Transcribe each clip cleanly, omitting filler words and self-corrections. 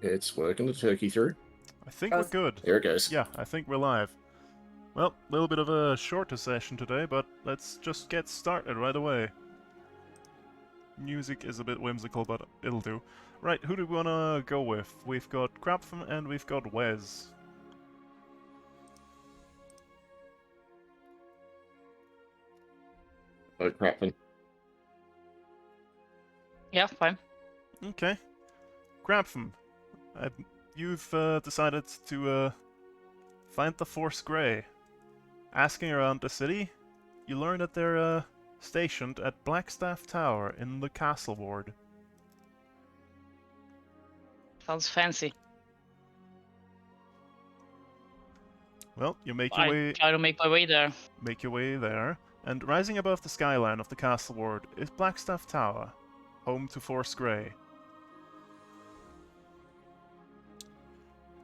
It's working the turkey through. I think we're good. There it goes. Yeah, I think we're live. Well, a little bit of a shorter session today, but let's just get started right away. Music is a bit whimsical, but it'll do. Right, who do we want to go with? We've got Crapfin and we've got Wes. Oh, crapping. Yeah, fine. Okay. Crapfin, you've decided to find the Force Grey. Asking around the city, you learn that they're stationed at Blackstaff Tower in the Castle Ward. Sounds fancy. Well, you make your I way try to make my way there. there, and rising above the skyline of the Castle Ward is Blackstaff Tower, home to Force Grey.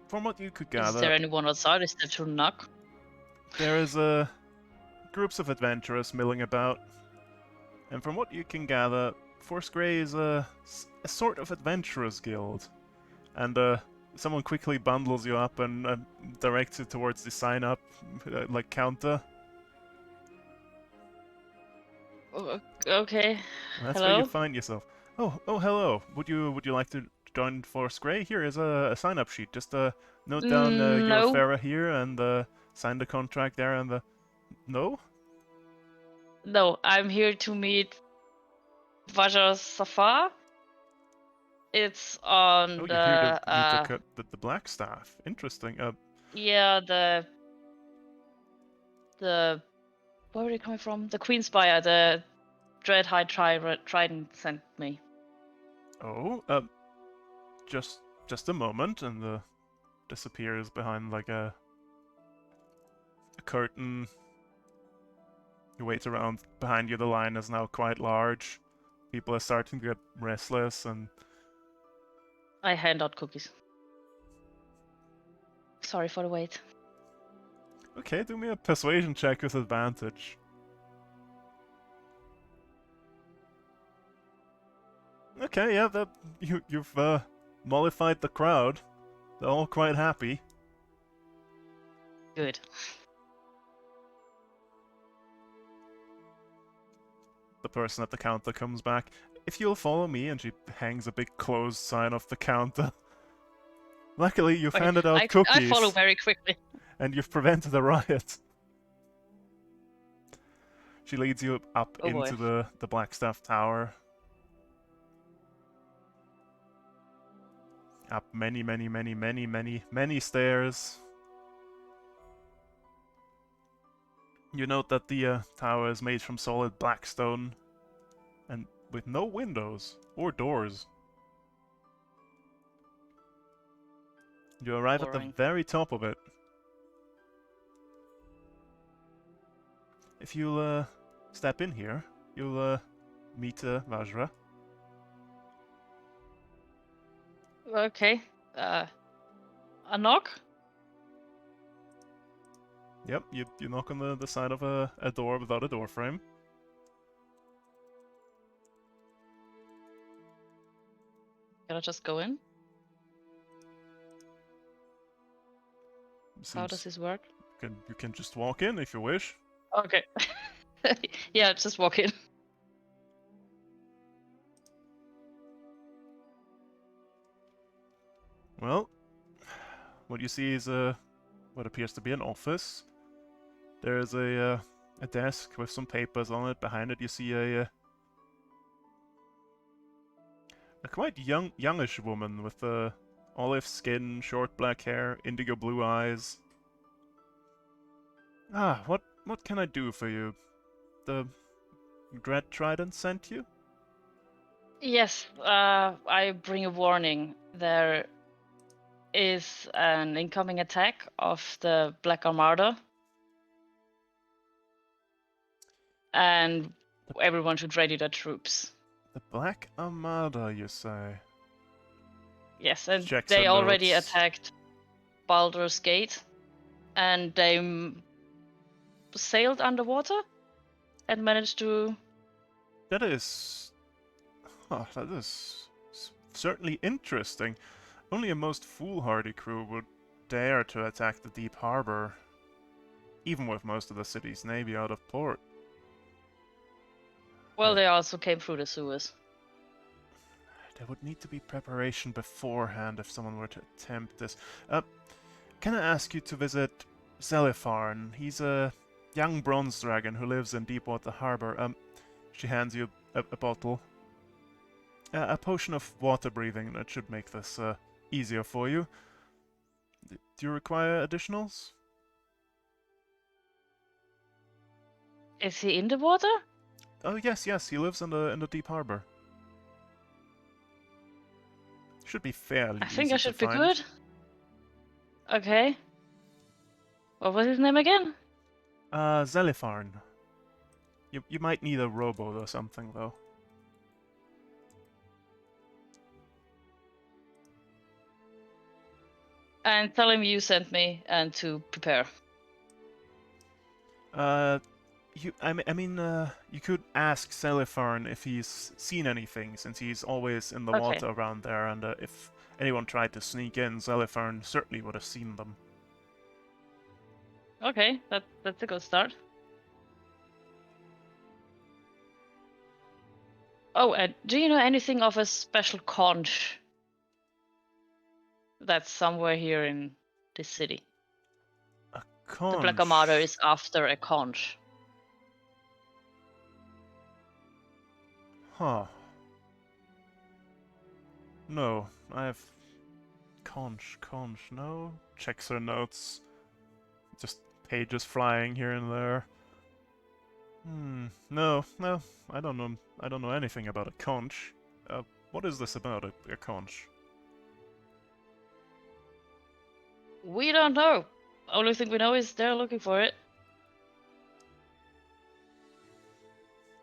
From what you could Is gather, there anyone outside? Is there to knock? there is groups of adventurers milling about, and from what you can gather, Force Grey is a sort of adventurers guild, and someone quickly bundles you up and directs you towards the sign up like counter. Okay. And that's where you Hello? find yourself. Oh, hello. Would you like to join Force Grey? Here is a sign-up sheet. Just note down your No. fera here and sign the contract there and the. No? No, I'm here to meet Vaja Safar. It's on Oh, you're here to the meet the Black Staff. Interesting. yeah, the where are they coming from? The Queenspire, the Dread High Trident sent me. Oh, just a moment, and disappears behind like a curtain. You wait around behind you. The line is now quite large. People are starting to get restless, and I hand out cookies. Sorry for the wait. okay, do me a persuasion check with advantage. Okay, yeah, you've mollified the crowd. They're all quite happy. Good. The person at the counter comes back. If you'll follow me, and she hangs a big closed sign off the counter. Luckily, you've Okay, handed out cookies. I follow very quickly. And you've prevented a riot. She leads you up Oh into boy. the Blackstaff Tower. Up many stairs. You note that the tower is made from solid black stone and with no windows or doors. You arrive at the Boring. very top of it. If you'll step in here, you'll meet Vajra. Okay. A knock? Yep, you knock on the side of a door without a door frame. Can I just go in? How does this work? You can just walk in if you wish. Okay. Yeah, just walk in. Well, what you see is what appears to be an office. There's a desk with some papers on it. Behind it, you see a quite youngish woman with olive skin, short black hair, indigo blue eyes. Ah, what can I do for you? The Dread Trident sent you? Yes, I bring a warning. There is an incoming attack of the Black Armada. And everyone should ready their troops. The Black Armada, you say? Yes, and Checks they her already notes. attacked Baldur's Gate. And they sailed underwater and managed to... That is... Oh, that is certainly interesting. Only a most foolhardy crew would dare to attack the deep harbor, even with most of the city's navy out of port. Well, they also came through the sewers. There would need to be preparation beforehand if someone were to attempt this. Can I ask you to visit Zelifarn? He's a young bronze dragon who lives in Deepwater Harbor. She hands you a bottle. A potion of water breathing that should make this easier for you. Do you require additionals? Is he in the water? Oh yes, he lives in the deep harbor. Should be fairly I think easy I should to be find. good. Okay. What was his name again? Zelifarn. You might need a rowboat or something though. And tell him you sent me and to prepare. You could ask Zelifarn if he's seen anything, since he's always in the Okay. water around there, and if anyone tried to sneak in, Zelifarn certainly would have seen them. Okay, that's a good start. Oh, and do you know anything of a special conch that's somewhere here in this city? The Black Armada is after a conch. Huh. No, I have... Conch, no? Checks her notes. Just pages flying here and there. No, I don't know anything about a conch. What is this about a conch? We don't know. Only thing we know is they're looking for it.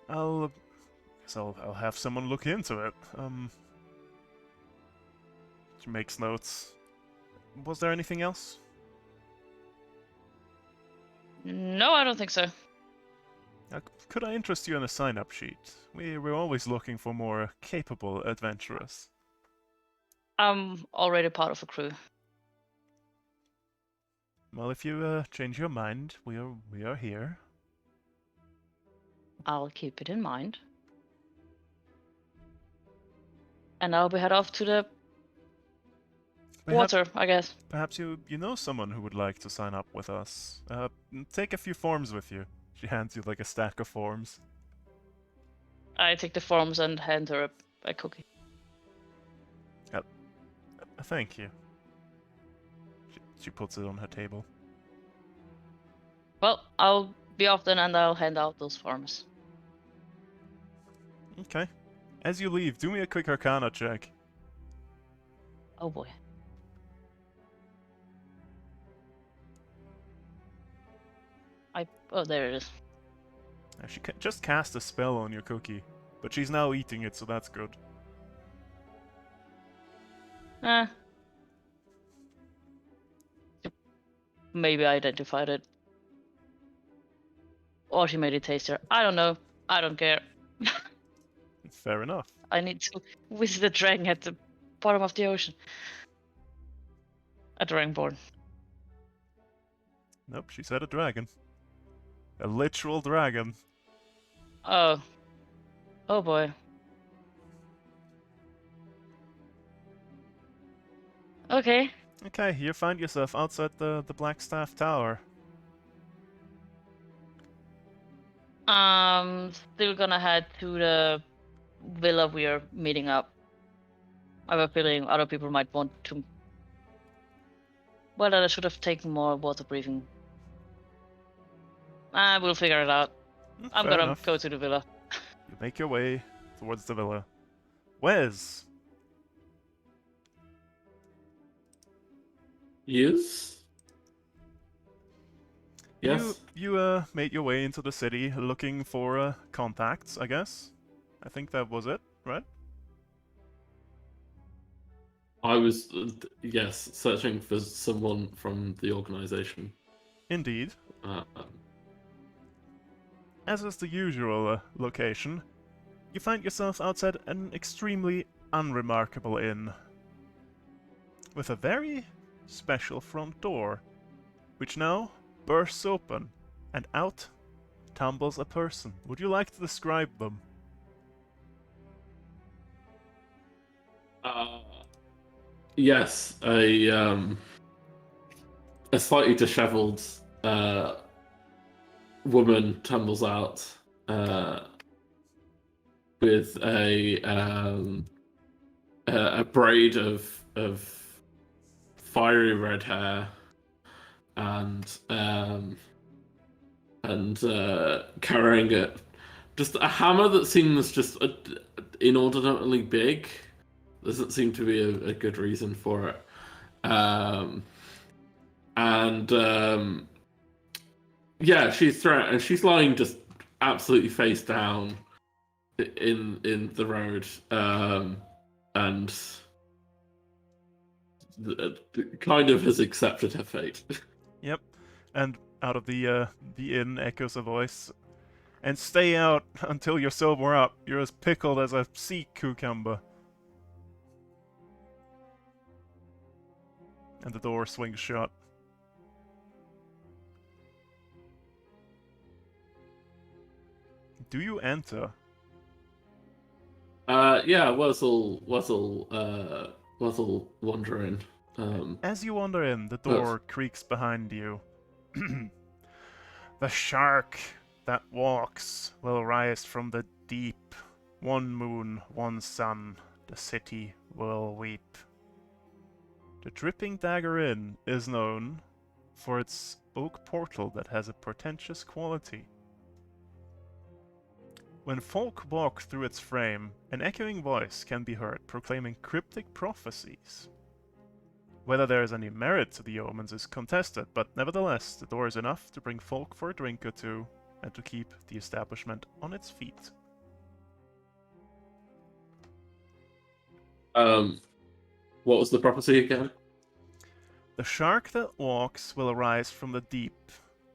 I'll have someone look into it. She makes notes. Was there anything else? No, I don't think so. Could I interest you in a sign-up sheet? We're always looking for more capable adventurers. I'm already part of a crew. Well, if you change your mind, we are here. I'll keep it in mind. And I'll be head off to the water, I guess. Perhaps you know someone who would like to sign up with us. Take a few forms with you. She hands you like a stack of forms. I take the forms and hand her a cookie. Thank you. She puts it on her table. Well, I'll be off then and I'll hand out those forms. Okay. As you leave, do me a quick Arcana check. Oh boy. Oh, there it is. She just cast a spell on your cookie, but she's now eating it, so that's good. Maybe I identified it. Or she made it tastier. I don't know. I don't care. Fair enough. I need to visit a dragon at the bottom of the ocean. A dragonborn. Nope, she said a dragon. A literal dragon. Oh. Oh boy. Okay. Okay, you find yourself outside the Blackstaff Tower. Still gonna head to the villa we're meeting up. I have a feeling other people might want to. Well, I should have taken more water breathing. We'll figure it out. I'm Fair gonna enough. go to the villa. You make your way towards the villa. Wes! Yes. You made your way into the city looking for contacts, I guess. I think that was it, right? I was, yes, searching for someone from the organization. Indeed. Uh, As is the usual location, you find yourself outside an extremely unremarkable inn. with a very special front door, which now bursts open, and out tumbles a person. Would you like to describe them? Yes, a slightly dishevelled woman tumbles out with a braid of fiery red hair and carrying just a hammer that seems just inordinately big. Doesn't seem to be a good reason for it. Yeah, she's lying just absolutely face down in the road, and kind of has accepted her fate. Yep. And out of the inn echoes a voice. And stay out until you're sober up. You're as pickled as a sea cucumber. And the door swings shut. Do you enter? Yeah, Wuzzle wandering. As you wander in, the door creaks behind you. The shark that walks will rise from the deep. One moon, one sun, the city will weep. The Dripping Dagger Inn is known for its oak portal that has a portentous quality. When folk walk through its frame, an echoing voice can be heard proclaiming cryptic prophecies. Whether there is any merit to the omens is contested, but nevertheless, the door is enough to bring folk for a drink or two and to keep the establishment on its feet. What was the prophecy again? The shark that walks will arise from the deep.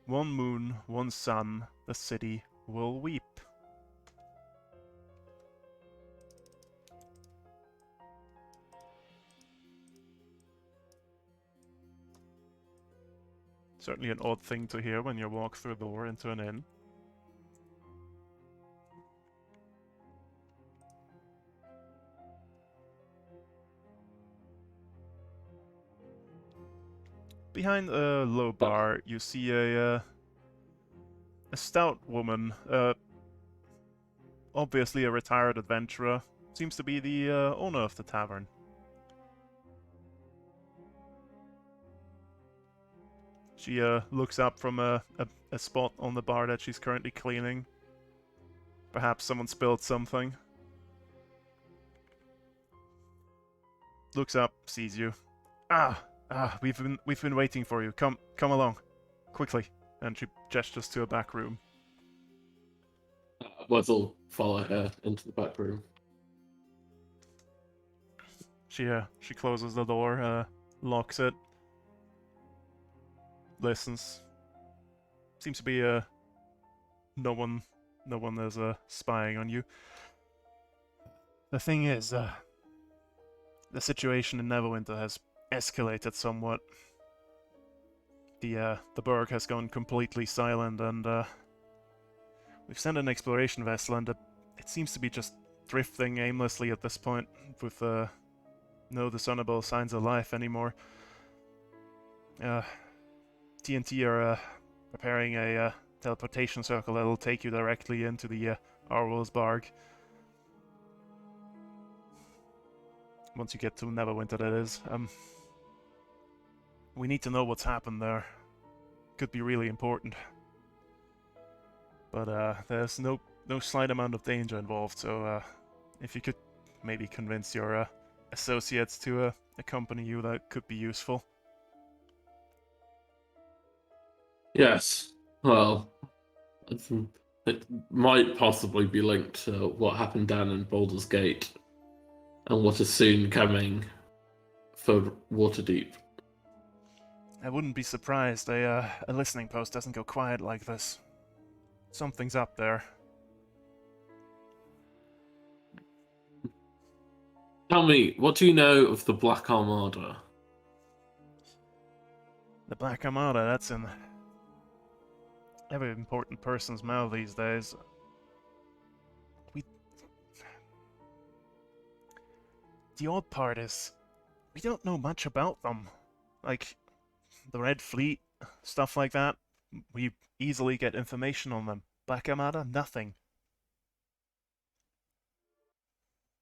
One moon, one sun, the city will weep. Certainly an odd thing to hear when you walk through a door into an inn. Behind a low bar, you see a stout woman, obviously a retired adventurer. Seems to be the owner of the tavern. She looks up from a spot on the bar that she's currently cleaning. Perhaps someone spilled something. Looks up, sees you. We've been waiting for you. Come along, quickly. And she gestures to a back room. Wuzzle follow her into the back room. She closes the door, locks it. Listens. Seems to be no one is spying on you. The thing is, the situation in Neverwinter has escalated somewhat. The burg has gone completely silent, and we've sent an exploration vessel, and it seems to be just drifting aimlessly at this point, with no discernible signs of life anymore. D&T are preparing a teleportation circle that'll take you directly into the Arwol's Barg. Once you get to Neverwinter, that is. We need to know what's happened there. Could be really important. But there's no slight amount of danger involved, so if you could maybe convince your associates to accompany you, that could be useful. Yes. Well, it might possibly be linked to what happened down in Baldur's Gate and what is soon coming for Waterdeep. I wouldn't be surprised. A listening post doesn't go quiet like this. Something's up there. Tell me, what do you know of the Black Armada? The Black Armada, that's in every important person's mouth these days. The odd part is, we don't know much about them. Like, the Red Fleet, stuff like that, we easily get information on them. Black Armada, nothing.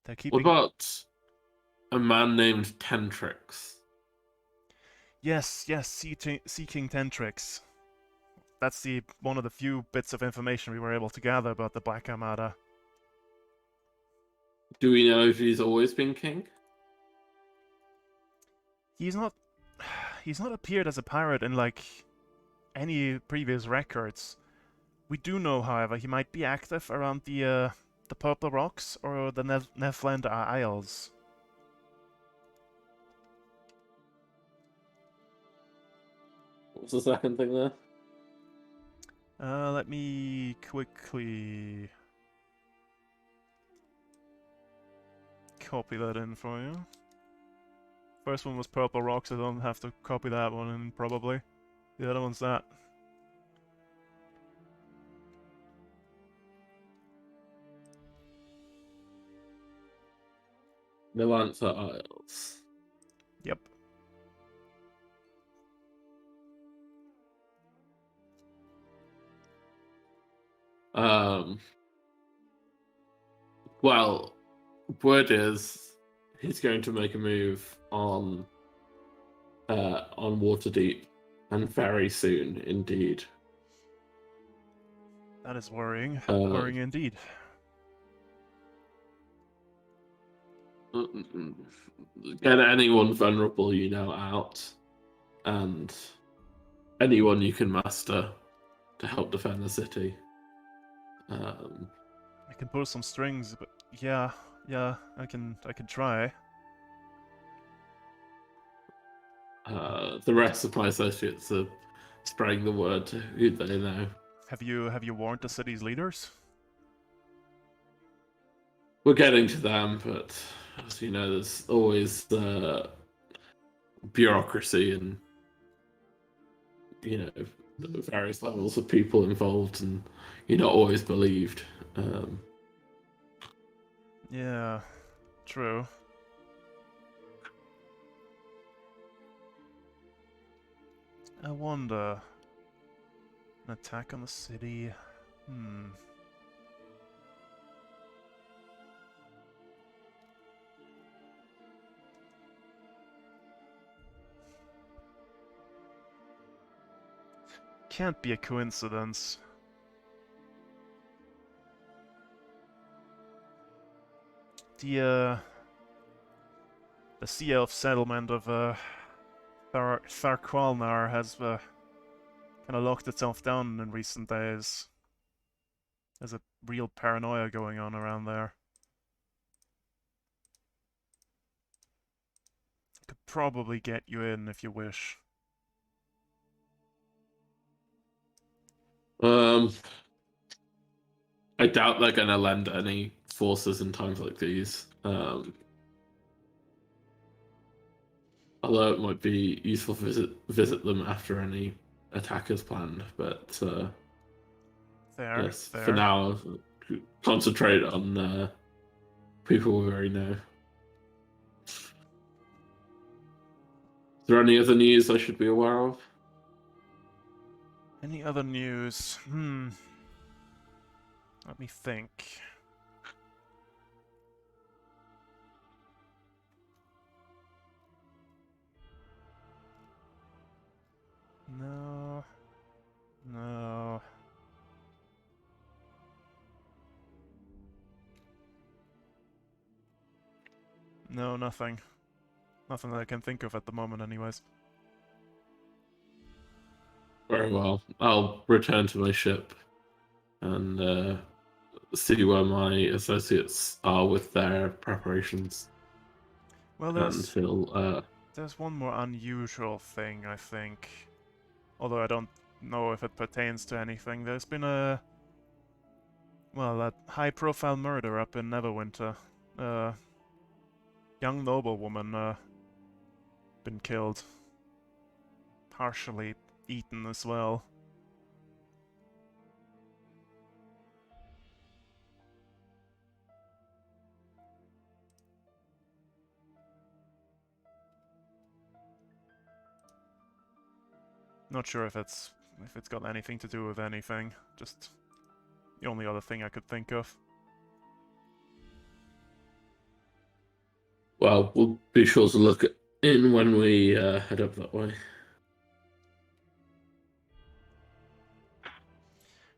They're What keeping... about a man named Tentrix? Yes, seeking Tentrix. That's one of the few bits of information we were able to gather about the Black Armada. Do we know if he's always been king? He's not... He's not appeared as a pirate in, like, any previous records. We do know, however, he might be active around the Purple Rocks or the Neverland Isles. What's the second thing there? Let me quickly copy that in for you. First one was Purple Rocks, I don't have to copy that one in, probably. The other one's that. The Lancer Isles. Yep. Well, word is he's going to make a move on Waterdeep, and very soon indeed. That is worrying. Worrying indeed. Get anyone vulnerable you know out, and anyone you can muster to help defend the city. I can pull some strings, but yeah, I can try. The rest of my associates are spreading the word to who they know. Have you warned the city's leaders? We're getting to them, but as you know, there's always the bureaucracy and the various levels of people involved, and you're not always believed. Yeah, true. I wonder. An attack on the city. Can't be a coincidence. The Sea Elf settlement of Tharqualnar has kind of locked itself down in recent days. There's a real paranoia going on around there. Could probably get you in if you wish. I doubt they're going to lend any forces in times like these. Although it might be useful to visit them after any attack is planned, but yes, for now, concentrate on people we already know. Is there any other news I should be aware of? Any other news? Let me think. No. No. No, nothing. Nothing that I can think of at the moment, anyways. Very well. I'll return to my ship and see where my associates are with their preparations. Well, there's one more unusual thing, I think. Although I don't know if it pertains to anything. There's been a high-profile murder up in Neverwinter. Young noblewoman been killed. partially eaten as well. Not sure if it's got anything to do with anything. Just the only other thing I could think of. Well, we'll be sure to look in when we head up that way.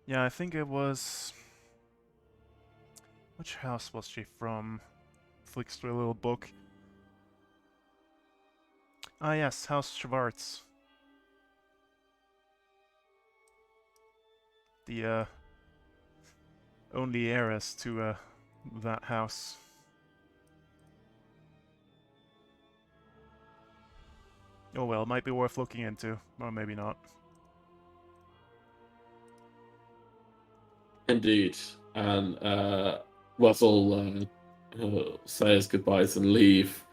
Yeah, I think it was... Which house was she from? Flicks through a little book. Ah yes, House Schwartz. The only heiress to that house. Oh well, might be worth looking into, or maybe not. Indeed. And Wuzzle says goodbyes and leave,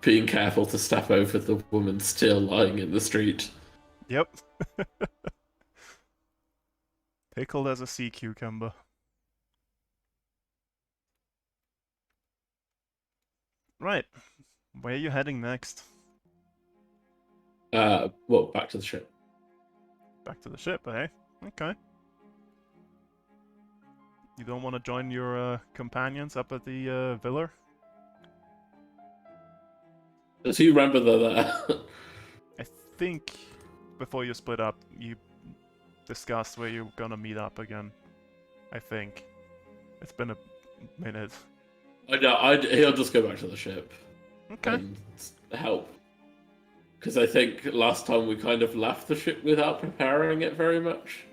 being careful to step over the woman still lying in the street. Yep. Pickled as a sea cucumber. Right. Where are you heading next? Well, back to the ship. Back to the ship, eh? Okay. You don't want to join your companions up at the villa? Does he remember they're there? I think before you split up, you discussed where you're gonna meet up again. I think. It's been a minute. No, he'll just go back to the ship. Okay. And help. Because I think last time we kind of left the ship without preparing it very much.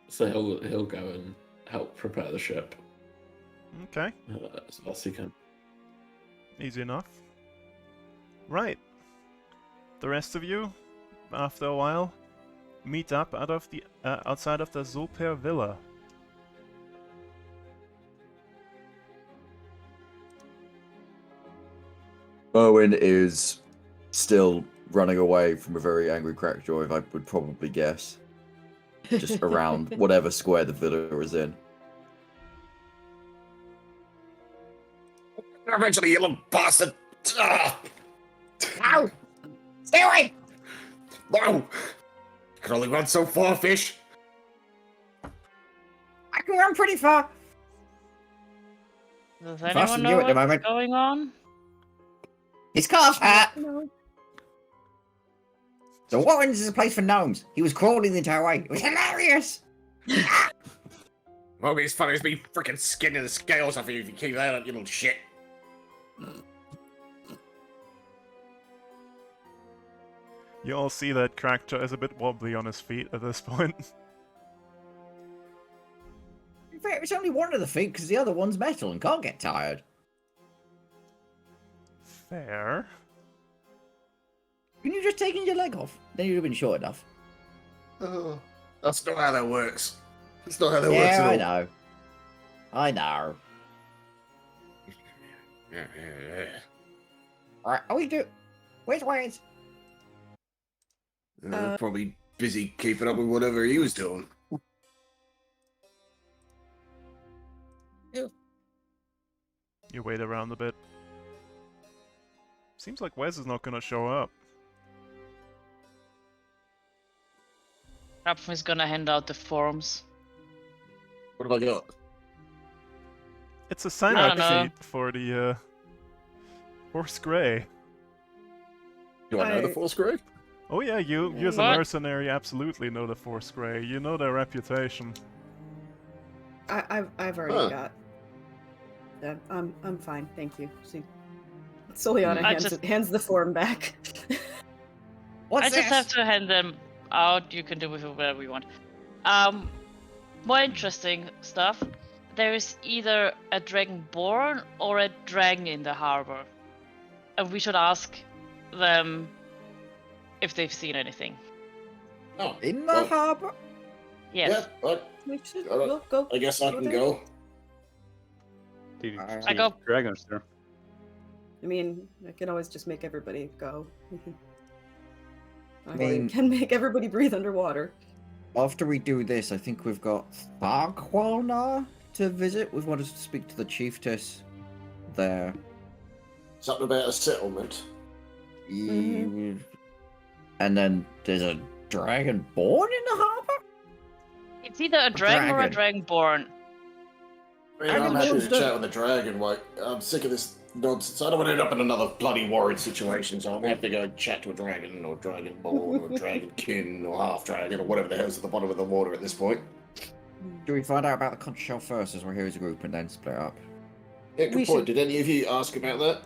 So he'll go and help prepare the ship Okay. as best he can. Easy enough. Right. The rest of you, after a while, meet up out of the outside of the Zulper Villa. Owen is still running away from a very angry Crackjaw, I would probably guess. Just around whatever square the villa is in. Eventually, you little bastard! Ow! Stay away! No! You can only run so far, fish. I can run pretty far. Does Faster anyone than you know at the what's moment. going on? His car's hurt. The Warrens is a place for gnomes. He was crawling the entire way. It was hilarious. Won't be as funny as me freaking skinning the scales off you if you keep that up, you little shit. You all see that Crackjaw is a bit wobbly on his feet at this point. In fact, it's only one of the feet because the other one's metal and can't get tired. Fair. Can you just taken your leg off? Then you'd have been short enough. Oh, that's not how that works. That's not how that works Yeah, at all. I know. I know. Alright, are we do? Where's Wayne's? Probably busy keeping up with whatever he was doing. You wait around a bit. Seems like Wes is not gonna show up. Raph is gonna hand out the forms. What have I got? It's a I sign-up don't know. sheet for the Horse Grey. Do I know the Force Grey? Oh yeah, you as a What? mercenary absolutely know the Force Grey. You know their reputation. I've already Huh. got. I'm fine, thank you. See, Soliana hands the form back. What's I just this? have to hand them out. You can do with it whatever you want. More interesting stuff. There is either a dragon born or a dragon in the harbor, and we should ask them if they've seen anything. Oh, In the well, harbour? Yes. Yeah, but We should Got it. we'll go. I guess I go can there. go. I go. Dragons there. I mean, I can always just make everybody go. I can make everybody breathe underwater. After we do this, I think we've got Tharqualnar to visit. We've wanted to speak to the chiefess there. Something about a settlement. And then there's a dragon born in the harbor? It's either a dragon or a dragonborn. I mean, I'm Dragon happy Lord's to the- chat with the dragon. Like, I'm sick of this nonsense. I don't want to end up in another bloody warring situation, so I'm happy to go chat to a dragon, or dragonborn, or dragonkin, or half dragon, or whatever the hell's at the bottom of the water at this point. Do we find out about the conch shell first as we're here as a group and then split up? Yeah, good We point. should- Did any of you ask about that?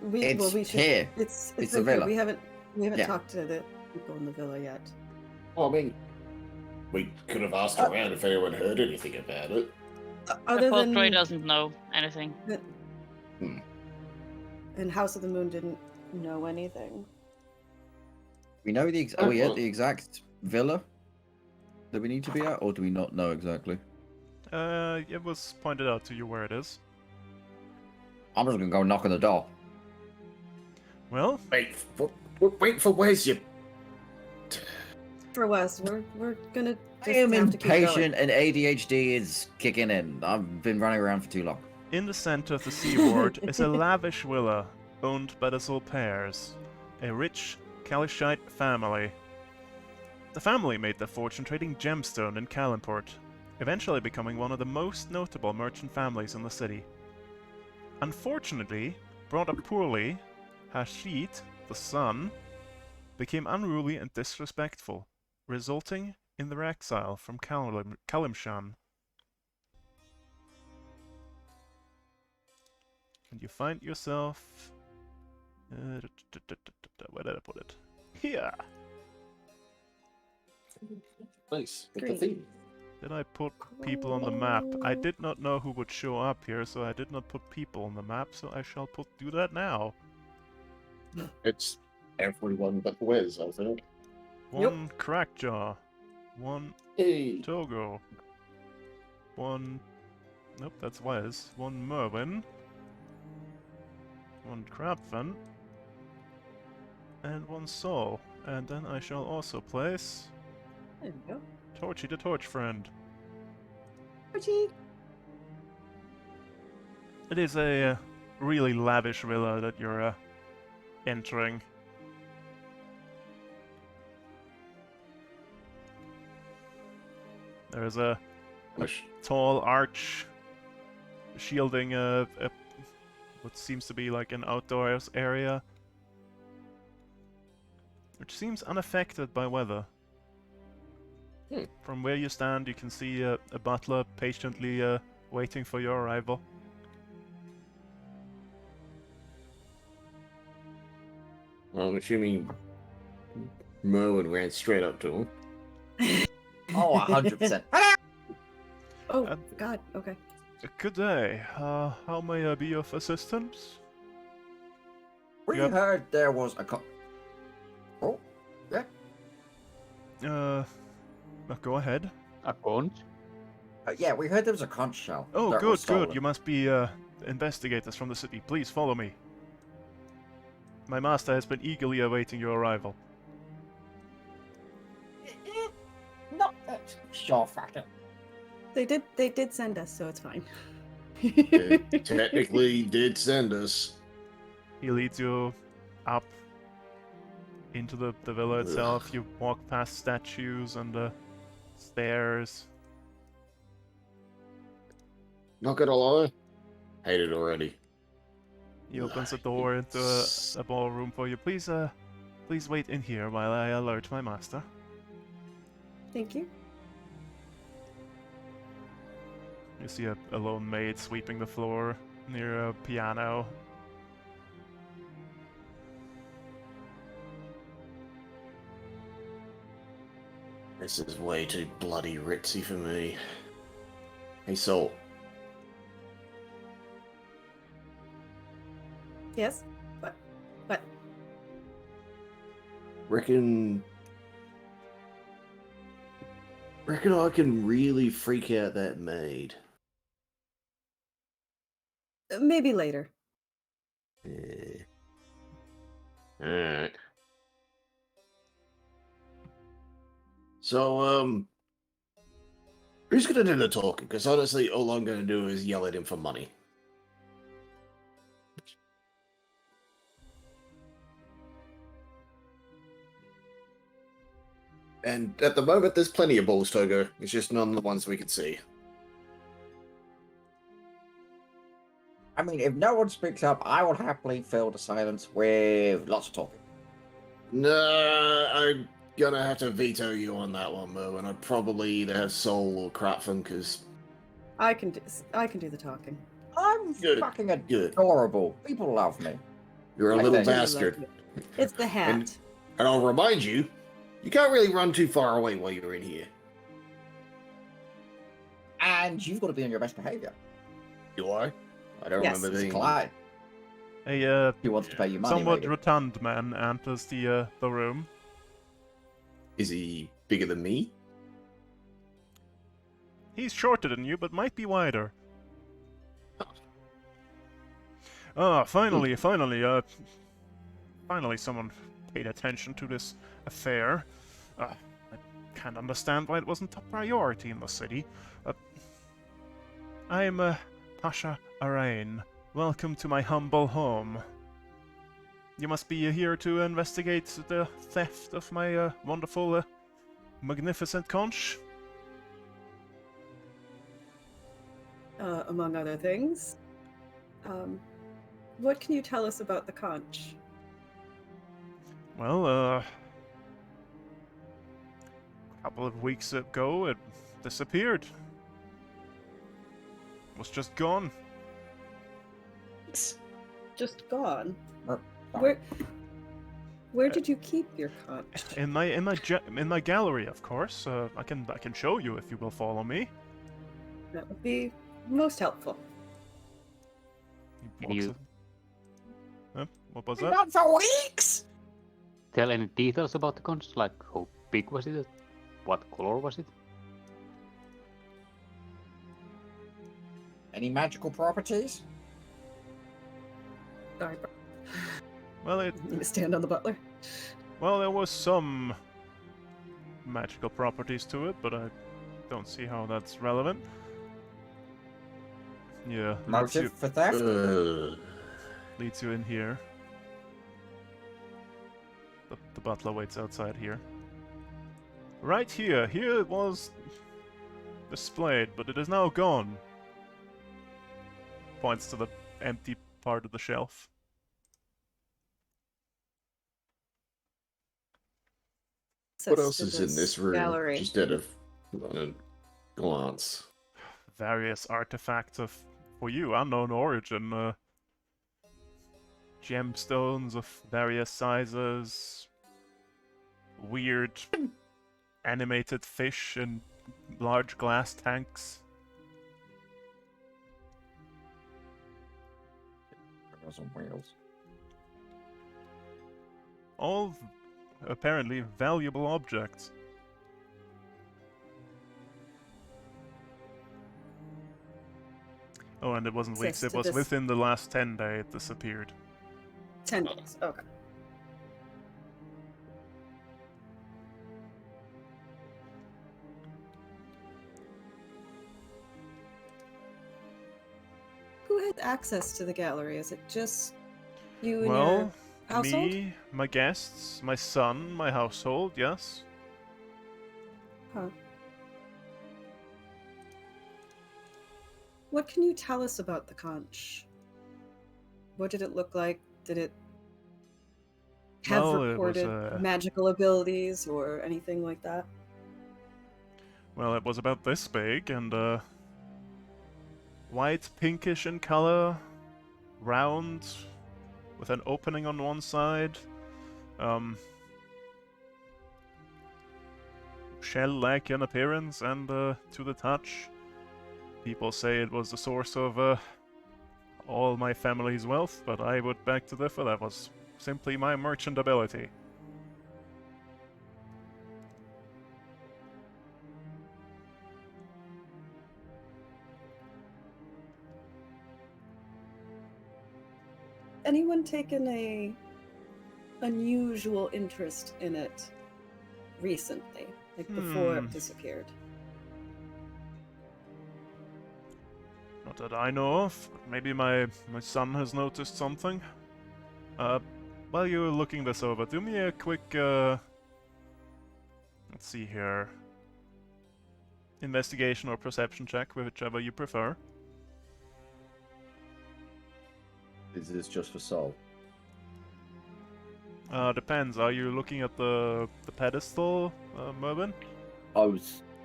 We It's should. here. It's It's right the here. villa. We haven't Yeah. talked to the people in the villa yet. Well, I mean, we could have asked around if anyone heard anything about it. Other Well, than Gray doesn't know anything. and House of the Moon didn't know anything. We know the are we at the exact villa that we need to be at, or do we not know exactly? It was pointed out to you where it is. I'm just gonna go knock on the door. Well, Wait for where's your... For Wes, we're gonna I just am have to keep going. impatient and ADHD is kicking in. I've been running around for too long. in the center of the seaward is a lavish villa owned by the Solpairs, a rich Kalishite family. The family made their fortune trading gemstone in Kalimport, eventually becoming one of the most notable merchant families in the city. Unfortunately, brought up poorly, Hashit, the son, became unruly and disrespectful, resulting in their exile from Kalimshan. And you find yourself... where did I put it? Here! Nice. Great. Did I put people on the map? I did not know who would show up here, so I did not put people on the map, so I shall do that now. It's everyone but Wes, I think. One Crackjaw. One Hey. Togo. One... Nope, that's Wes. One Merwin. One Crabfin. And one Saul. And then I shall also place... There we go. Torchy the Torch Friend. Archie. It is a really lavish villa that you're entering. There's a tall arch shielding what seems to be like an outdoors area, which seems unaffected by weather. From where you stand, you can see a butler patiently waiting for your arrival. Well, I'm assuming Merwin ran straight up to him. Oh, 100%. Oh God. Okay. Good day. How may I be of assistance? We Yep. heard there was a Oh, yeah. Go ahead. A conch? Yeah, we heard there was a conch shell. Oh, that good, was stolen. good. You must be investigators from the city. Please follow me. My master has been eagerly awaiting your arrival. Not sure factor. They did send us, so it's fine. It technically did send us. He leads you up into the villa itself. You walk past statues and stairs. Not gonna lie, hate it already. He opens a door into a ballroom for you. Please wait in here while I alert my master. Thank you. You see a lone maid sweeping the floor near a piano. This is way too bloody ritzy for me. Hey, Soul. Yes. What? What? Reckon I can really freak out that maid. Maybe later. Yeah. Alright. So, who's gonna do the talking? Because honestly, all I'm gonna do is yell at him for money. And at the moment, there's plenty of balls, Togo. It's just none of the ones we can see. I mean, if no one speaks up, I will happily fill the silence with lots of talking. No, I'm gonna have to veto you on that one, Mo, and I'd probably either have Soul or Crapfun, because... I can do the talking. I'm Good. fucking Good. adorable. People love me. You're a I little think- bastard. It's the hat. And I'll remind you, you can't really run too far away while you're in here. And you've got to be on your best behavior. Do I? I don't Yes, remember It's being... Clyde. A He wants to pay you money. somewhat maybe. rotund man enters the room. Is he bigger than me? He's shorter than you, but might be wider. Ah, finally, finally someone paid attention to this affair. I can't understand why it wasn't top priority in the city. I'm, Pasha Arain. Welcome to my humble home. You must be here to investigate the theft of my, wonderful, magnificent conch? Among other things. What can you tell us about the conch? Well, a couple of weeks ago, it disappeared. It was just gone. Just gone. Sorry. Where did you keep your conch? In my gallery, of course. I can show you if you will follow me. That would be most helpful. He Can walks you- what was that? Not for weeks! Tell any details about the conch? Like how big was it? What color was it? Any magical properties? Sorry, Well, you need to stand on the butler. there was some magical properties to it, but I don't see how that's relevant. Yeah, Motive for theft? leads you in here. The butler waits outside here. Right here. Here it was displayed, but it is now gone. Points to the empty part of the shelf. What Access else to is in this room? gallery. Just out of glance. Various artifacts of, for you, unknown origin. Gemstones of various sizes. Weird animated fish in large glass tanks. Girls on wheels. All apparently valuable objects. Oh, and it wasn't weeks, Access it to was this- within the last 10 days it disappeared. 10 days. Okay. Who has access to the gallery? Is it just you and your Well, household? me, my guests, my son, my household, yes. Huh. What can you tell us about the conch? What did it look like? Did it have Well, it was, reported magical abilities or anything like that? Well, it was about this big and white, pinkish in color, round, with an opening on one side. Shell-like in appearance and to the touch. People say it was the source of all my family's wealth, but I would beg to differ. That was simply my merchant ability. Anyone taken a unusual interest in it recently? Like before it disappeared. Not that I know of. But maybe my son has noticed something. While you're looking this over, do me a quick, let's see here. Investigation or perception check, whichever you prefer. Is this just for Sol? Depends. Are you looking at the pedestal, Mervin?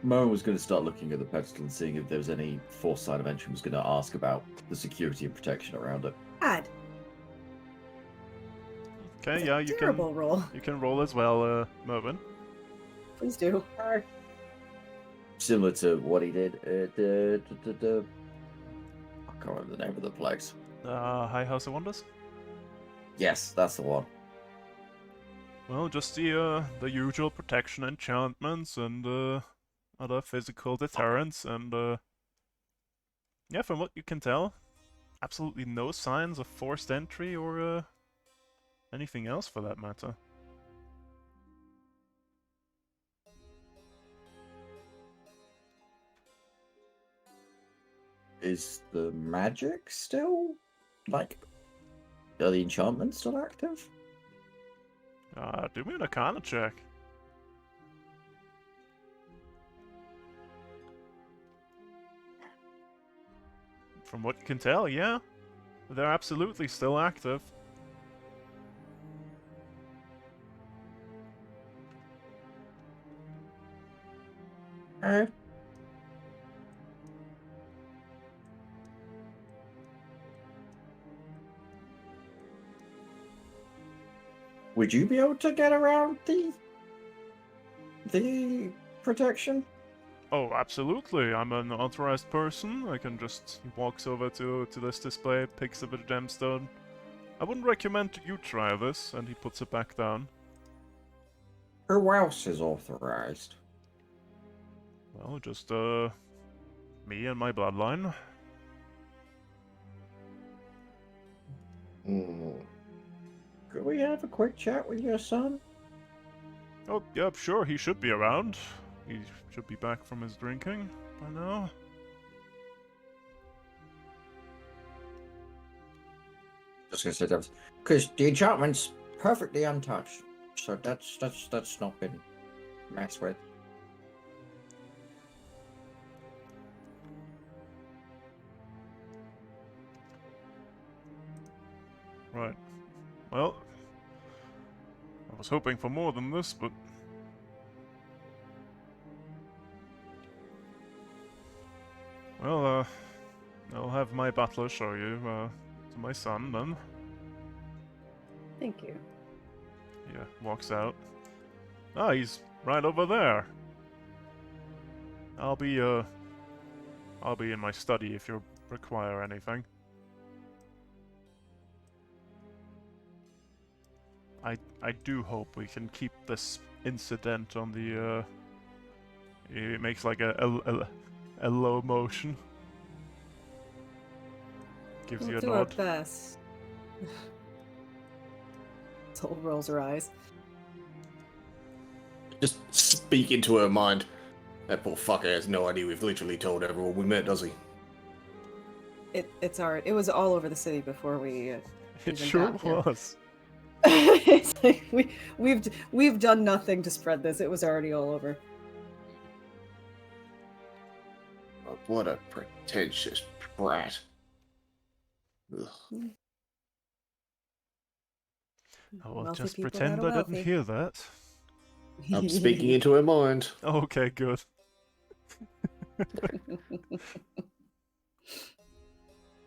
Moen was going to start looking at the pedestal and seeing if there was any forced sign of entry. Was going to ask about the security and protection around it. Odd. Okay, yeah, you Terrible roll. You can roll as well, Mervin. Please do. Similar to what he did at I can't remember the name of the place. High House of Wonders? Yes, that's the one. Well, just the usual protection enchantments and other physical deterrents, and yeah, from what you can tell, absolutely no signs of forced entry or anything else for that matter. Is the magic still, like, are the enchantments still active? Do me an Arcana check. From what you can tell, yeah. They're absolutely still active. Would you be able to get around the protection? Oh, absolutely. I'm an authorized person. I can just... He walks over to this display, picks up a gemstone. I wouldn't recommend you try this, and he puts it back down. Who else is authorized? Well, just, me and my bloodline. Could we have a quick chat with your son? Oh, yeah, sure, he should be around. He should be back from his drinking by now. Just gonna say that because the enchantment's perfectly untouched, so that's not been messed with. Right. Well, I was hoping for more than this, but... Well, I'll have my butler show you, to my son, then. Thank you. Yeah, walks out. Ah, he's right over there. I'll be in my study if you require anything. I do hope we can keep this incident on the, it makes like a low motion. Gives We'll you a do our nod. best. Sol rolls her eyes. Just speak into her mind. That poor fucker has no idea we've literally told everyone we met, does he? It's alright. It was all over the city before we. It even sure got here. was. It's like we've done nothing to spread this. It was already all over. Oh, what a pretentious brat. Ugh. I will Wealthy just people pretend that I are didn't wealthy. hear that. I'm speaking into her mind. Okay, good.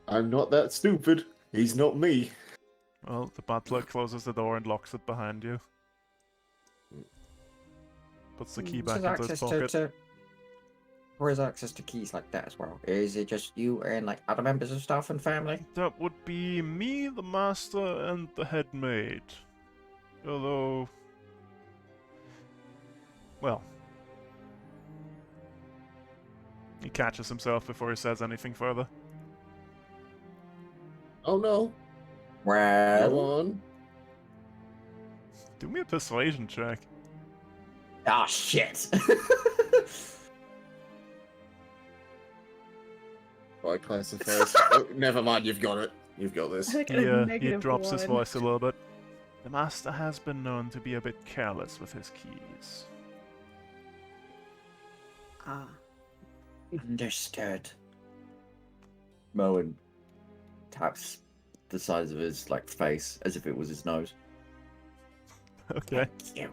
I'm not that stupid. He's not me. Well, the butler closes the door and locks it behind you. Puts the key back into his pocket. Who has access to keys like that as well? Is it just you and like other members of staff and family? That would be me, the master, and the head maid. Although... Well... He catches himself before he says anything further. Oh no. Well, Go on. Do me a persuasion check. Ah, shit. Right, classifies. Oh, never mind, you've got it. You've got this. I got He, a he negative drops his 1. voice a little bit. The master has been known to be a bit careless with his keys. Ah. Understood. Moen taps the sides of his face as if it was his nose. Okay. Thank you.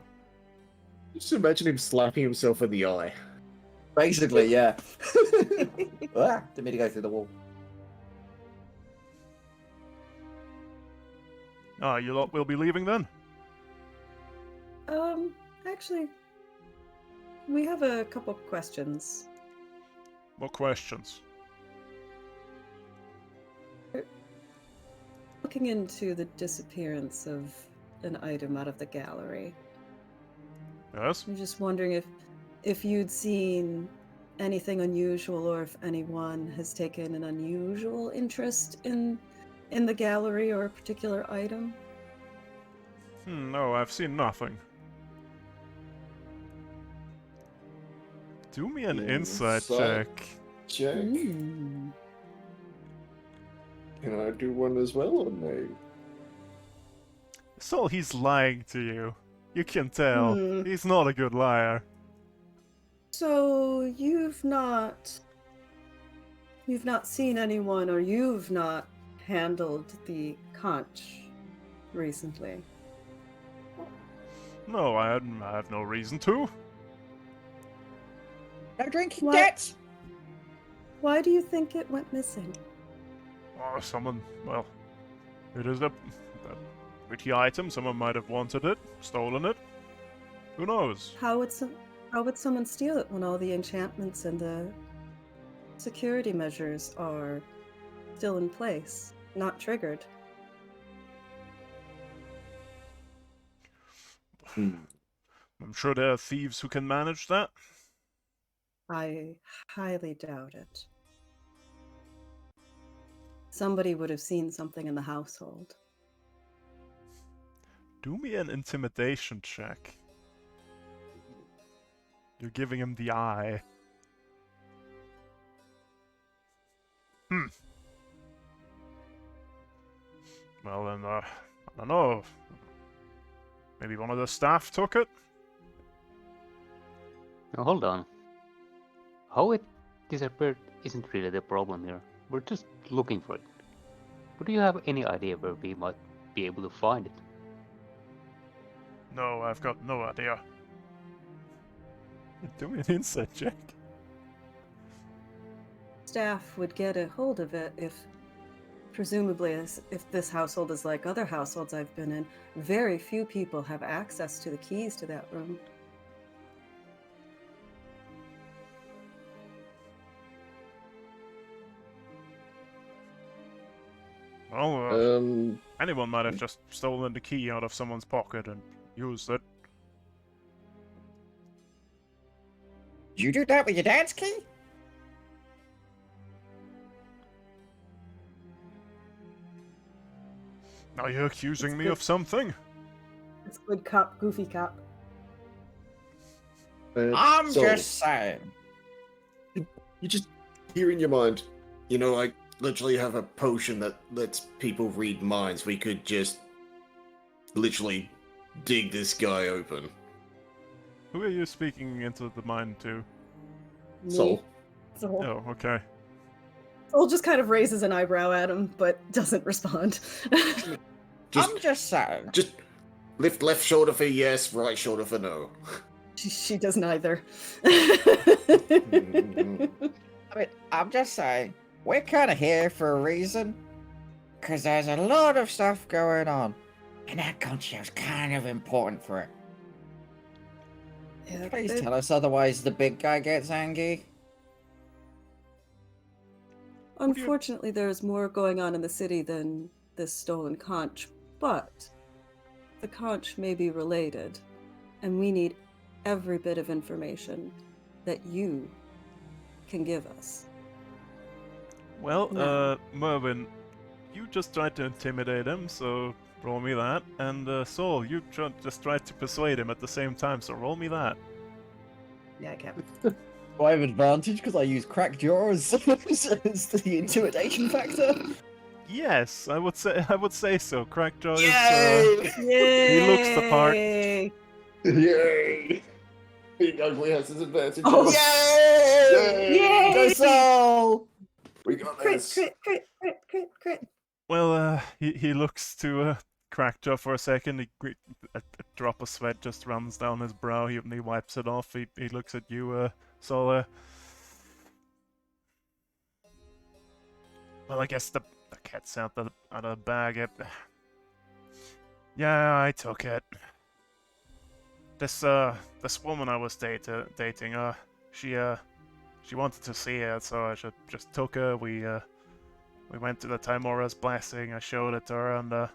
Just imagine him slapping himself in the eye. Basically, yeah. Didn't mean to go through the wall. Ah, you lot will be leaving then? Actually, we have a couple questions. What questions? Looking into the disappearance of an item out of the gallery. Yes? I'm just wondering if you'd seen anything unusual or if anyone has taken an unusual interest in the gallery or a particular item. No, I've seen nothing. Do me an insight Insight. check. Check. Mm. Can I do one as well or no? So he's lying to you. You can tell. Hmm. He's not a good liar. So you've not seen anyone, or you've not handled the conch recently. No, I have no reason to. No drinking What? debts. Why do you think it went missing? Oh, someone, well, it is a pretty item. Someone might have wanted it, stolen it. Who knows? How would someone steal it when all the enchantments and the security measures are still in place, not triggered? I'm sure there are thieves who can manage that. I highly doubt it. Somebody would have seen something in the household. Do me an intimidation check. You're giving him the eye. Well then, I don't know. Maybe one of the staff took it? Now hold on. How it disappeared isn't really the problem here. We're just looking for it. But do you have any idea where we might be able to find it? No, I've got no idea. Do me an insight check. Staff would get a hold of it if, presumably, if this household is like other households I've been in, very few people have access to the keys to that room. Well, anyone might have just stolen the key out of someone's pocket and used it. Did you do that with your dad's key? Are you accusing It's me good. of something? It's good cop, goofy cop. I'm So, just saying. You just hear in your mind, literally have a potion that lets people read minds. We could just literally dig this guy open. Who are you speaking into the mind to? Soul. Soul. Oh, okay. Soul just kind of raises an eyebrow at him, but doesn't respond. Just, I'm just saying. just lift left shoulder for yes, right shoulder for no. she does neither. I mean, I'm just saying. We're kind of here for a reason. Because there's a lot of stuff going on. And that concho's kind of important for it. Yeah, Please it- tell us, otherwise the big guy gets angry. Unfortunately, there's more going on in the city than this stolen conch, but the conch may be related, and we need every bit of information that you can give us. Well, No. Mervin, you just tried to intimidate him, so roll me that. And Saul, you just tried to persuade him at the same time, so roll me that. Yeah, I can. Do I have advantage because I use crack jaw as the intimidation factor? Yes, I would say so. Crackjaw is Yay! Yay! he looks the part. Yay! Big Ugly has his advantage. Oh. Yay! Yay! Go Soul! We got Crit, this. crit, crit, crit, crit, crit. Well, he looks to Crackjaw for a second. A drop of sweat just runs down his brow. He wipes it off. He looks at you, Sol. Well, I guess the cat's out of the bag. Yeah, I took it. This woman I was dating, she wanted to see it, so I just took her. We went to the Timora's Blessing. I showed it to her, and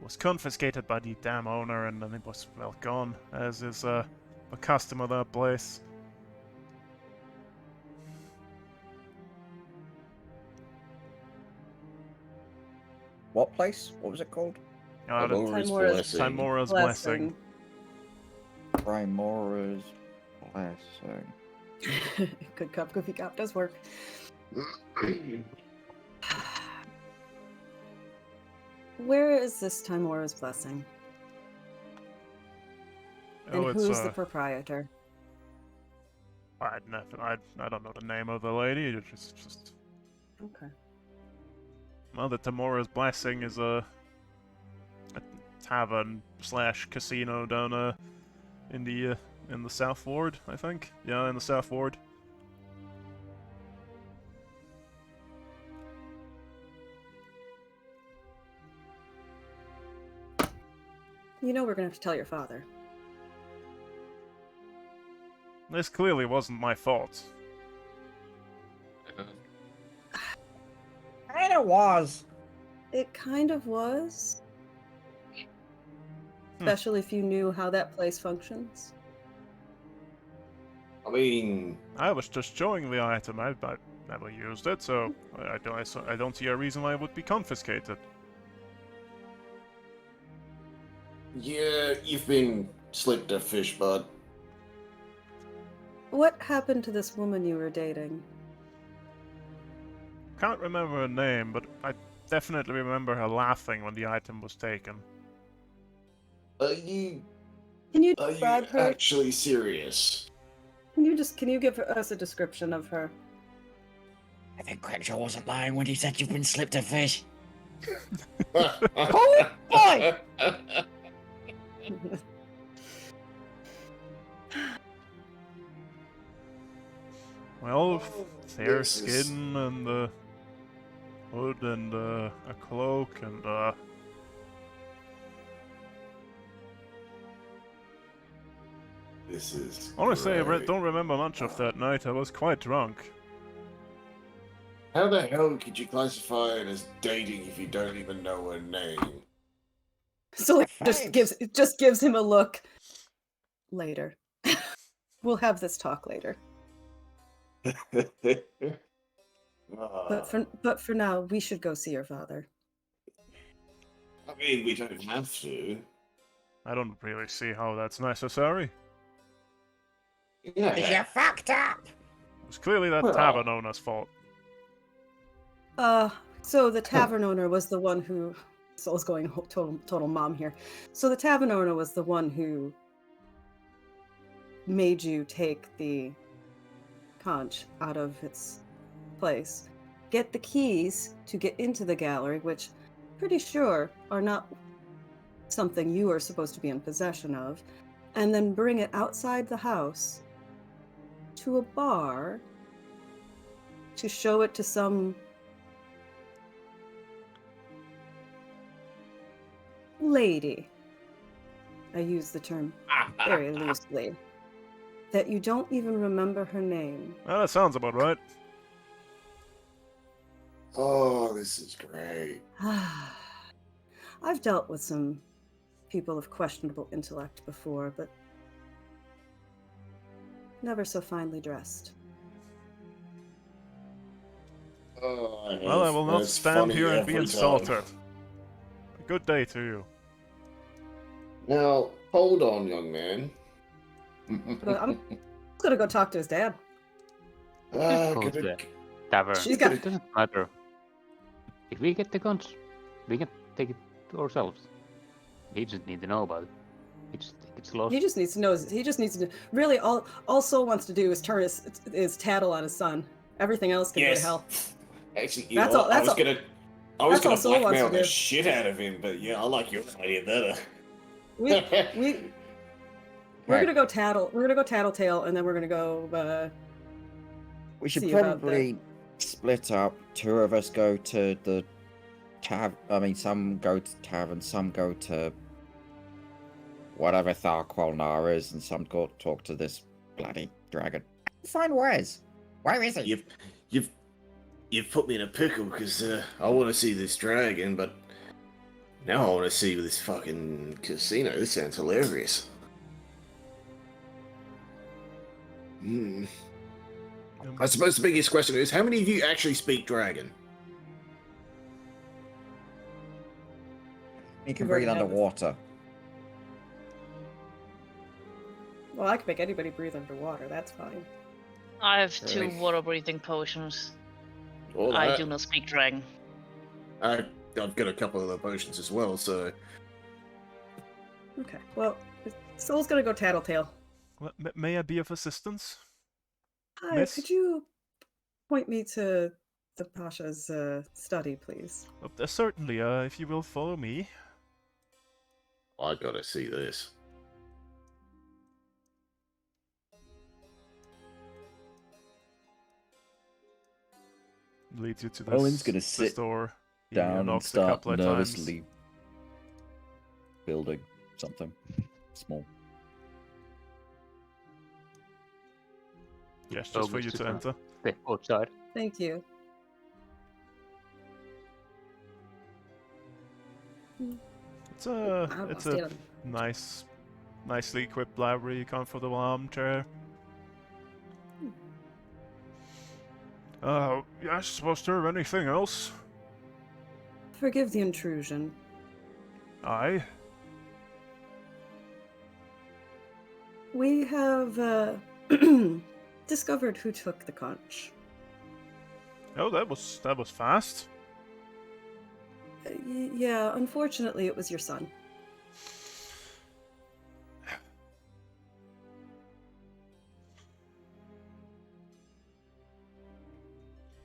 was confiscated by the damn owner, and then it was well gone, as is the custom of that place. What place? What was it called? The Timora's Timora's Blessing. Primora's Blessing. Good cup, goofy cup does work. Where is this Timora's Blessing? And Oh, it's who's the proprietor? I don't know the name of the lady. It's just Okay. well, the Timora's Blessing is a tavern / casino down in the South Ward, I think. Yeah, in the South Ward. You know we're gonna have to tell your father. This clearly wasn't my fault. Kinda was. It kind of was. Especially if you knew how that place functions. I mean, I was just showing the item. I never used it, so I don't see a reason why it would be confiscated. yeah, you've been slipped a fish, bud. What happened to this woman you were dating? Can't remember her name, but I definitely remember her laughing when the item was taken. Are you Can you are you describe her? actually serious? Can you give us a description of her? I think Crackjaw wasn't lying when he said you've been slipped a fish. Oh boy! Well, fair This is- skin and a hood and a cloak and This is. honestly, I great. don't remember much of that night. I was quite drunk. How the hell could you classify it as dating if you don't even know her name? So it Thanks. just gives him a look. Later. We'll have this talk later. But for now, we should go see your father. I mean, we don't have to. I don't really see how that's necessary. Yeah. You're fucked up! It was clearly that Well- tavern owner's fault. So the tavern owner was the one who. Soul's going total mom here. So the tavern owner was the one who made you take the conch out of its place, get the keys to get into the gallery, which pretty sure are not something you are supposed to be in possession of, and then bring it outside the house to a bar to show it to some lady. I use the term very loosely. That you don't even remember her name. Well, that sounds about right. Oh, this is great. I've dealt with some people of questionable intellect before, but never so finely dressed. Oh, Well, I will not that's stand funny here and be every insulted. time. A good day to you. Now, hold on, young man. But I'm gonna go talk to his dad. Go Good. to the tavern. She's got- It doesn't matter. If we get the guns, we can take it ourselves. He just need to know about it. He just think it's lost. He just needs to know. He just needs to. Really, all Soul wants to do is turn his tattle on his son. Everything else can go to hell. Actually, That's know, all- that's I was all- gonna that's all Soul wants blackmail to the do. shit out of him, but yeah, I like your idea better. We're Right. gonna go tattle. We're gonna go tattletale, and then we're gonna go. We should See about probably split up. 2 of us go to the some go to tavern, some go to whatever Tharquelnar is, and some go talk to this bloody dragon. Find Wes. Where is he? You've put me in a pickle because I want to see this dragon, but now I want to see this fucking casino. This sounds hilarious. I suppose the biggest question is, how many of you actually speak dragon? He can We've already breathe had this. underwater. Well, I can make anybody breathe underwater. That's fine. I have 2 Really? water breathing potions. All I that. do not speak dragon. I've got a couple of the potions as well, so Okay. Well, Soul's gonna go tattletale. Well, may I be of assistance? Hi, Miss? could you point me to the Pasha's study, please? Certainly, if you will follow me. I gotta see this. Leads you to Owen's this, gonna this sit door. He Down and knocks a start couple of times. nervously building something small. Yes, just for you to enter. Step outside. Thank you. It's a I'll it's stand a on- nicely equipped library, comfortable armchair. Yes, was there anything else? Forgive the intrusion. Aye. We have discovered who took the conch. Oh, that was fast. Yeah, unfortunately, it was your son.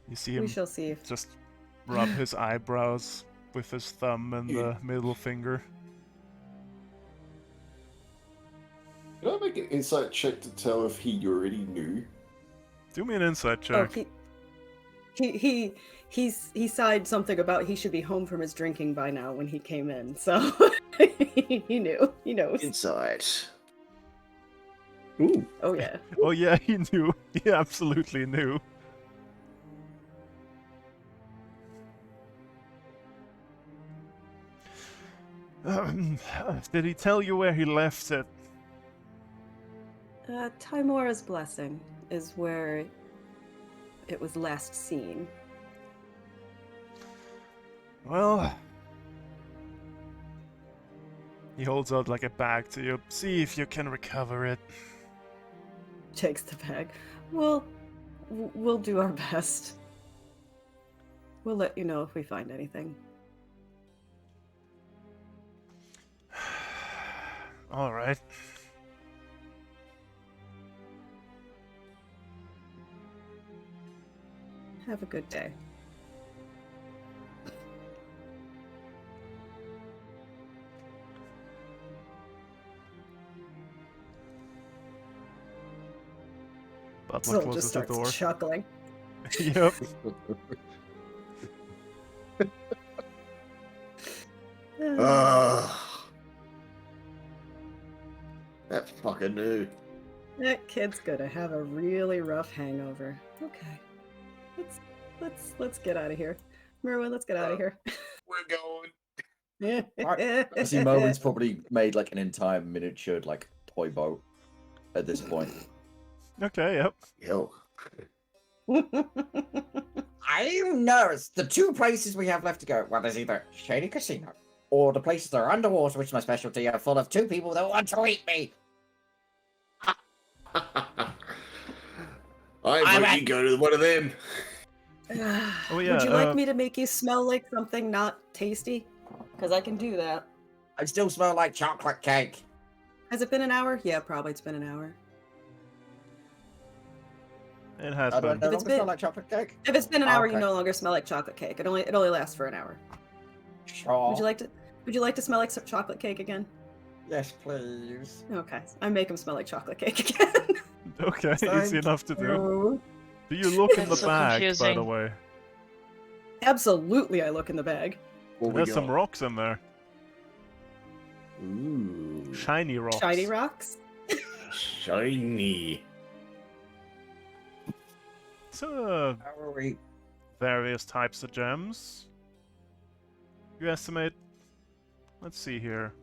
You see We him shall see. just rub his eyebrows with his thumb and the middle finger. Can I make an insight check to tell if he already knew? Do me an insight Oh, check. he sighed something about he should be home from his drinking by now when he came in. So he knew. He knows. Insight. Ooh. Oh yeah. Oh yeah, he knew. He absolutely knew. Did he tell you where he left it? Timora's blessing is where it was last seen. Well, he holds out like a bag to you. See if you can recover it. Takes the bag. We'll do our best. We'll let you know if we find anything. All right. Have a good day. Butler Soul closes just the starts door. chuckling. Yep. That fucking knew. That kid's gonna have a really rough hangover. Okay. Let's get out of here. Merwin, let's get out of here. We're going. I see Merwin's probably made like an entire miniature like toy boat at this point. Okay, yep. Yo. I've noticed the 2 places we have left to go. Well, there's either Shady Casino or the places that are underwater, which is my specialty, are full of 2 people that want to eat me. I vote you go to one of them. Oh, yeah, Would you like me to make you smell like something not tasty? Because I can do that. I still smell like chocolate cake. Has it been an hour? Yeah, probably it's been an hour. It has I don't been. no If it's longer smell been- like chocolate cake. If it's been an hour, you Okay. no longer smell like chocolate cake. It only lasts for an hour. Sure. Would you like to smell like some chocolate cake again? Yes, please. Okay, I make him smell like chocolate cake again. Okay, Thank easy enough to do. you. Do you look in the That's so bag, by the confusing. way? Absolutely, I look in the bag. What we There's some got? rocks in there. Ooh, Shiny rocks. Shiny rocks. shiny. So, How are we? various types of gems. You estimate. Let's see here.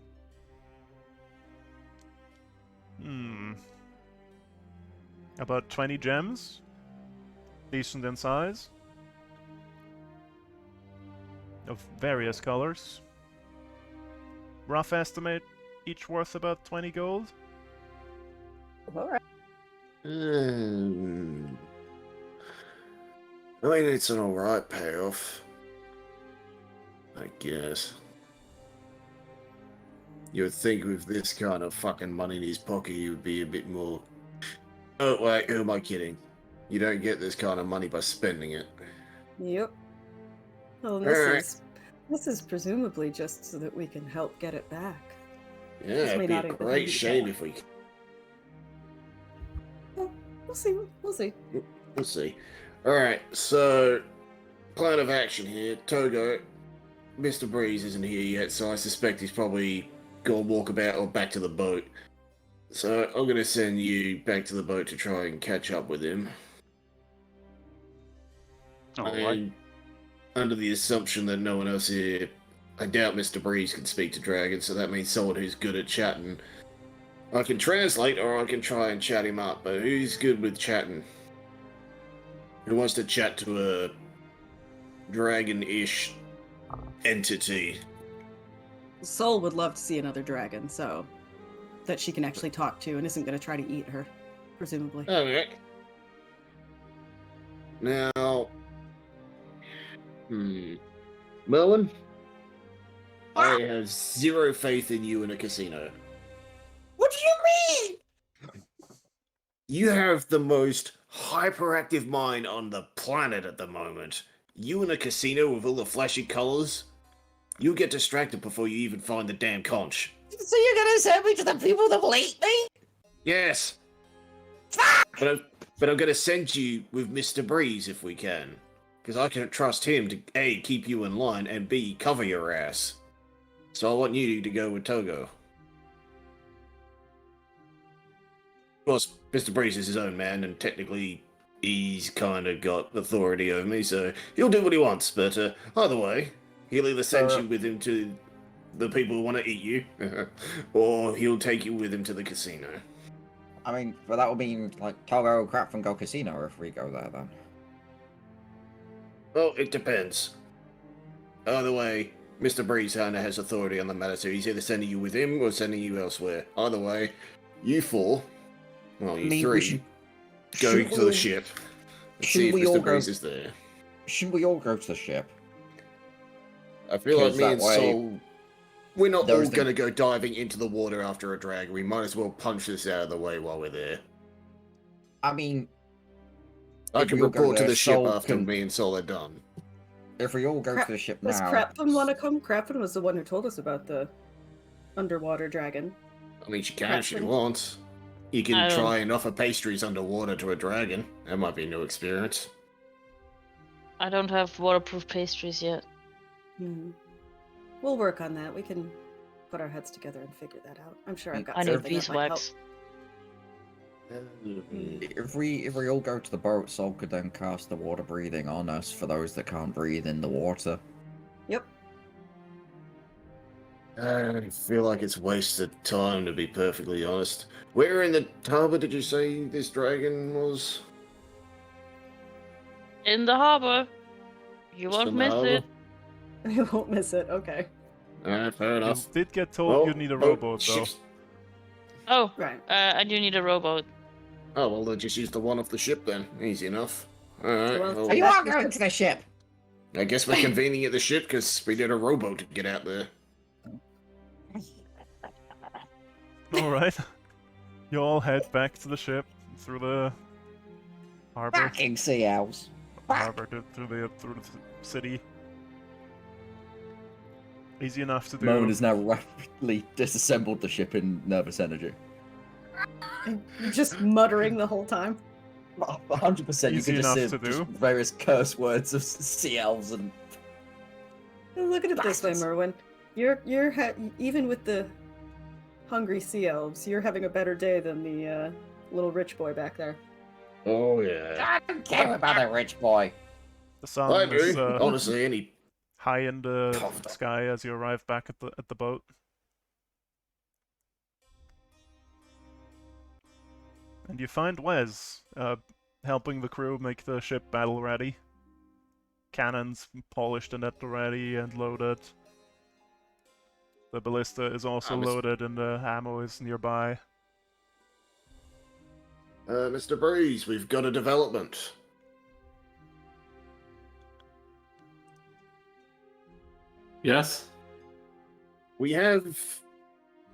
About 20 gems. Decent in size. Of various colors. Rough estimate, each worth about 20 gold. All right. I mean, it's an alright payoff. I guess. You would think with this kind of fucking money in his pocket, he would be a bit more. Oh, wait, who am I kidding? You don't get this kind of money by spending it. Yep. Well, and Alright. this is presumably just so that we can help get it back. Yeah, This may it'd be not a even great be shame bad. if we. We'll see. We'll see. We'll see. Alright, so. Plan of action here. Togo. Mr. Breeze isn't here yet, so I suspect he's probably gone walkabout or back to the boat. So I'm gonna send you back to the boat to try and catch up with him. Alright. And under the assumption that no one else here, I doubt Mr. Breeze can speak to dragons, so that means someone who's good at chatting. I can translate or I can try and chat him up, but who's good with chatting? Who wants to chat to a dragon-ish entity? Soul would love to see another dragon, so that she can actually talk to and isn't going to try to eat her, presumably. Alright. Now, Merlin, I have zero faith in you in a casino. What do you mean? You have the most hyperactive mind on the planet at the moment. You in a casino with all the flashy colors, you'll get distracted before you even find the damn conch. So you're gonna send me to the people that will eat me? Yes. But I'm gonna send you with Mr. Breeze if we can. Because I can trust him to A, keep you in line, and B, cover your ass. So I want you to go with Togo. Of course, Mr. Breeze is his own man, and technically he's kind of got authority over me, so he'll do what he wants. But either way, he'll either send you with him to the people who want to eat you, or he'll take you with him to the casino. I mean, but that would mean like Togo crap and go casino if we go there then. Well, it depends. Either way, Mr. Breeze kinda has authority on the matter, so he's either sending you with him or sending you elsewhere. Either way, you four, well, you I mean, we three, should- go shouldn't to the we- ship and see shouldn't if we all Mr. go- Breeze is there. Shouldn't we all go to the ship? I feel like Because me that and way, Sol, we're not all there's the- gonna go diving into the water after a drag. We might as well punch this out of the way while we're there. I mean, I If can we all go report to there, the ship Sol after can- me and Sol are done. if we all go Crap- to the ship Does now, Crapton want to come? Crapton was the one who told us about the underwater dragon. I mean, she can if she Crafton. wants. You I can don't- try and offer pastries underwater to a dragon. That might be a new experience. I don't have waterproof pastries yet. Hmm. We'll work on that. We can put our heads together and figure that out. I'm sure I've got I need something that might help. beeswax. if we all go to the boat, Sol could then cast the water breathing on us for those that can't breathe in the water. Yep. I feel like it's wasted time, to be perfectly honest. Where in the harbour did you say this dragon was? In the harbor. You Just won't in the miss harbour? it. You won't miss it. Okay. Alright, fair You enough. did get told Well, you need a oh, rowboat, though. shit. Oh, Right. and you need a rowboat. Oh, well, then just use the one off the ship then. Easy enough. Alright, Well, well, So you are going to the ship. I guess we're convening at the ship because we did a rowboat to get out there. Alright. You all head back to the ship through the harbor. Fucking sea elves. Through the city. Easy enough to do. Moan has now rapidly disassembled the ship in nervous energy. Just muttering the whole time. 100%. You Easy can just enough see to just do. various curse words of sea elves and. Look at it this way, Bastards. Merwin. You're even with the hungry sea elves, you're having a better day than the little rich boy back there. Oh, yeah. I don't care about a rich boy. The sun I is do. Honestly, any... high in the Puffed. sky as you arrive back at the boat. And you find Wes helping the crew make the ship battle ready. Cannons polished and at the ready and loaded. The ballista is also loaded and the ammo is nearby. Mr. Breeze, we've got a development. Yes? We have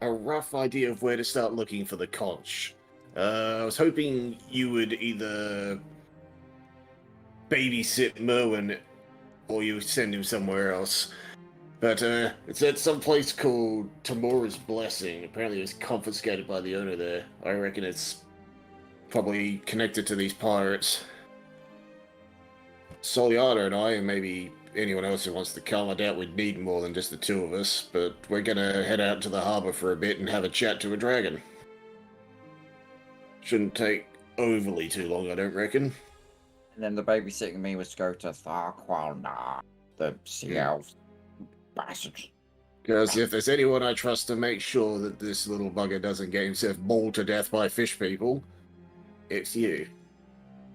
a rough idea of where to start looking for the conch. I was hoping you would either babysit Merwin or you send him somewhere else. But it's at some place called Tamora's Blessing. Apparently it was confiscated by the owner there. I reckon it's probably connected to these pirates. Soliana and I, and maybe anyone else who wants to come, I doubt we'd need more than just the two of us, but we're gonna head out to the harbor for a bit and have a chat to a dragon. Shouldn't take overly too long, I don't reckon. And then the babysitting me was to go to Tharqualnar, the sea elves. Bastards. Because if there's anyone I trust to make sure that this little bugger doesn't get himself mauled to death by fish people, it's you.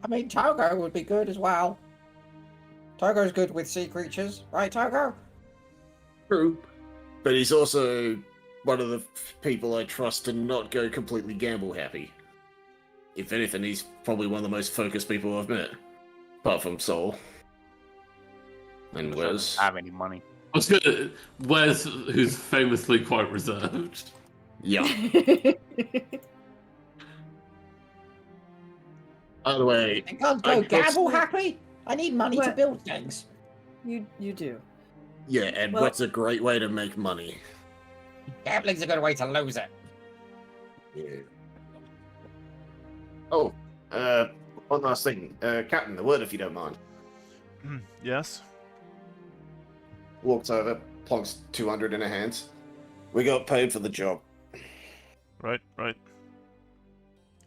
I mean, Togo would be good as well. Togo's good with sea creatures, right, Togo? True. But he's also one of the people I trust to not go completely gamble happy. If anything, he's probably one of the most focused people I've met. Apart from Sol. And Doesn't Wes. have any money. I was gonna. Wes, who's famously quite reserved. Yeah. By the way, I can't I go got- gamble happy. I need money to What? build things. You do. yeah, and Well- what's a great way to make money? Gambling's a good way to lose it. Yeah. Oh, one last thing. Captain, the word if you don't mind. Yes? Walks over, plonks 200 in her hands. We got paid for the job. Right.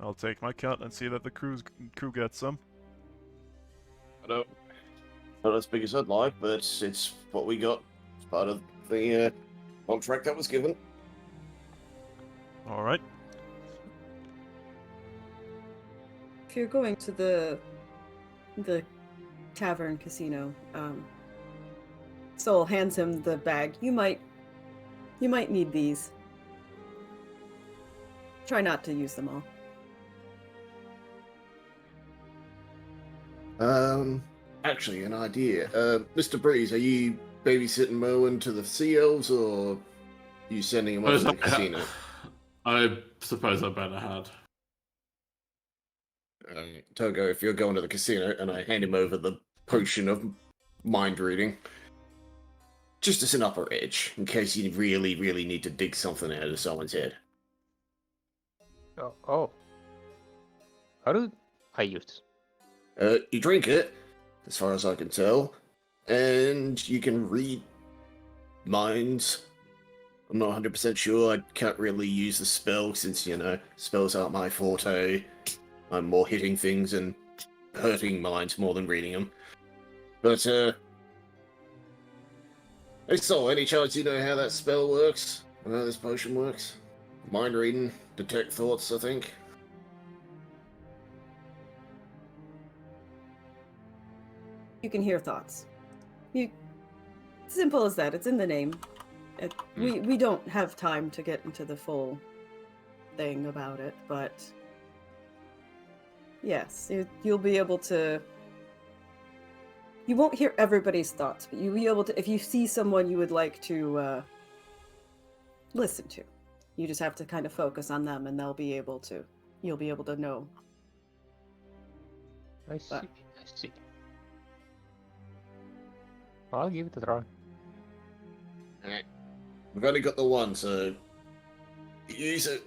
I'll take my cut and see that the crew gets some. I don't. Not as big as I'd like, but it's what we got. It's part of the contract that was given. Alright. If you're going to the tavern casino, Sol hands him the bag. You might need these. Try not to use them all. Actually, an idea. Mr. Breeze, are you babysitting Merwin to the sea elves, or are you sending him off to the casino? I suppose I better had. Togo, if you're going to the casino, and I hand him over the potion of mind reading, just as an upper edge, in case you really, really need to dig something out of someone's head. Oh. How do I use this? You drink it, as far as I can tell, and you can read minds. I'm not 100% sure. I can't really use the spell since, spells aren't my forte. I'm more hitting things and hurting minds more than reading them. But, hey, so any chance you know how that spell works? How this potion works? Mind reading, detect thoughts, I think. You can hear thoughts. Simple as that. It's in the name. We don't have time to get into the full thing about it, but Yes, you'll be able to. You won't hear everybody's thoughts, but you'll be able to. If you see someone you would like to listen to, you just have to kind of focus on them, and they'll be able to. You'll be able to know. I see. I see. I'll give it a try. Alright. We've only got the one, so use it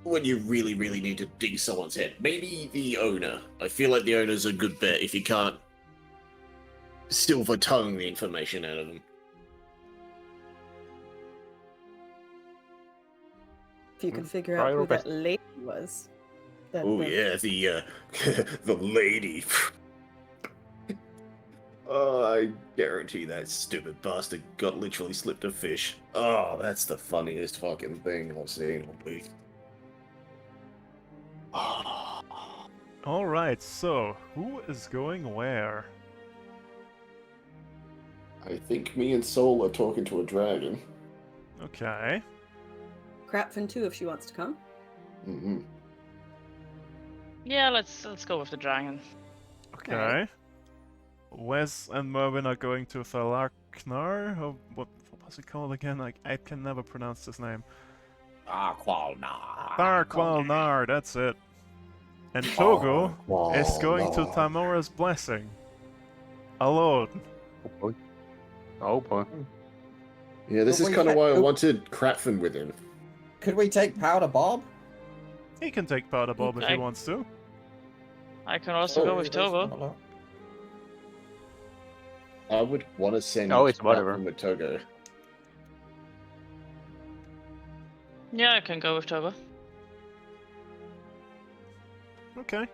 when you really, really need to dig someone's head. Maybe the owner. I feel like the owner's a good bet if you can't silver tongue the information out of them. If you can figure Try out your who best. that lady was. Oh yeah, the the lady. Oh, I guarantee that stupid bastard got literally slipped a fish. Oh, that's the funniest fucking thing I've seen all week. Alright, so, who is going where? I think me and Soul are talking to a dragon. Okay. Crapfin too, if she wants to come. Mm-hmm. Yeah, let's go with the dragon. Okay. Alright. Wes and Mervin are going to Thalarknar? Or what was it called again? I can never pronounce this name. Tharqualnar, that's it. And Togo is going to Tamora's Blessing. Alone. Oh boy. Oh boy. Yeah, this But is we kind of had- why I wanted Crapfin with him. Could we take Powder Bob? He can take Powder Bob if he Okay. wants to. I can also go with Togo. I would want to send Oh, it's whatever. Crapfin with Togo. Yeah, I can go with Togo. Okay.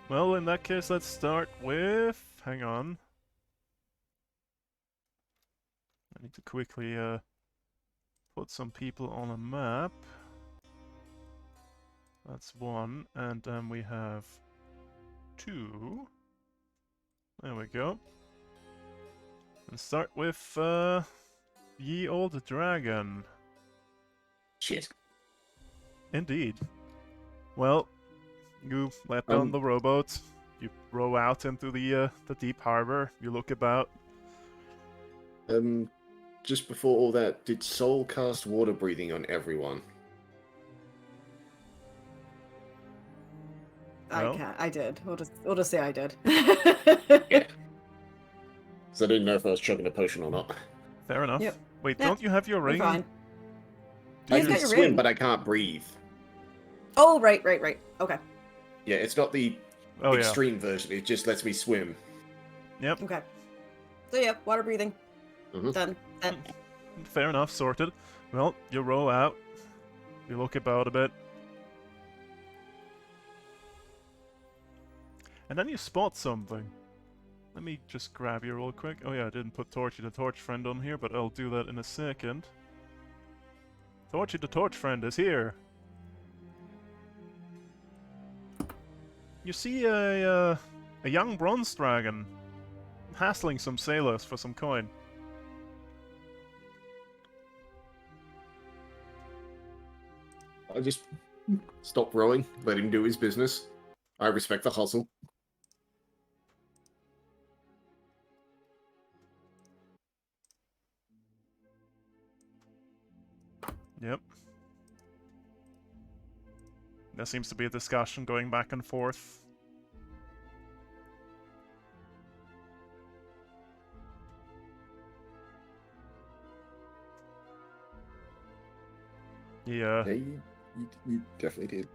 Well, in that case, let's start with... Hang on. I need to quickly put some people on a map. That's one, and then we have two. There we go. And start with Ye Old Dragon. Shit. Indeed. Well, you let down the rowboat. You row out into the deep harbor. You look about. Just before all that, did Soul cast water breathing on everyone? No? I can't. I did. We'll just say I did. Yeah. So I didn't know if I was chugging a potion or not. Fair enough. Yep. Wait, Yeah, don't you have your You're ring? fine. Do I He's you- can got your swim, ring. but I can't breathe. Oh, right. Okay. Yeah, it's not the Oh yeah. extreme version. It just lets me swim. Yep. Okay. So yeah, water breathing. Mhm. Done. Fair enough. Sorted. Well, you row out. You look about a bit. And then you spot something. Let me just grab you real quick. Oh yeah, I didn't put Torchy the Torch Friend on here, but I'll do that in a second. Torchy the Torch Friend is here. You see a young bronze dragon hassling some sailors for some coin. I just stop rowing, let him do his business. I respect the hustle. Yep. There seems to be a discussion going back and forth. Yeah. Yeah, you definitely did.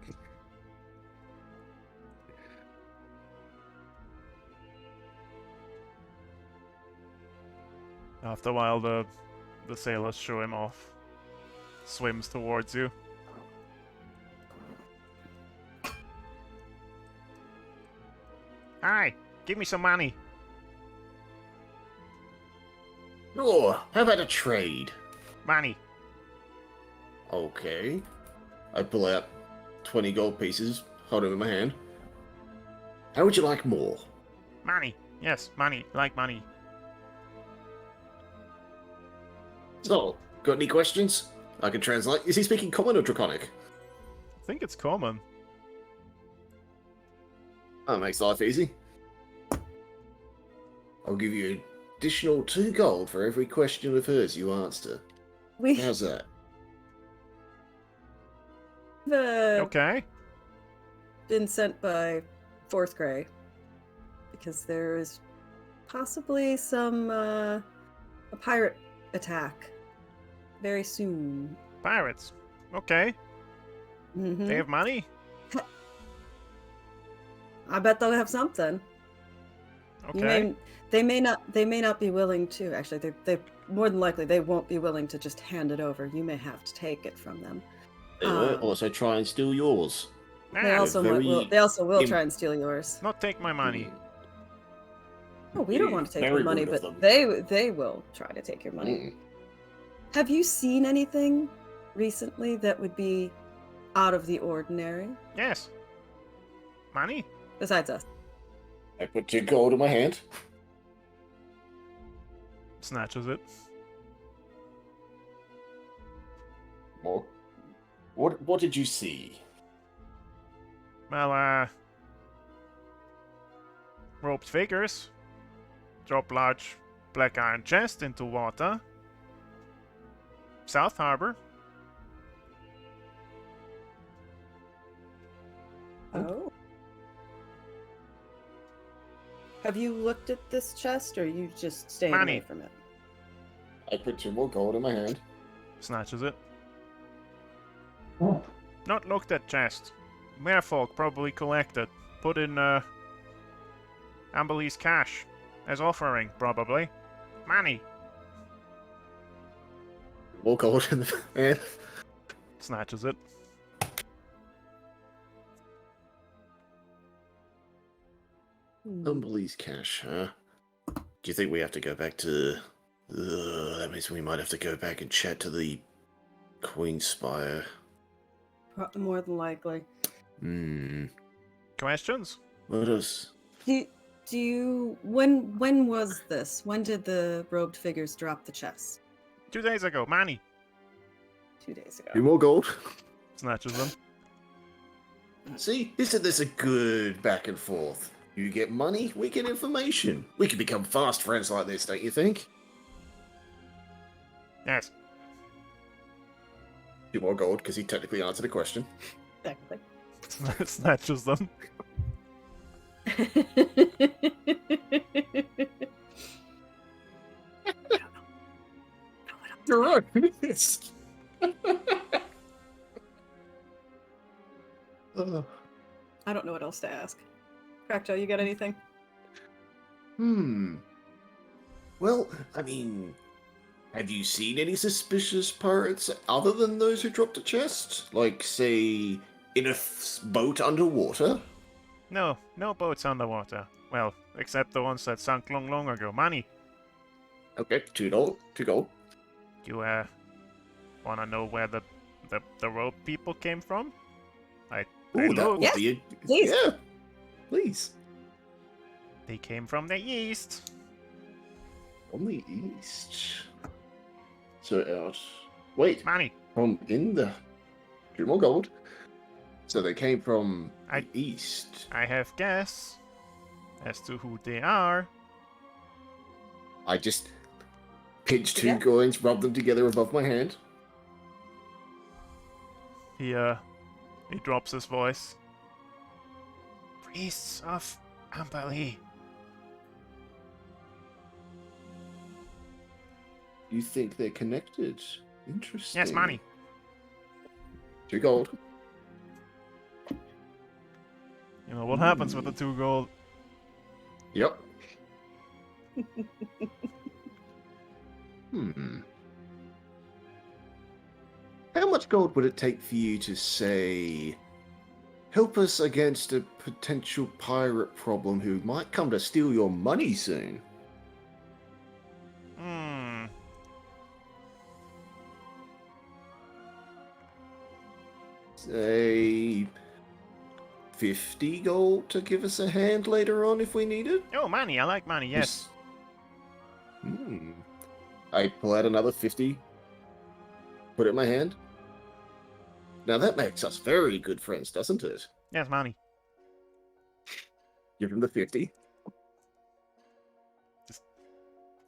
After a while, the sailors show him off. Swims towards you. Hi, give me some money. Oh, how about a trade? Money. Okay. I pull out 20 gold pieces, hold them in my hand. How would you like more? Money. Yes, money. Like money. So, got any questions? I can translate. Is he speaking common or draconic? I think it's common. That makes life easy. I'll give you additional 2 gold for every question of hers you answer. We've How's that? Okay. been sent by 4th grade because there is possibly some a pirate attack very soon. Pirates. Okay. Mhm. They have money? I bet they'll have something. Okay. They may not be willing to. Actually, they more than likely they won't be willing to just hand it over. You may have to take it from them. They will Um, also try and steal yours. They Ah, also very will. They also will im- try and steal yours. not take my money. Oh, we don't want to take Very your money, rude of but them. they will try to take your money. Mm. Have you seen anything recently that would be out of the ordinary Yes. Money? besides us? I put 2 gold in my hand. Snatches it. More. What did you see? Well, roped figures. Drop large black iron chest into water. South Harbor. Oh. Have you looked at this chest, or are you just staying away Money. from it? I put 2 more gold in my hand. Snatches it. Not looked at chest. Merfolk probably collected. Put in, Amberley's cash. As offering, probably. Money. More gold in the hand. Snatches it. Humbly's cash, huh? Do you think we have to go back to... that means we might have to go back and chat to the Queen Spire. More than likely. Hmm. Questions? What else? Do you when was this? When did the robed figures drop the chest? 2 days ago. Money. 2 days ago. 2 more gold. Snatches them. See, isn't this a good back and forth? You get money, we get information. We can become fast friends like this, don't you think? Yes. 2 more gold, because he technically answered a question. Exactly. Snatches them. You're right. Yes. I don't know what else to ask. Crackjaw, you got anything? Well, I mean, have you seen any suspicious pirates other than those who dropped a chest? Like, say, in a boat underwater? No, no boats underwater. Well, except the ones that sunk long, long ago. Money. Okay, 2 gold. 2 gold. You, wanna know where the rope people came from? I Ooh, that looked. would be a... please. Yeah, please. They came from the east. From the east. So out. Wait, Money. from in the... 2 more gold. So they came from I- the east. I have guess as to who they are. I just pinched 2 Yeah. coins, rubbed them together above my hand. He drops his voice. Priests of Amberley. You think they're connected? Interesting. Yes, money. 2 gold. You know what happens with the 2 gold? Yep. How much gold would it take for you to say, help us against a potential pirate problem who might come to steal your money soon? Say 50 gold to give us a hand later on if we need it? Oh, money. I like money. Yes. I pull out another 50, put it in my hand. Now that makes us very good friends, doesn't it? Yes, money. Give him the 50.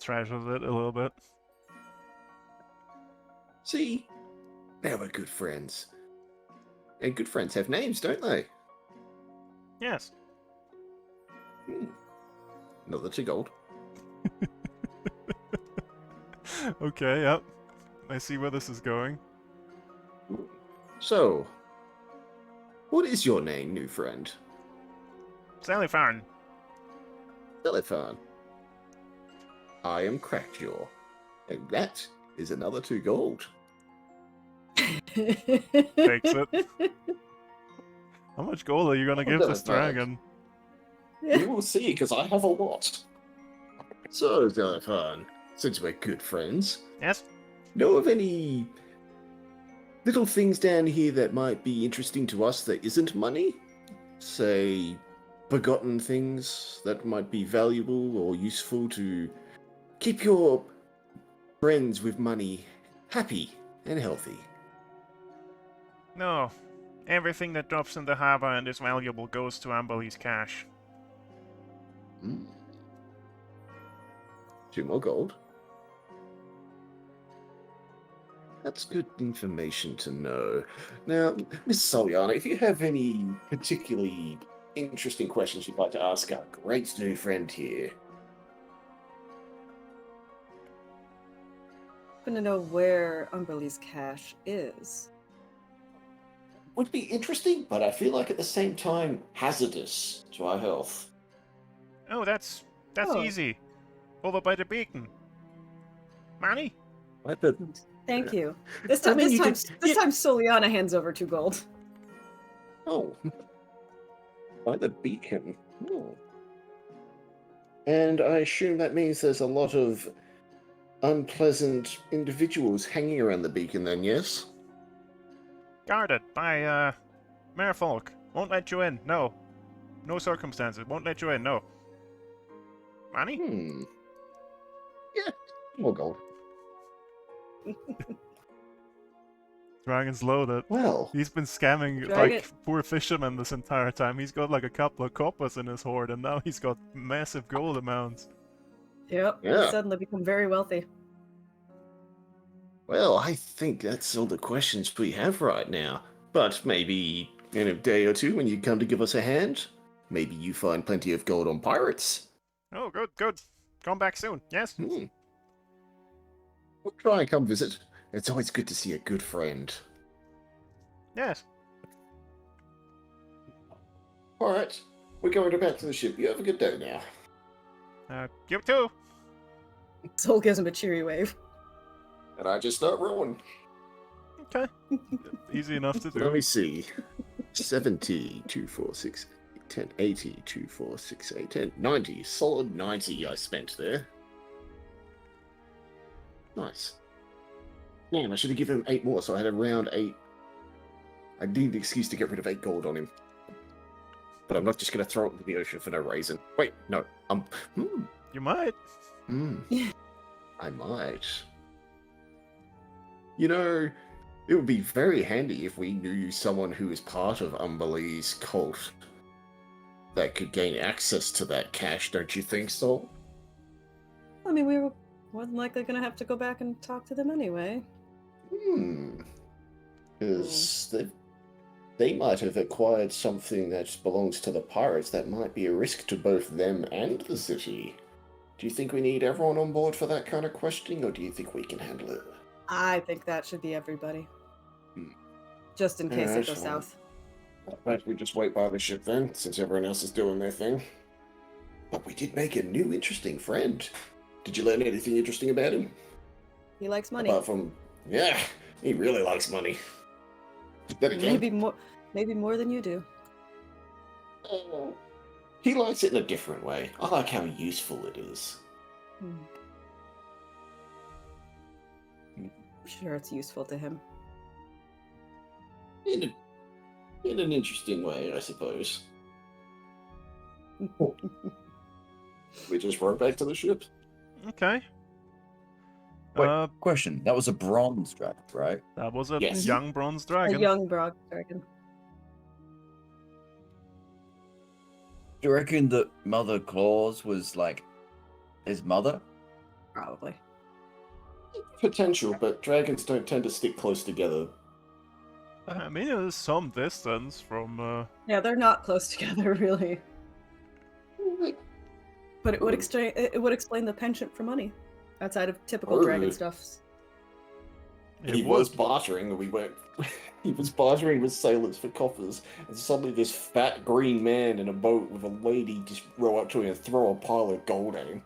Treasures it a little bit. See? Now we're good friends. And good friends have names, don't they? Yes. Another 2 gold. Okay, yep. I see where this is going. So, what is your name, new friend? Sallyfarn. Telephone. I am Crackjaw. And that is another 2 gold. Takes it. How much gold are you gonna give this dragon? You will see, because I have a lot. So, Telephone, since we're good friends, Yes? know of any little things down here that might be interesting to us that isn't money? Say, forgotten things that might be valuable or useful to keep your friends with money happy and healthy. No. Everything that drops in the harbor and is valuable goes to Amberley's cash. 2 more gold. That's good information to know. Now, Miss Soliana, if you have any particularly interesting questions you'd like to ask our great new friend here. I'm gonna know where Umberly's cache is. Would be interesting, but I feel like at the same time hazardous to our health. Oh, that's Oh. easy. Over by the beacon. Manny? What the? Thank you. This I time, mean, this you time, could- this time, Soliana hands over 2 gold. Oh. By the beacon. Oh. And I assume that means there's a lot of unpleasant individuals hanging around the beacon then, yes? Guarded by, merfolk. Won't let you in, no. No circumstances. Won't let you in, no. Manny? Yeah, more gold. Dragon's loaded. Well, He's been scamming, Dragon- like, poor fishermen this entire time. He's got, like, a couple of coppers in his hoard, and now he's got massive gold amounts. Yep. Yeah. He's suddenly become very wealthy. well, I think that's all the questions we have right now. But maybe in a day or two when you come to give us a hand, maybe you find plenty of gold on pirates. Oh, good, good. Come back soon, yes? We'll try and come visit. It's always good to see a good friend. Yes. Alright, we're going back to the ship. You have a good day now. You too. Soul gives him a cheery wave. And I just start rolling. Okay. Easy enough to Let do. me see. 70, 2, 4, 6, 8, 10, 80, 2, 4, 6, 8, 10, 90. Solid 90 I spent there. Nice. Man, I should have given him 8 more, so I had around 8. I need an excuse to get rid of 8 gold on him. But I'm not just going to throw it into the ocean for no reason. Wait, no. You might. I might. You know, it would be very handy if we knew someone who is part of Umberley's cult that could gain access to that cache, don't you think so? I mean, we were more than likely going to have to go back and talk to them anyway. Because they might have acquired something that belongs to the pirates that might be a risk to both them and the city. Do you think we need everyone on board for that kind of questioning, or do you think we can handle it? I think that should be everybody. Just in case Yeah, it goes that's fine. south. I bet we just wait by the ship then, since everyone else is doing their thing. But we did make a new interesting friend. Did you learn anything interesting about him? He likes money. Apart from, yeah, he really likes money. Then again, Maybe more than you do. he likes it in a different way. I like how useful it is. I'm sure it's useful to him. In an interesting way, I suppose. We just rode back to the ship. Okay. Wait, question. That was a bronze dragon, right? That was a Yes. young bronze A dragon. young broad dragon. Do you reckon that Mother Claus was like his mother? Probably. Potential, but dragons don't tend to stick close together. I mean, there's some distance from. Yeah, they're not close together, really. But it would explain the penchant for money, outside of typical dragon Oh. stuffs. He was bartering, we went. He was bartering with sailors for coffers, and suddenly this fat green man in a boat with a lady just row up to him and throw a pile of gold at him.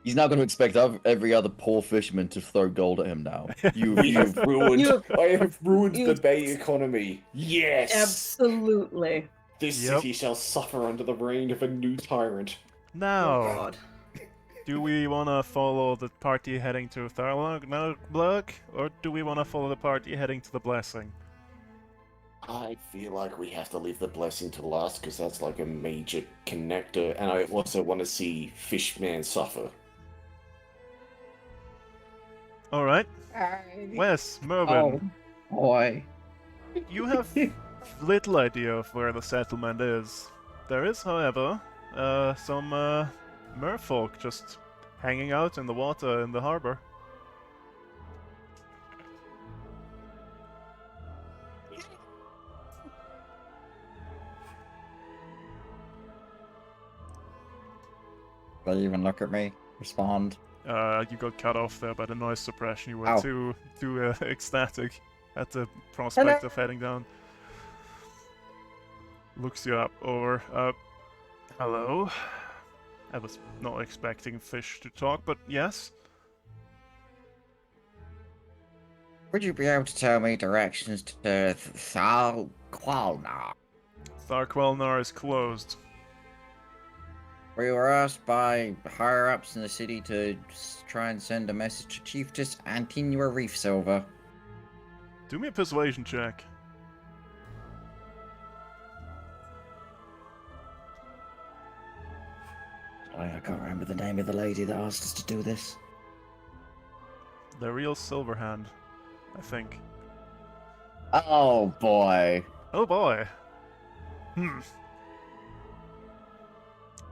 He's not going to expect every other poor fisherman to throw gold at him now. We have ruined. You- I have ruined you- the bay economy. Yes. Absolutely. This Yep. city shall suffer under the reign of a new tyrant. Now, Oh god. do we want to follow the party heading to Tharlog, or do we want to follow the party heading to the Blessing? I feel like we have to leave the blessing to last because that's like a major connector, and I also want to see Fishman suffer. All right, Wes, Mervyn, boy. you have little idea of where the settlement is. There is, however, some merfolk just hanging out in the water in the harbor. They even look at me, respond. You got cut off there by the noise suppression. You were Ow. too ecstatic at the prospect Hello. of heading down. Looks you up over. Hello. I was not expecting fish to talk, but yes. Would you be able to tell me directions to Thalqualnar? Tharquelnar is closed. We were asked by higher-ups in the city to try and send a message to Chiefess Antinua Reef Silver. Do me a persuasion check. I can't remember the name of the lady that asked us to do this. The real Silverhand, I think. Oh boy. Oh boy.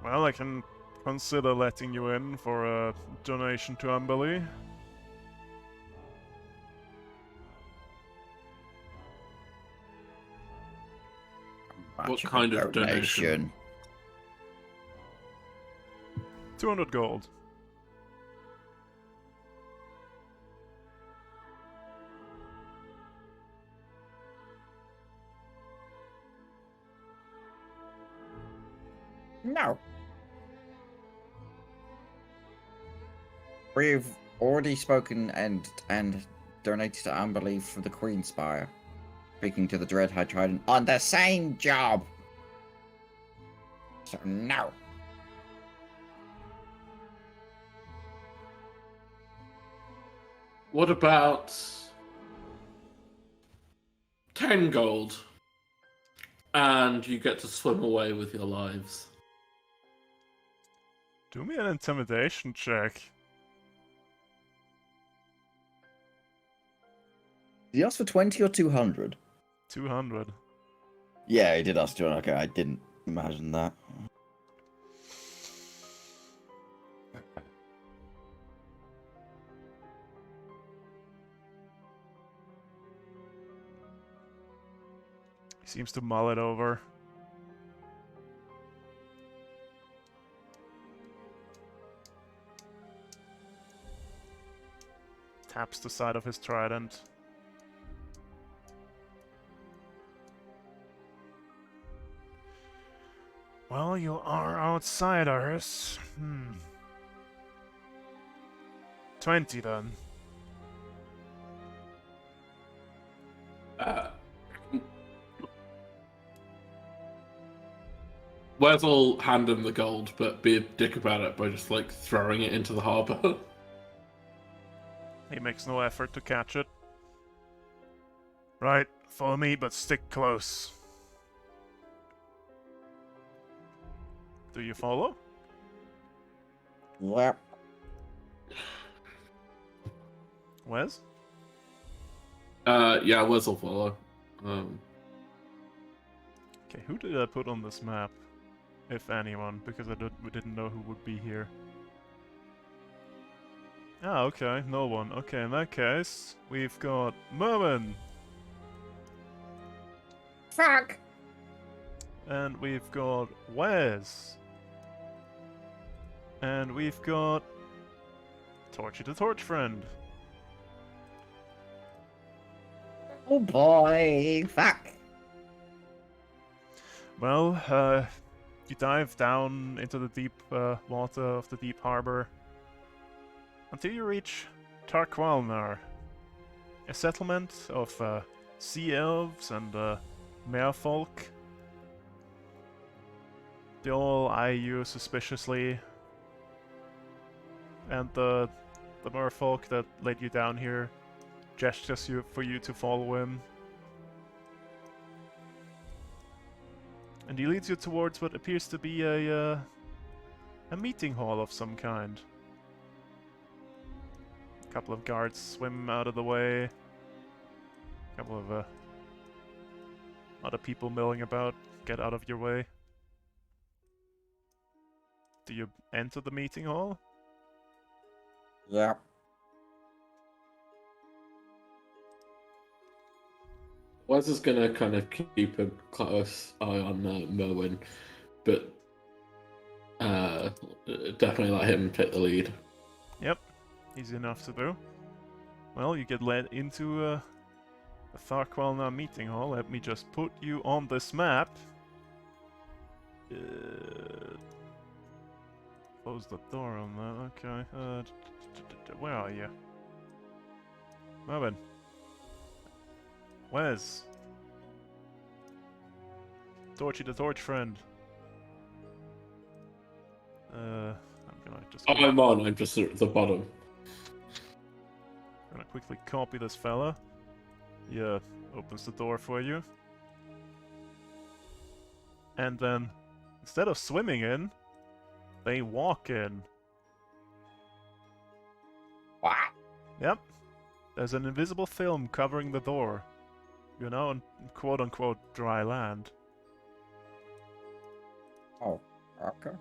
Well, I can consider letting you in for a donation to Umberly. Much kind a of donation? 200 gold. No. We've already spoken and donated to Amberley for the Queen Spire. Speaking to the Dread High Trident on the same job. So no. What about 10 gold? And you get to swim away with your lives. Do me an intimidation check. Did he ask for 20 or 200? 200. Yeah, he did ask 200. Okay, I didn't imagine that. He seems to mull it over. Taps the side of his trident. Well, you are outsiders. 20 then. Wes will hand him the gold, but be a dick about it by just like throwing it into the harbor. He makes no effort to catch it. Right, follow me, but stick close. Do you follow? Yep. Wes? Yeah, Wes will follow. Okay, who did I put on this map? if anyone, because we didn't know who would be here. Ah, okay, no one. Okay, in that case, we've got Merman, Fuck! and we've got Wes, and we've got Torchy the Torch Friend. Oh boy, fuck! Well, you dive down into the deep water of the deep harbor until you reach Tarqualnar, a settlement of sea elves and merfolk. They all eye you suspiciously, and the merfolk that led you down here gestures for you to follow him. And he leads you towards what appears to be a meeting hall of some kind. A couple of guards swim out of the way. A couple of other people milling about get out of your way. Do you enter the meeting hall? Yeah. Wes is gonna kind of keep a close eye on Merwin, but definitely let him take the lead. Yep, easy enough to do. Well, you get led into the Tharquelna meeting hall. Let me just put you on this map. Close the door on that, okay. Where are you? Merwin. Wes. Torchy the Torch Friend. I'm gonna just... I'm on, I'm just at the bottom. Gonna quickly copy this fella. He opens the door for you. And then, instead of swimming in, they walk in. What? Yep. There's an invisible film covering the door. You're now on quote-unquote dry land. Oh, okay.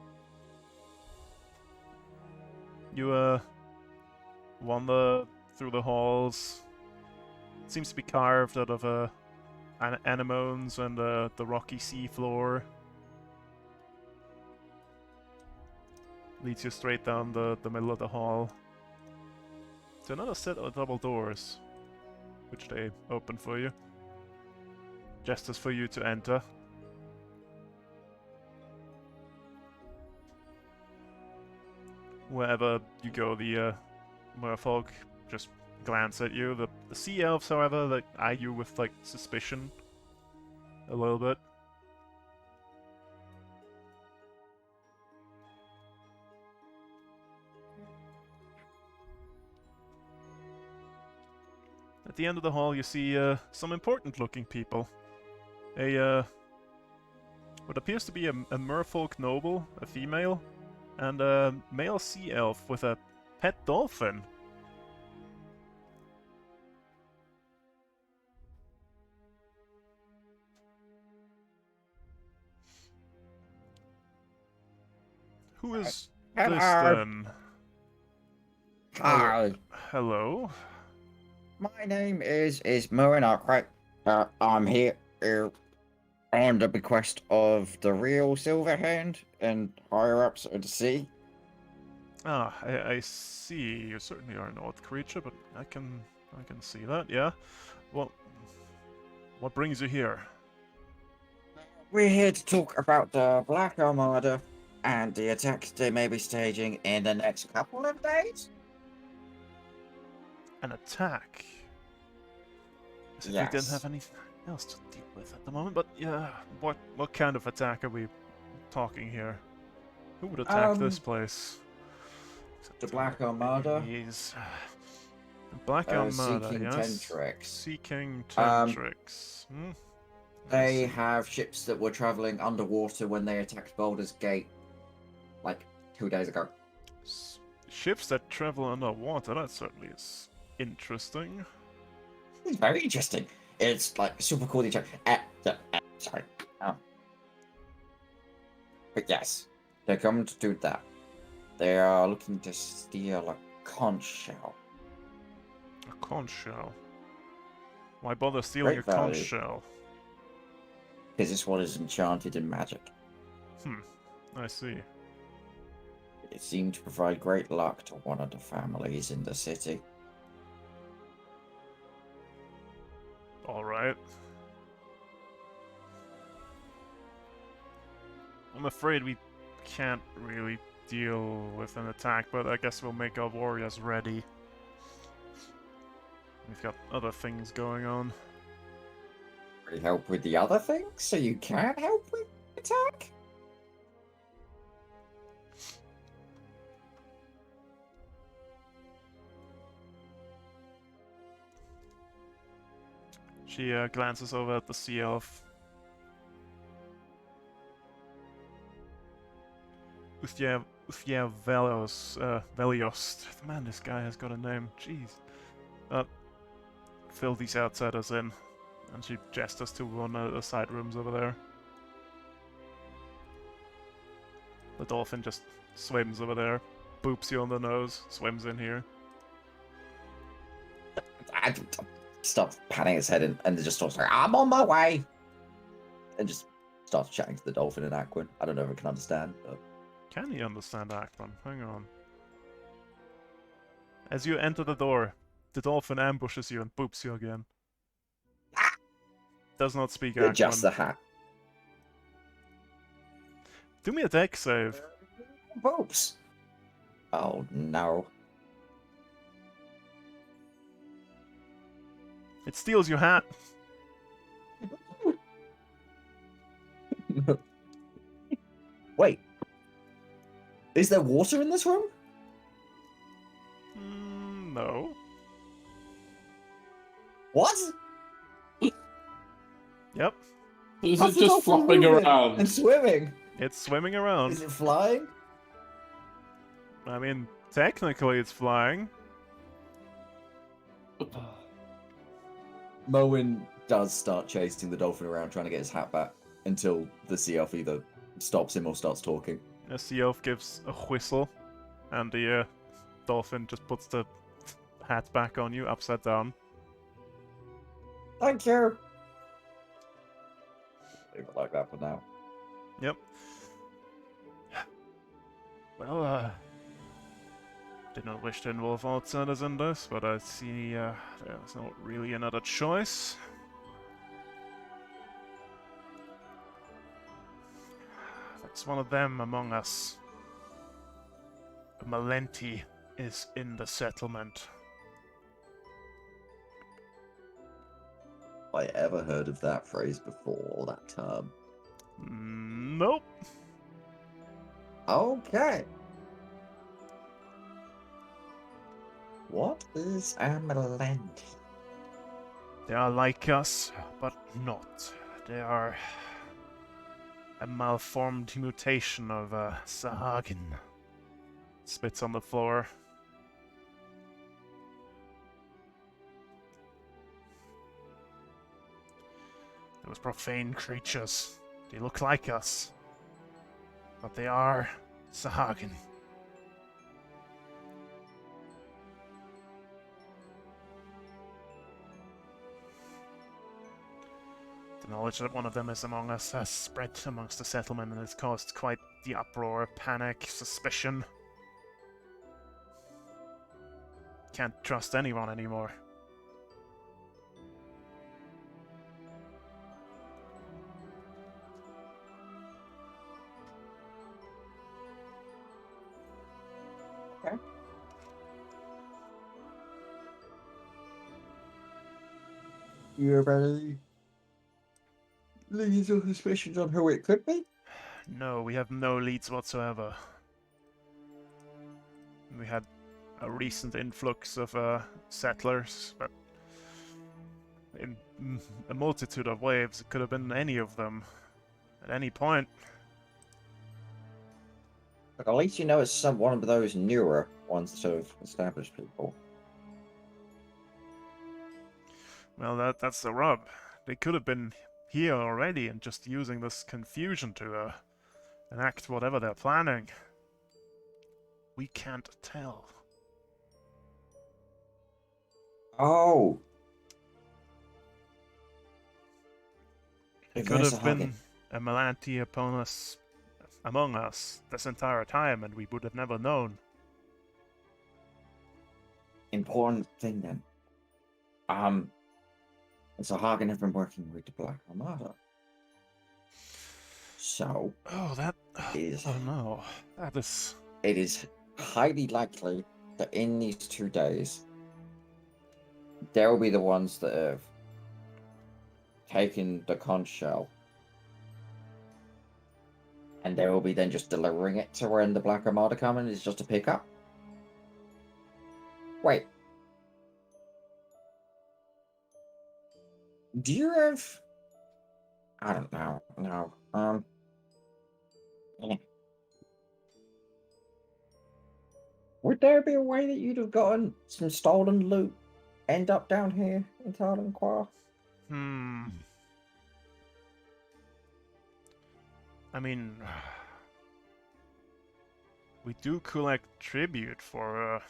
You, wander through the halls. It seems to be carved out of, anemones and, the rocky seafloor. Leads you straight down the middle of the hall to another set of double doors, which they open for you. Just as for you to enter. Wherever you go, the merfolk just glance at you. The sea elves, however, they eye you with like suspicion a little bit. At the end of the hall, you see some important-looking people. What appears to be a merfolk noble, a female, and a male sea elf with a pet dolphin. Who is this Hello. then? Hi. Hello? My name is Merwin Arkwright. I'm here on the bequest of the real Silverhand and higher-ups of the sea. Ah, I see. You certainly are an odd creature, but I can see that. Yeah. Well, what brings you here? We're here to talk about the Black Armada and the attacks they may be staging in the next couple of days. An attack. As if we didn't Yes. have anything else to deal with at the moment. But yeah, what kind of attack are we talking here? Who would attack this place? The Black Armada. Please. The Black Armada, Seeking yes. Tentrix. Seeking Tentrix. I They see. have ships that were traveling underwater when they attacked Baldur's Gate, like 2 days ago. Ships that travel underwater, that certainly is interesting. It's very interesting. It's like super cool. Sorry. But yes, they're coming to do that. They are looking to steal a conch shell. A conch shell. Why bother stealing Great a conch value. shell? Because this one is enchanted in magic. I see. It seemed to provide great luck to one of the families in the city. Alright. I'm afraid we can't really deal with an attack, but I guess we'll make our warriors ready. We've got other things going on. Will you help with the other things so you can help with the attack? She glances over at the sea elf. Uthia Veliost. Man, this guy has got a name. Jeez. Fill these outsiders in. And she gestures to one of the side rooms over there. The dolphin just swims over there, boops you on the nose, swims in here. I stops patting its head and just starts like, I'm on my way! And just starts chatting to the dolphin in Aquan. I don't know if it can understand, but... Can he understand Akron? Hang on. As you enter the door, the dolphin ambushes you and boops you again. Does not speak Akron. Adjust the hat. Do me a deck save. Boops! Oh no. It steals your hat. Wait. Is there water in this room? No. What? Yep. Is How's it the just dolphin flopping moving around? and swimming? It's swimming around. Is it flying? I mean, technically it's flying. Moen does start chasing the dolphin around, trying to get his hat back, until the sea elf either stops him or starts talking. A sea elf gives a whistle, and the dolphin just puts the hat back on you, upside down. Thank you. Leave it like that for now. Yep. Well, did not wish to involve outsiders in this, but I see there's not really another choice. There's one of them among us. A Malenti is in the settlement. Have I ever heard of that phrase before, or that term? Nope. Okay. What is A Malenti. They are like us, but not. They are a malformed mutation of Sahagin. Spits on the floor. Those profane creatures. They look like us. But they are Sahagin. The knowledge that one of them is among us has spread amongst the settlement and has caused quite the uproar, panic, suspicion. Can't trust anyone anymore. Okay. You have any leads or suspicions on who it could be? No, we have no leads whatsoever. We had a recent influx of settlers, but in a multitude of waves, it could have been any of them at any point. But at least you know it's one of those newer ones that have established people. Well, that's the rub. They could have been here already and just using this confusion to enact whatever they're planning. We can't tell. Oh, It if could there's a have been Hagen. a Melanti among us this entire time, and we would have never known. Important thing then. So Hagen have been working with the Black Armada. So Oh, that... is Oh no. That is... it is highly likely that in these 2 days, they'll be the ones that have taken the conch shell. And they will be then just delivering it to when the Black Armada come in. It's just a pickup. Wait. Do you have... I don't know. No. Yeah. Would there be a way that you'd have gotten some stolen loot end up down here in Tarlenquar? I mean... We do collect tribute for,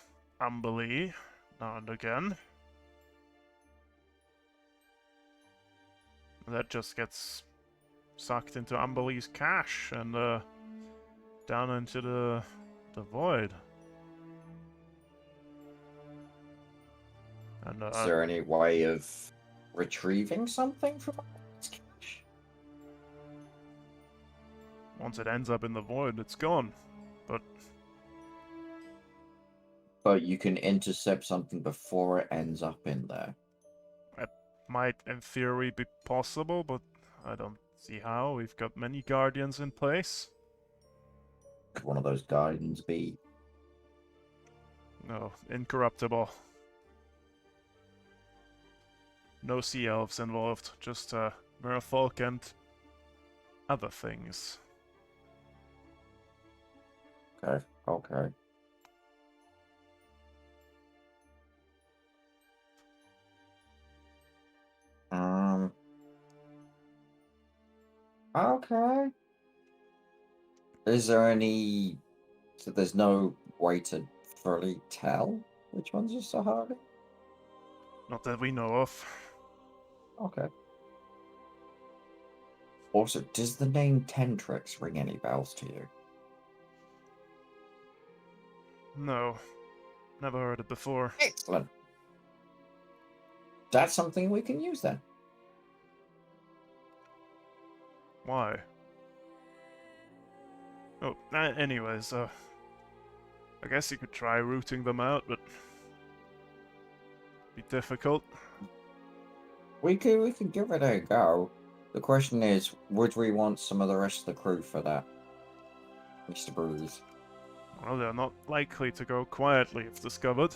Umberlee now and again. That just gets sucked into Umberlee's cash and, down into the void. And, Is there any way of retrieving something from its cache? once it ends up in the void, it's gone. But you can intercept something before it ends up in there. Might, in theory, be possible, but I don't see how. We've got many guardians in place. Could one of those guardians be? No, incorruptible. No sea elves involved, just merfolk and other things. Okay, okay. Okay. Is there any... So there's no way to fully tell which one's a Sahara? Not that we know of. Okay. Also, does the name Tentrix ring any bells to you? No. Never heard it before. Excellent. That's something we can use then. Why? Oh, anyways, I guess you could try rooting them out, but... be difficult. We could give it a go. The question is, would we want some of the rest of the crew for that, Mr. Breeze? Well, they're not likely to go quietly if discovered.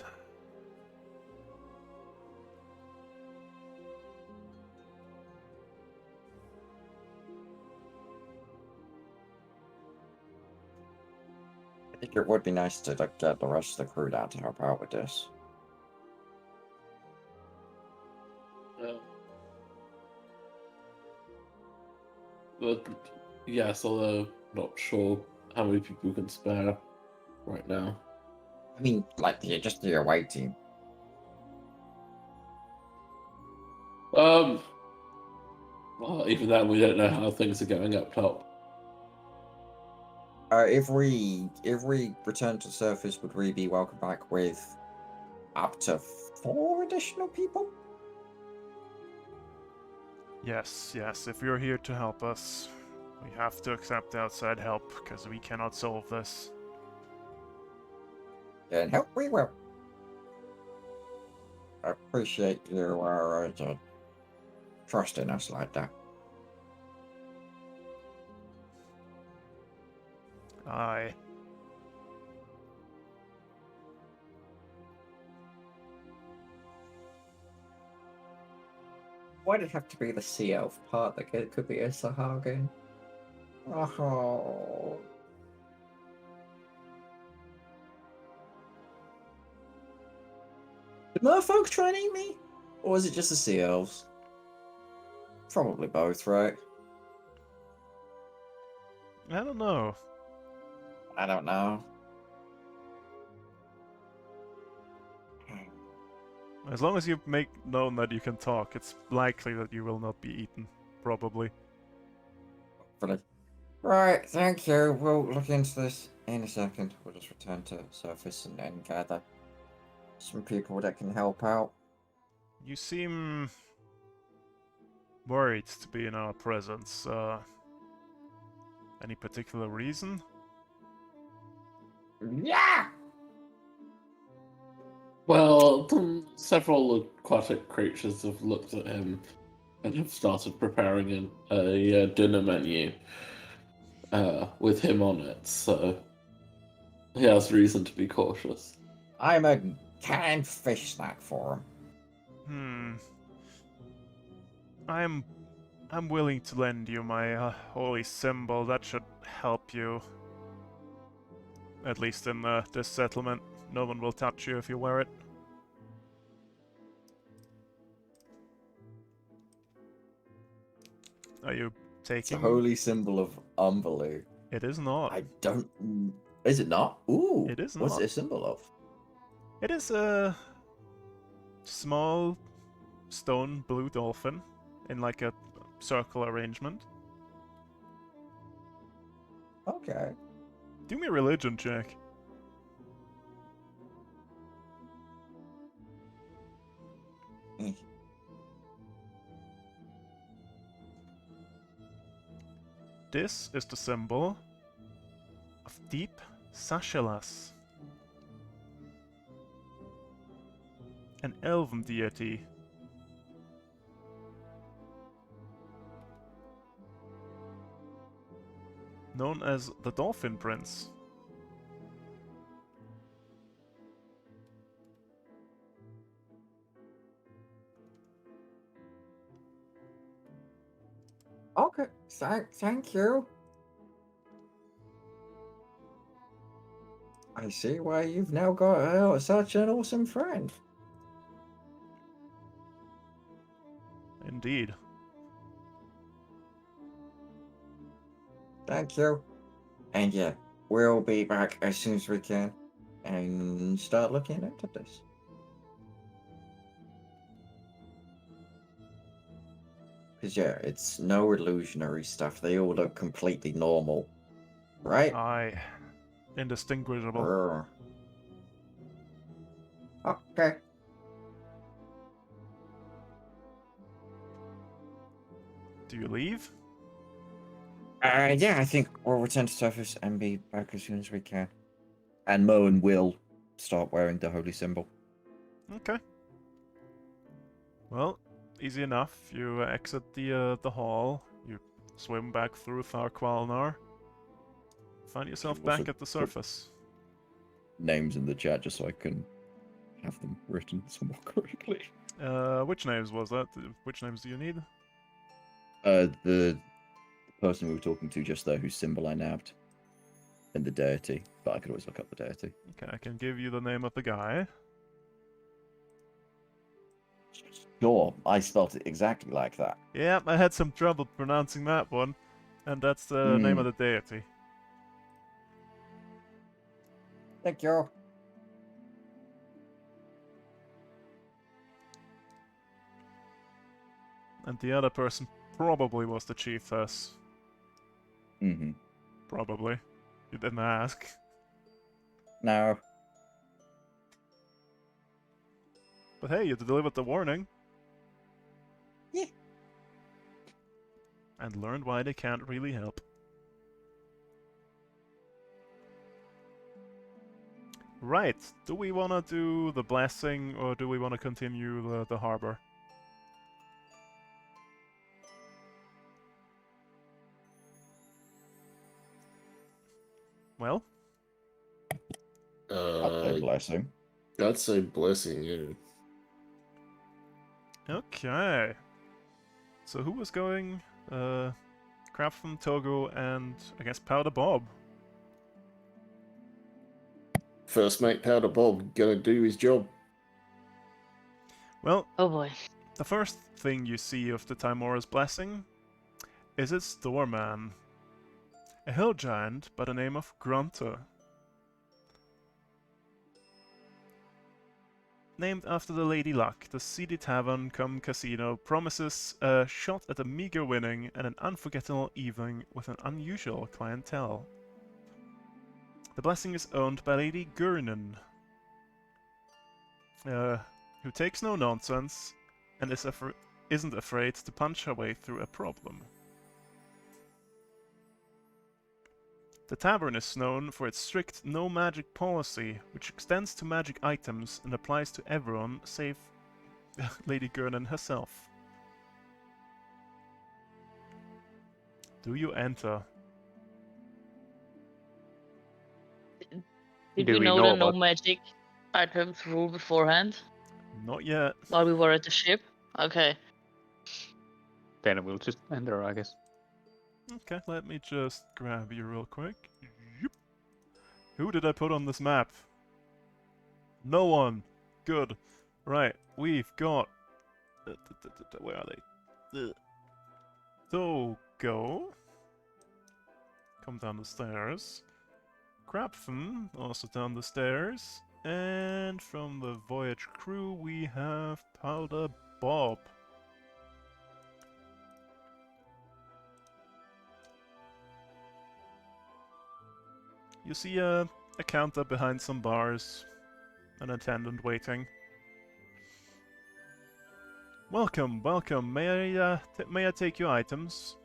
I think it would be nice to like, get the rest of the crew down to help out with this. But yes, although not sure how many people we can spare right now. I mean, like, just the away team. Well, even then, we don't know how things are going up top. If we return to surface, would we be welcome back with up to 4 additional people? Yes, if you're here to help us, we have to accept outside help, because we cannot solve this. And help we will. I appreciate your trusting us like that. Aye. Why'd it have to be the sea elf part that it could be a Sahagin? Oh. Did merfolk try and eat me? Or was it just the sea elves? Probably both, right? I don't know. I don't know. As long as you make known that you can talk, it's likely that you will not be eaten. Probably. Hopefully. Right, thank you. We'll look into this in a second. We'll just return to surface and then gather some people that can help out. You seem worried to be in our presence. Any particular reason? Yeah! Well, several aquatic creatures have looked at him and have started preparing a dinner menu with him on it, so he has reason to be cautious. I'm a canned fish snack for him. I'm willing to lend you my holy symbol. That should help you. At least in this settlement. No one will touch you if you wear it. Are you It's a taking? holy symbol of Umberloo. It is not. I don't. Is it not? Ooh. It is What's not. it a symbol of? It is a small stone blue dolphin in like a circle arrangement. Okay. Do me a religion check. Mm. This is the symbol of deep Sashalas, an elven deity. Known as the Dolphin Prince. Okay, thank you. I see why you've now got such an awesome friend. Indeed. Thank you. And yeah, we'll be back as soon as we can and start looking into this. Because yeah, it's no illusionary stuff. They all look completely normal. Right? Aye. Indistinguishable. Brr. Okay. Do you leave? Yeah, I think we'll return to surface and be back as soon as we can. And Moen will start wearing the holy symbol. Okay. Well, easy enough. You exit the hall. You swim back through Tharqualnar. Find yourself Also back at the surface. Names in the chat just so I can have them written somewhat correctly. Which names was that? Which names do you need? The person we were talking to just there whose symbol I nabbed. And the deity. But I could always look up the deity. Okay, I can give you the name of the guy. Sure, I spelt it exactly like that. Yeah, I had some trouble pronouncing that one. And that's the name of the deity. Thank you. And the other person probably was the chiefess. Mm-hmm. Probably. You didn't ask. No. But hey, you delivered the warning. Yeah. And learned why they can't really help. Right, do we want to do the blessing or do we want to continue the harbor? Well? I'd say blessing. I'd say blessing, yeah. Okay. So who was going? Craftsman, Togo, and I guess Powder Bob. First mate Powder Bob gonna do his job. Well, Oh boy. the first thing you see of the Timora's blessing is its doorman. a hill giant by the name of Grunter. Named after the Lady Luck, the seedy tavern cum casino promises a shot at a meager winning and an unforgettable evening with an unusual clientele. The blessing is owned by Lady Gurnan, who takes no nonsense and isn't afraid to punch her way through a problem. The tavern is known for its strict no magic policy, which extends to magic items and applies to everyone save Lady Gurnan herself. Do you enter? Did Do we we know know the no about- magic items rule beforehand Not yet. while we were at the ship? Okay. Then we'll just enter, I guess. Okay, let me just grab you real quick. Yep. Who did I put on this map? No one. Good. Right, we've got... Where are they? So, go. Come down the stairs. Crapfen, also down the stairs. And from the Voyage crew, we have Powder Bob. You see a counter behind some bars, an attendant waiting. Welcome, welcome. May I take your items?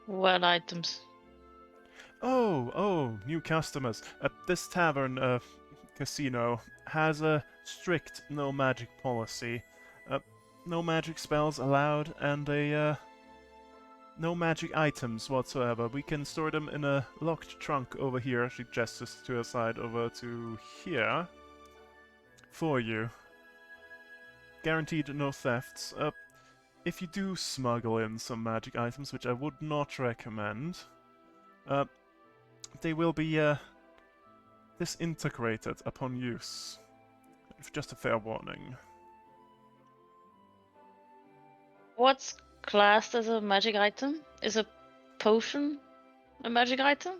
What items? Oh, new customers. This tavern, casino, has a strict no magic policy. No magic spells allowed, and no magic items whatsoever. We can store them in a locked trunk over here. She gestures to her side over to here. For you. Guaranteed no thefts. If you do smuggle in some magic items, which I would not recommend, they will be disintegrated upon use. Just a fair warning. What's classed as a magic item? Is a potion a magic item?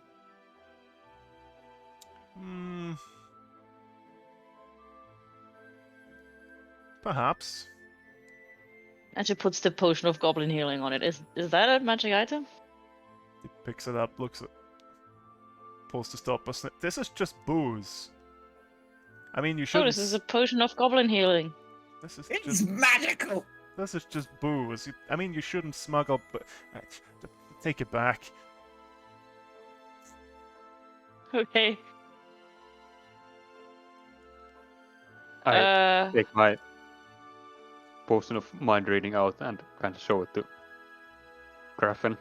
Perhaps. And she puts the potion of goblin healing on it. Is that a magic item? He picks it up, looks at... pulls the stopper. This is just booze. I mean, you Oh, shouldn't... this is a potion of goblin healing. This is It's just... magical! This is just booze. I mean, you shouldn't smuggle... But take it back. Okay. I take my potion of mind reading out and kind of show it to Graffen.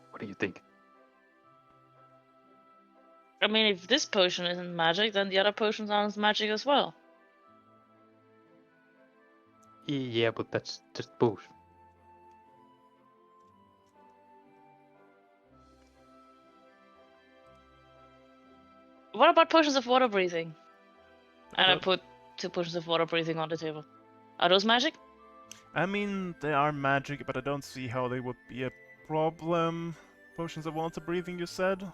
What do you think? I mean, if this potion isn't magic, then the other potions aren't magic as well. Yeah, but that's just booze. What about potions of water breathing? And I Huh? put 2 potions of water breathing on the table. Are those magic? I mean, they are magic, but I don't see how they would be a problem. Potions of water breathing, you said?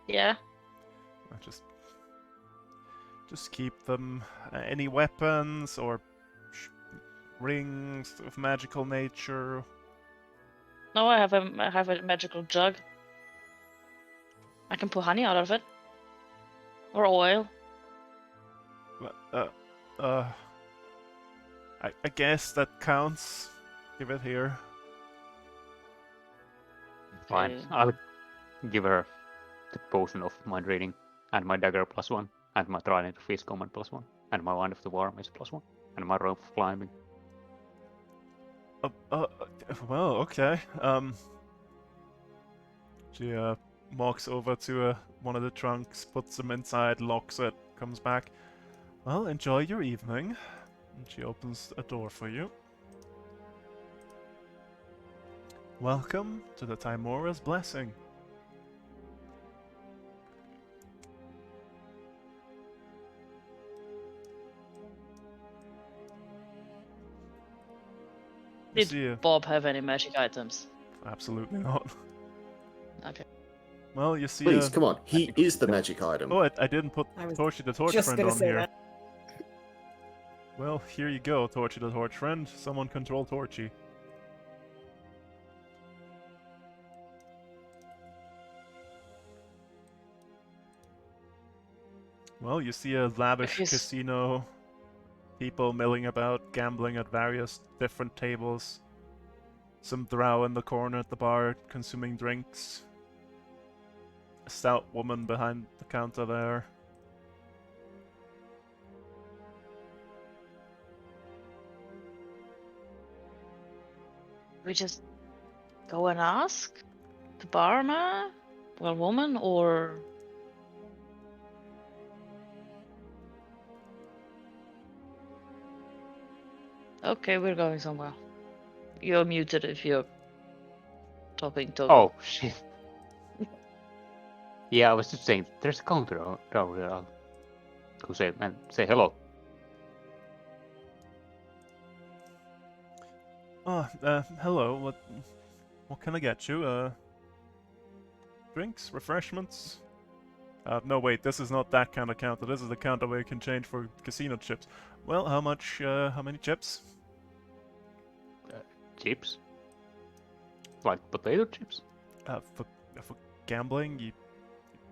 Yeah. Just keep them. Any weapons or rings of magical nature? No, I have a magical jug. I can pull honey out of it. Or oil. I guess that counts. Give it here. Fine. Okay. I'll give her the potion of mind reading and my dagger +1 and my trident of fist command +1 and my wand of the worm is +1 and my rope of climbing. Well, okay. She walks over to one of the trunks, puts them inside, locks it, comes back. Well, enjoy your evening. And she opens a door for you. Welcome to the Timora's Blessing. You Did see Bob have any magic items? absolutely not. Okay. Well, you see. Please, come on. He is the magic item. Oh, I didn't put I was Torchy the Torch just Friend gonna on say here. that. Well, here you go, Torchy the Torch Friend. Someone control Torchy. Well, you see a lavish Yes. casino, people milling about, gambling at various different tables. Some drow in the corner at the bar, consuming drinks. A stout woman behind the counter there. We just go and ask the barman, well, woman, or okay, we're going somewhere. You're muted if you're talking to. Oh, shit. Yeah, I was just saying, there's a counter down there. I'll go say hello. Oh, hello. What can I get you? Drinks, refreshments? No, wait, this is not that kind of counter. This is the counter where you can change for casino chips. Well, how many chips? Chips? Like potato chips? For gambling, you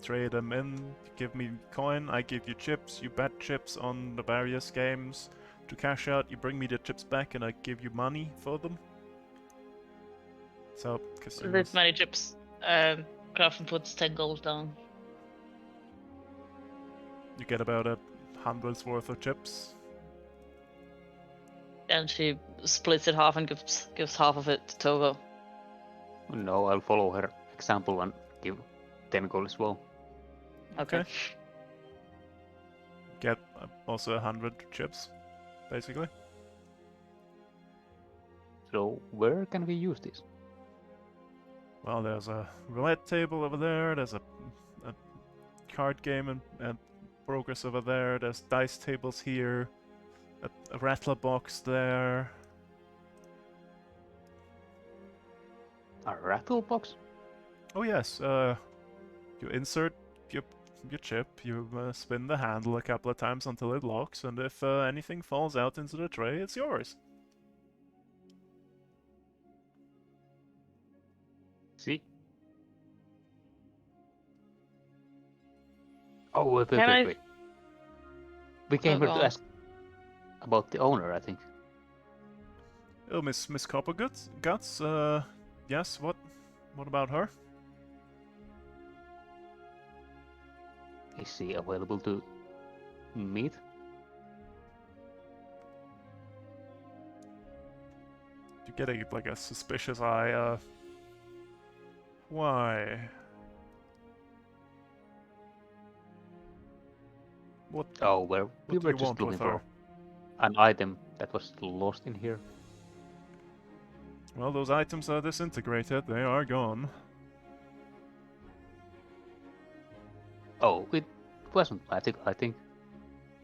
trade them in, you give me coin, I give you chips, you bet chips on the various games. To cash out, you bring me the chips back and I give you money for them. So, casinos. With many chips. Crafton puts 10 gold down. You get about 100's worth of chips. And she splits it half and gives half of it to Togo. No, I'll follow her example and give 10 gold as well. Okay. Get also 100 chips, basically. So, where can we use this? Well, there's a roulette table over there, there's a card game and progress over there, there's dice tables here, a rattler box there. A rattle box? Oh yes, you insert your chip, you spin the handle a couple of times until it locks, and if anything falls out into the tray, it's yours. See? Oh, wait. We came Oh, here go to on. ask about the owner, I think. Oh, Miss Copperguts? Yes, what about her? Is she available to meet? You get a suspicious eye, why? What Oh, well, we What do were you just want looking with for her? an item that was lost in here. Well, those items are disintegrated, they are gone. Oh, it wasn't magic, I think.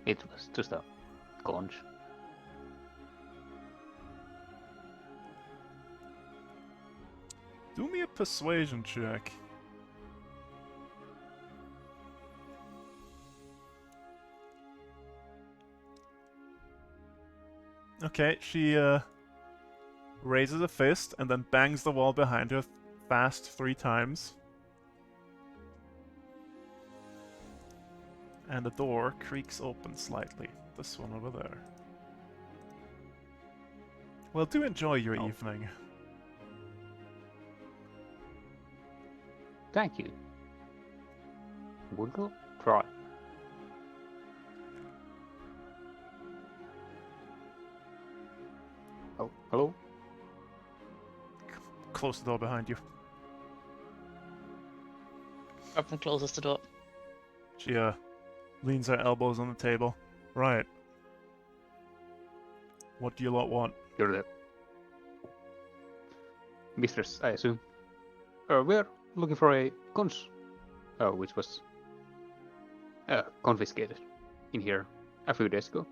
It was just a conch. Do me a persuasion check. Okay, she raises a fist and then bangs the wall behind her fast 3 times. And the door creaks open slightly. This one over there. Well, do enjoy your Oh. evening. Thank you. We'll try. Oh, hello? Close the door behind you. Crafton closes the door. She leans her elbows on the table. Right. What do you lot want? You're the mistress, I assume. We're looking for a conch, which was confiscated in here a few days ago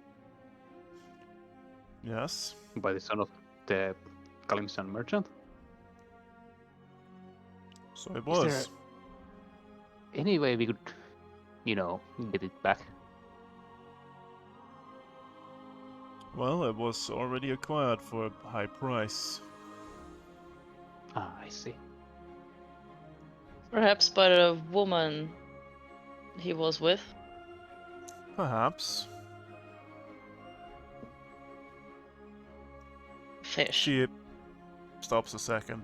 Yes. by the son of the Kalimsan merchant. So it Is there was. any way we could, get it back? Well, it was already acquired for a high price. Ah, I see. Perhaps by the woman he was with. Perhaps. Fish. She stops a second.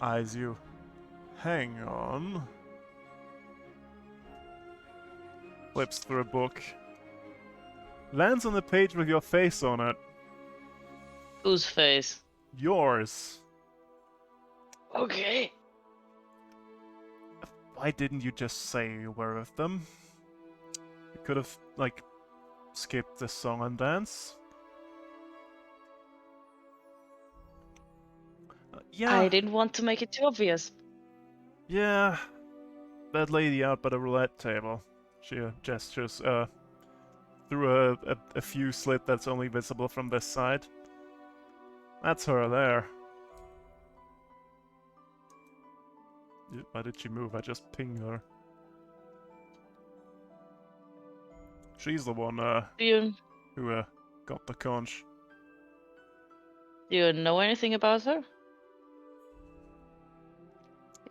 Eyes you. Hang on. Flips through a book. Lands on the page with your face on it. Whose face? Yours. Okay. Why didn't you just say you were with them? You could have, skipped the song and dance. Yeah. I didn't want to make it too obvious. Yeah. That lady out by the roulette table. She gestures through a few slit that's only visible from this side. That's her there. Why did she move? I just pinged her. She's the one Do who got the conch. you know anything about her?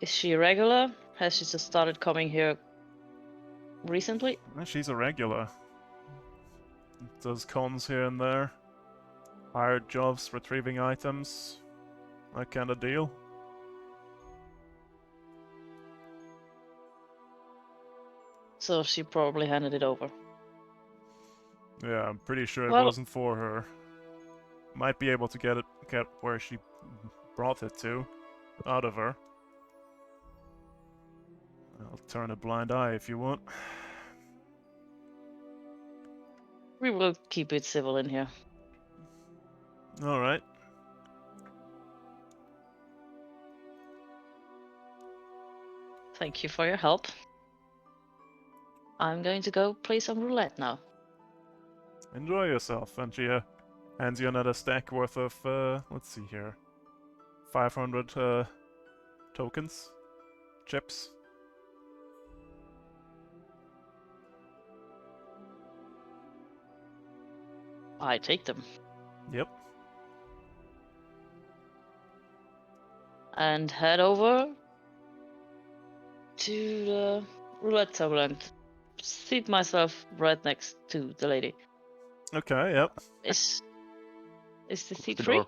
Is she a regular? Has she just started coming here recently? She's a regular. Does cons here and there. Hired jobs, retrieving items. That kind of deal. So she probably handed it over. Yeah, I'm pretty sure it Well- wasn't for her. Might be able to get where she brought it to, out of her. I'll turn a blind eye if you want. We will keep it civil in here. Alright. Thank you for your help. I'm going to go play some roulette now. Enjoy yourself. And she hands you another stack worth of, let's see here. 500 tokens? Chips? I take them. Yep. And head over to the roulette table and seat myself right next to the lady. Okay, yep. Is the seat The free? door.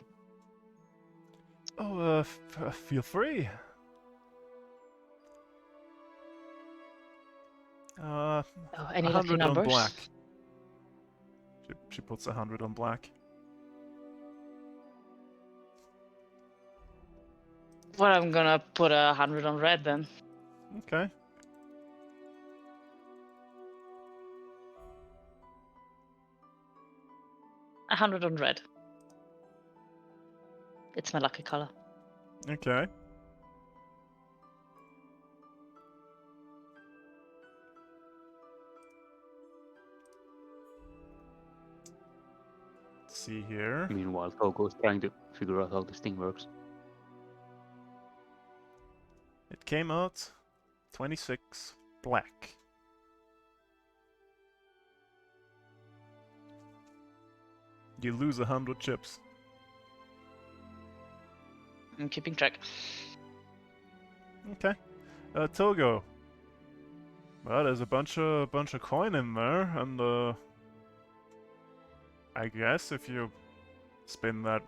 Oh, feel free. Oh, any lucky 100 on numbers? black. She puts 100 on black. Well, I'm gonna put 100 on red then. Okay. A 100 on red. It's my lucky color. Okay. Let's see here. Meanwhile, Togo's trying to figure out how this thing works. It came out 26 black. You lose 100 chips. I'm keeping track. Okay. Togo. Well, there's a bunch of coin in there, and I guess if you spin that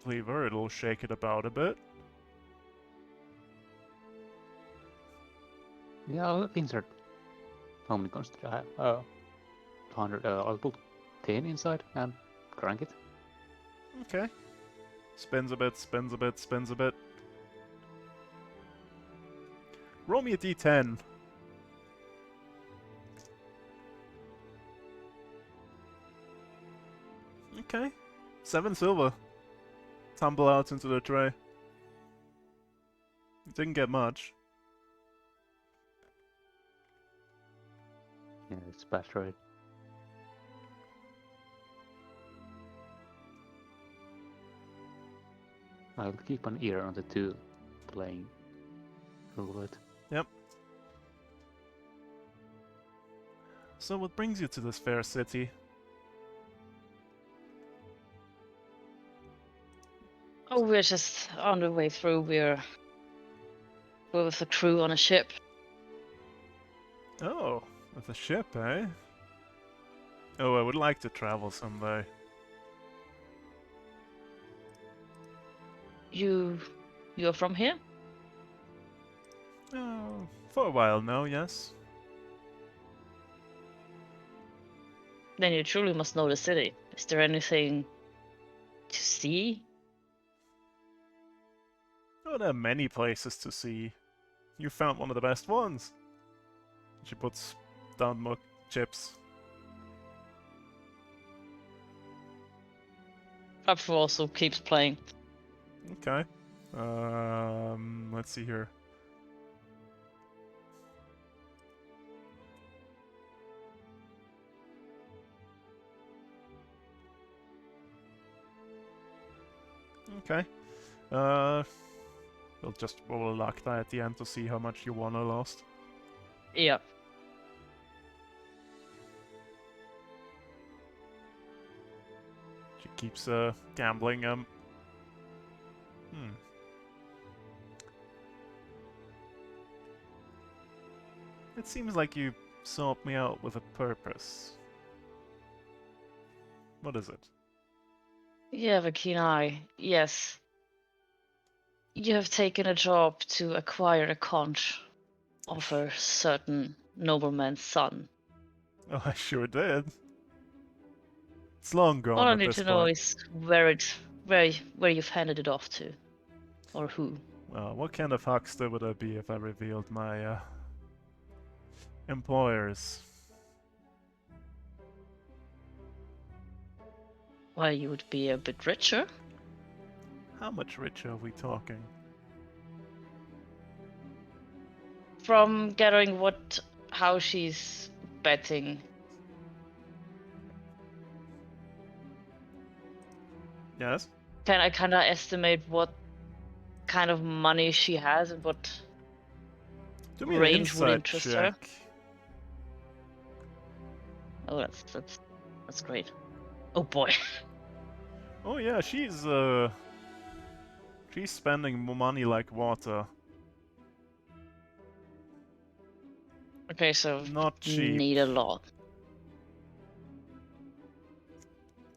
lever, it'll shake it about a bit. Yeah, I'll insert. How many coins do I have? 100. I'll put 10 inside and crank it. Okay. Spins a bit, spins a bit, spins a bit. Roll me a d10. Okay. 7 silver. Tumble out into the tray. Didn't get much. Yeah, it's past right. I'll keep an ear on the two playing roulette. Yep. So what brings you to this fair city? Oh, we're just on the way through. We're with a crew on a ship. Oh, with a ship, eh? Oh, I would like to travel someday. You're from here? Oh, for a while now, yes. Then you truly must know the city. Is there anything to see? Oh, there are many places to see. You found one of the best ones. She puts down more chips. Papa also keeps playing. Okay. Let's see here. Okay. We'll just roll a luck die at the end to see how much you won or lost. Yeah. She keeps gambling. It seems like you sought me out with a purpose. What is it? You have a keen eye. Yes. You have taken a job to acquire a conch of a certain nobleman's son. Oh, I sure did. It's long gone All I at need this to know point. is where you've handed it off to, or who. Well, what kind of huckster would I be if I revealed my employers? Well, you would be a bit richer. How much richer are we talking? From gathering how she's betting. Yes? Can I kind of estimate what kind of money she has and what Do me an range would insight interest her? check. Oh, that's great. Oh boy. Oh yeah, she's spending money like water. Okay, so Not cheap. need a lot.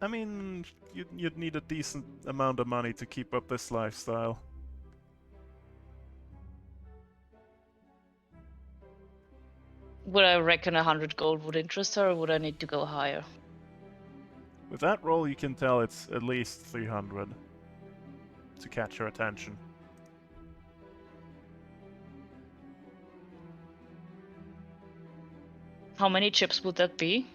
I mean, you'd need a decent amount of money to keep up this lifestyle. Would I reckon 100 gold would interest her, or would I need to go higher? With that roll, you can tell it's at least 300 to catch her attention. How many chips would that be?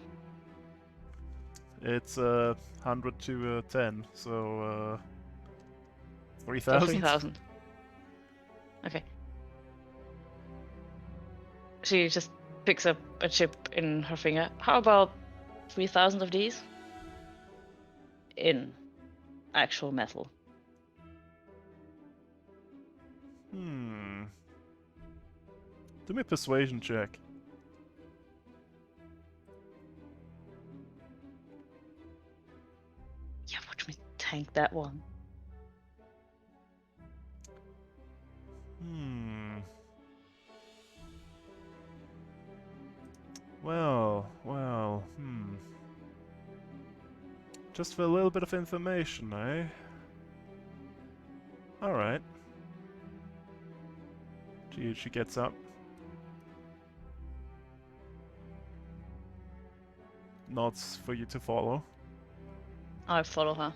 It's 100 to 10, so So 3,000? 3,000. Okay. She just picks up a chip in her finger. How about 3,000 of these? In actual metal. Do me a persuasion check. Yeah, watch me tank that one. Well, Just for a little bit of information, eh? Alright. She gets up. Nods for you to follow. I follow her.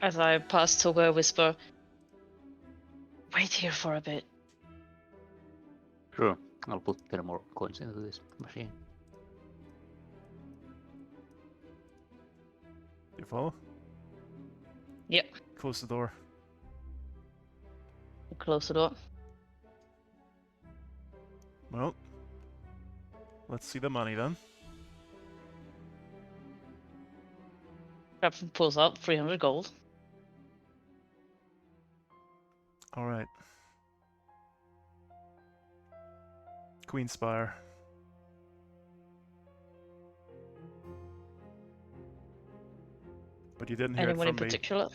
As I pass Toga, I whisper, wait here for a bit. Sure, I'll put 10 more coins into this machine. You follow? Yep. Close the door. Close the door. Well, let's see the money then. Captain pulls out 300 gold. All right. Queenspire. But you didn't hear Anyone it in from me. particular?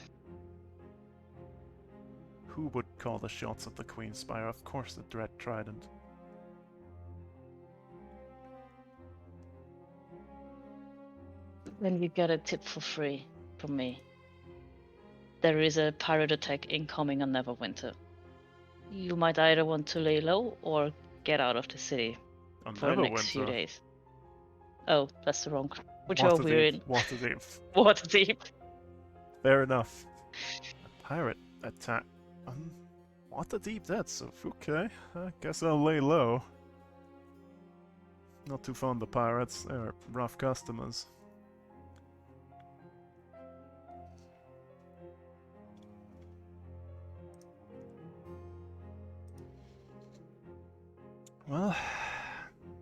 Who would call the shots at the Queenspire? Of course, the Dread Trident. Then you get a tip for free from me. There is a pirate attack incoming on Neverwinter. You might either want to lay low or get out of the city On for the next few Neverwinter. days. Oh, that's the wrong. Which one we're in? Waterdeep. Waterdeep. Fair enough. A pirate attack. Waterdeep, that's okay. I guess I'll lay low. Not too fond of pirates. They're rough customers. Well,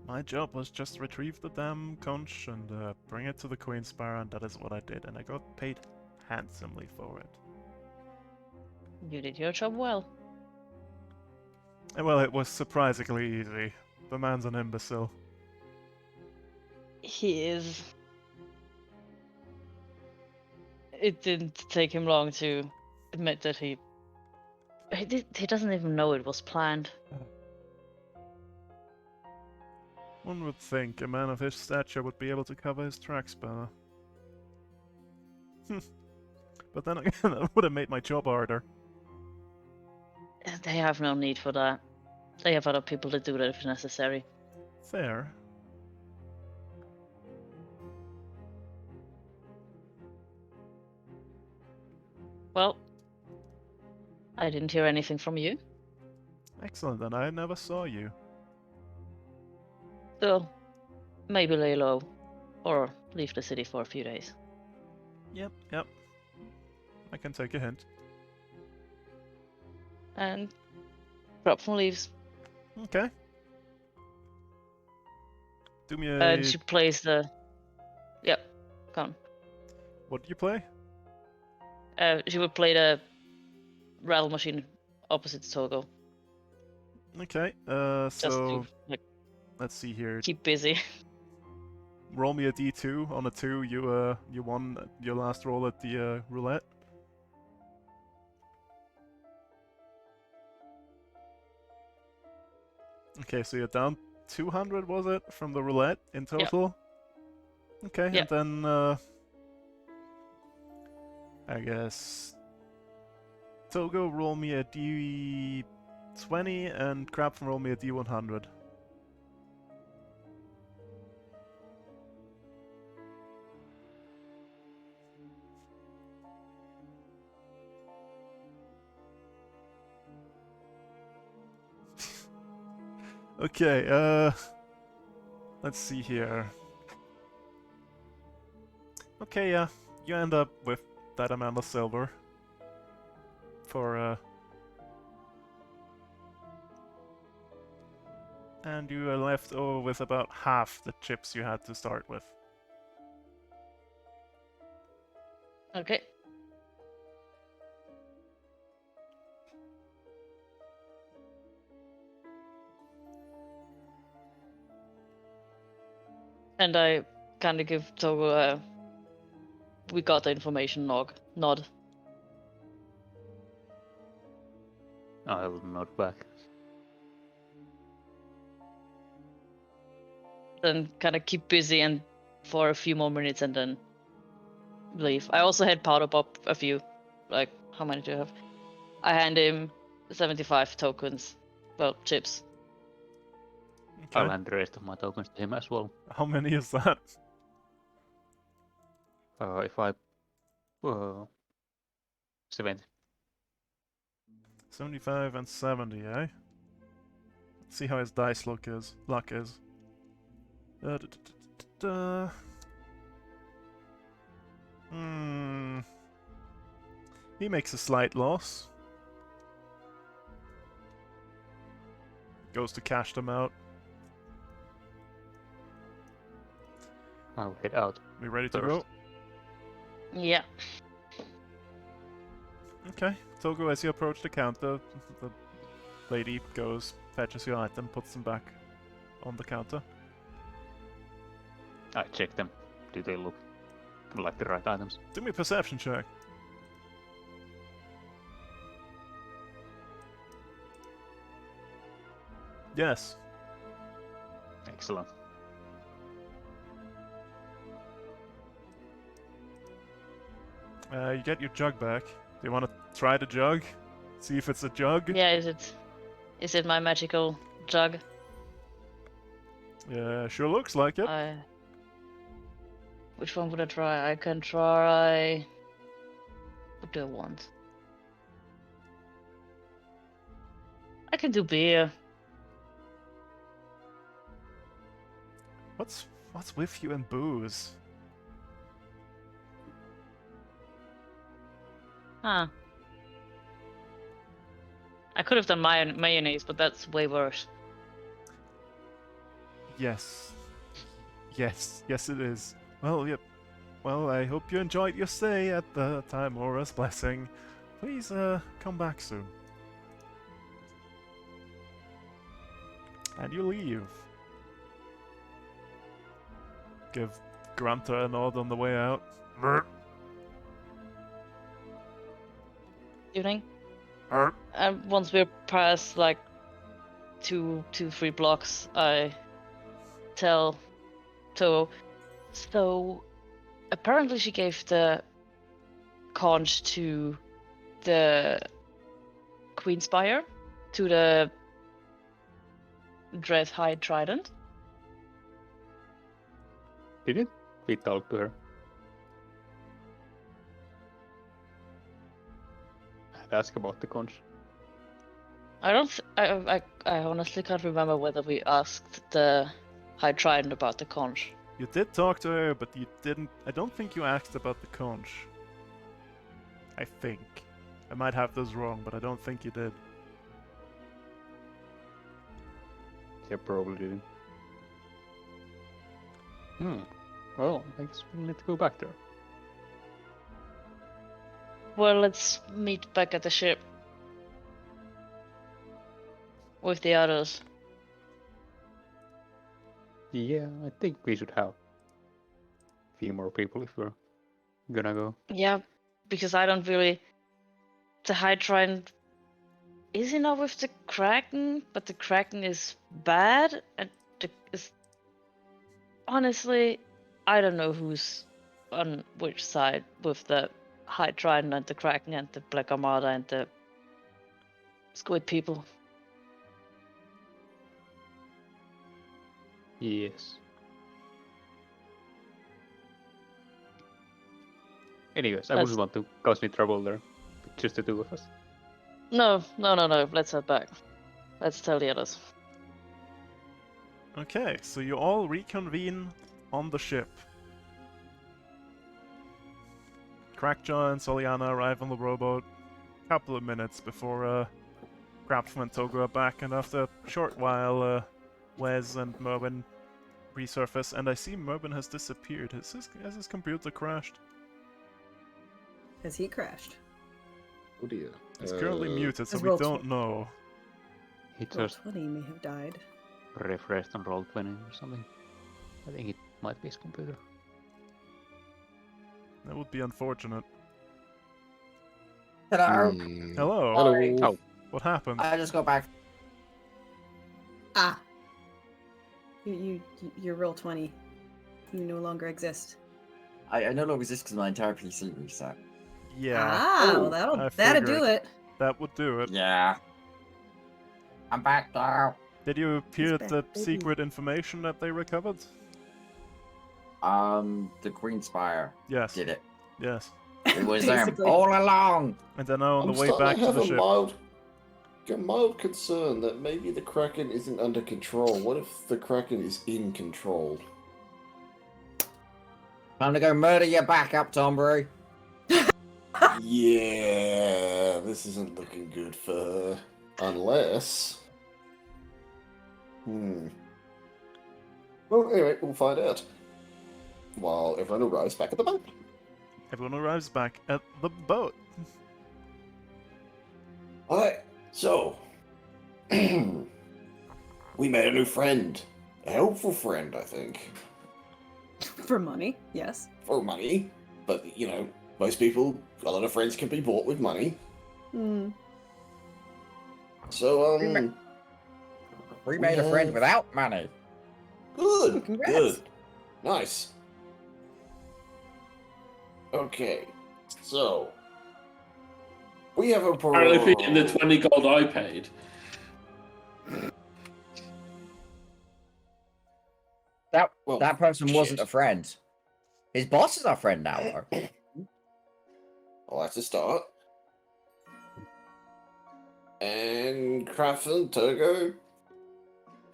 my job was just retrieve the damn conch and bring it to the Queenspire, and that is what I did, and I got paid handsomely for it. You did your job well. And well, it was surprisingly easy. The man's an imbecile. He is. It didn't take him long to admit that he doesn't even know it was planned. One would think a man of his stature would be able to cover his tracks better. But then again, that would have made my job harder. They have no need for that. They have other people to do that if necessary. Fair. Well, I didn't hear anything from you. Excellent, and I never saw you. So, maybe lay low, or leave the city for a few days. Yep. I can take a hint. And Cropson leaves. Okay. Do me a... And she plays the... Yep, come on. What did you play? She would play the rattle machine opposite Togo. Okay, Just so... to like, Let's see here. keep busy. Roll me a d2. On a 2, you won your last roll at the roulette. Okay, so you're down 200, was it, from the roulette in total? Okay, Yep. and then I guess Togo, roll me a d20, and Crap roll me a d100. Okay, let's see here. Okay, yeah, you end up with that amount of silver for, and you are left over with about half the chips you had to start with. Okay. And I kind of give Togo a we got the information nod. I will nod back. Then kind of keep busy and for a few more minutes and then leave. I also had powder pop a few. Like, how many do you have? I hand him 75 tokens. Well, chips. Okay. I'll hand the rest of my tokens to him as well. How many is that? If I... 70. 75 and 70, eh? Let's see how his dice luck is. He makes a slight loss. Goes to cash them out. I'll head out. We ready to First. go? Yeah. Okay, Togo, as you approach the counter, the lady goes, fetches your item, puts them back on the counter. I check them. Do they look like the right items? Do me a perception check. Yes. Excellent. You get your jug back. Do you want to try the jug? See if it's a jug? Yeah, is it my magical jug? Yeah, sure looks like it. Which one would I try? I can try. What do I want? I can do beer. What's with you and booze? Huh. I could have done mayonnaise, but that's way worse. Yes. Yes, it is. Well, yep. Well, I hope you enjoyed your stay at the Timora's Blessing. Please, come back soon. And you leave. Give Grunter a nod on the way out. Evening. And once we're past like 3 blocks, I tell Toho. So apparently she gave the conch to the Queenspire, to the Dread High Trident. Did it? We talked to her. I'd ask about the conch. I don't. I honestly can't remember whether we asked the High Trident about the conch. You did talk to her, but you didn't. I don't think you asked about the conch. I think. I might have this wrong, but I don't think you did. Yeah, probably didn't. Well, I guess we'll need to go back there. Well, let's meet back at the ship with the others. Yeah, I think we should have a few more people if we're gonna go. Yeah, because I don't really. The High Trident is enough with the Kraken, but the Kraken is bad, and honestly, I don't know who's on which side with the High Trident and the Kraken and the Black Armada and the Squid people. Yes. Anyways, I wouldn't want to cause me trouble there. Just the two of us. No. Let's head back. Let's tell the others. Okay, so you all reconvene on the ship. Crackjaw and Soliana arrive on the rowboat a couple of minutes before Crapsman and Togo are back, and after a short while, Wes and Merwin resurface, and I see Merwin has disappeared. Has his computer crashed? Has he crashed? Oh dear. It's currently muted, so As we well don't know. He Roll just 20 may have died. refreshed on Roll20 or something. I think it might be his computer. That would be unfortunate. Hello. Hello. Hello. Oh. What happened? I just got back. Ah! You're roll 20. You no longer exist. I no longer exist because my entire PC reset. Yeah, Ah, Oh, well, I that'll do figured. it. that would do it. Yeah. I'm back now. Did you hear back, the baby. secret information that they recovered? The Queenspire Yes. did it. Yes. It was them Basically. all along. And then now on I'm the way starting back to to have the a ship. mild concern that maybe the Kraken isn't under control. What if the Kraken is in control? Time to go murder your backup, Tombury. Yeah, this isn't looking good for her. Unless... Well, anyway, we'll find out. While everyone arrives back at the boat. everyone arrives back at the boat. Alright, so we made a new friend. A helpful friend, I think. For money, yes. For money. But, you know, most people, a lot of friends can be bought with money. Hmm. So, We made a friend have- without money. Good, Congrats. good. Nice. Okay, so we have a Apparently, if the 20 gold I paid. That person wasn't a shit. friend. His boss is our friend now, though. Well, that's a start. And Crafton, Togo,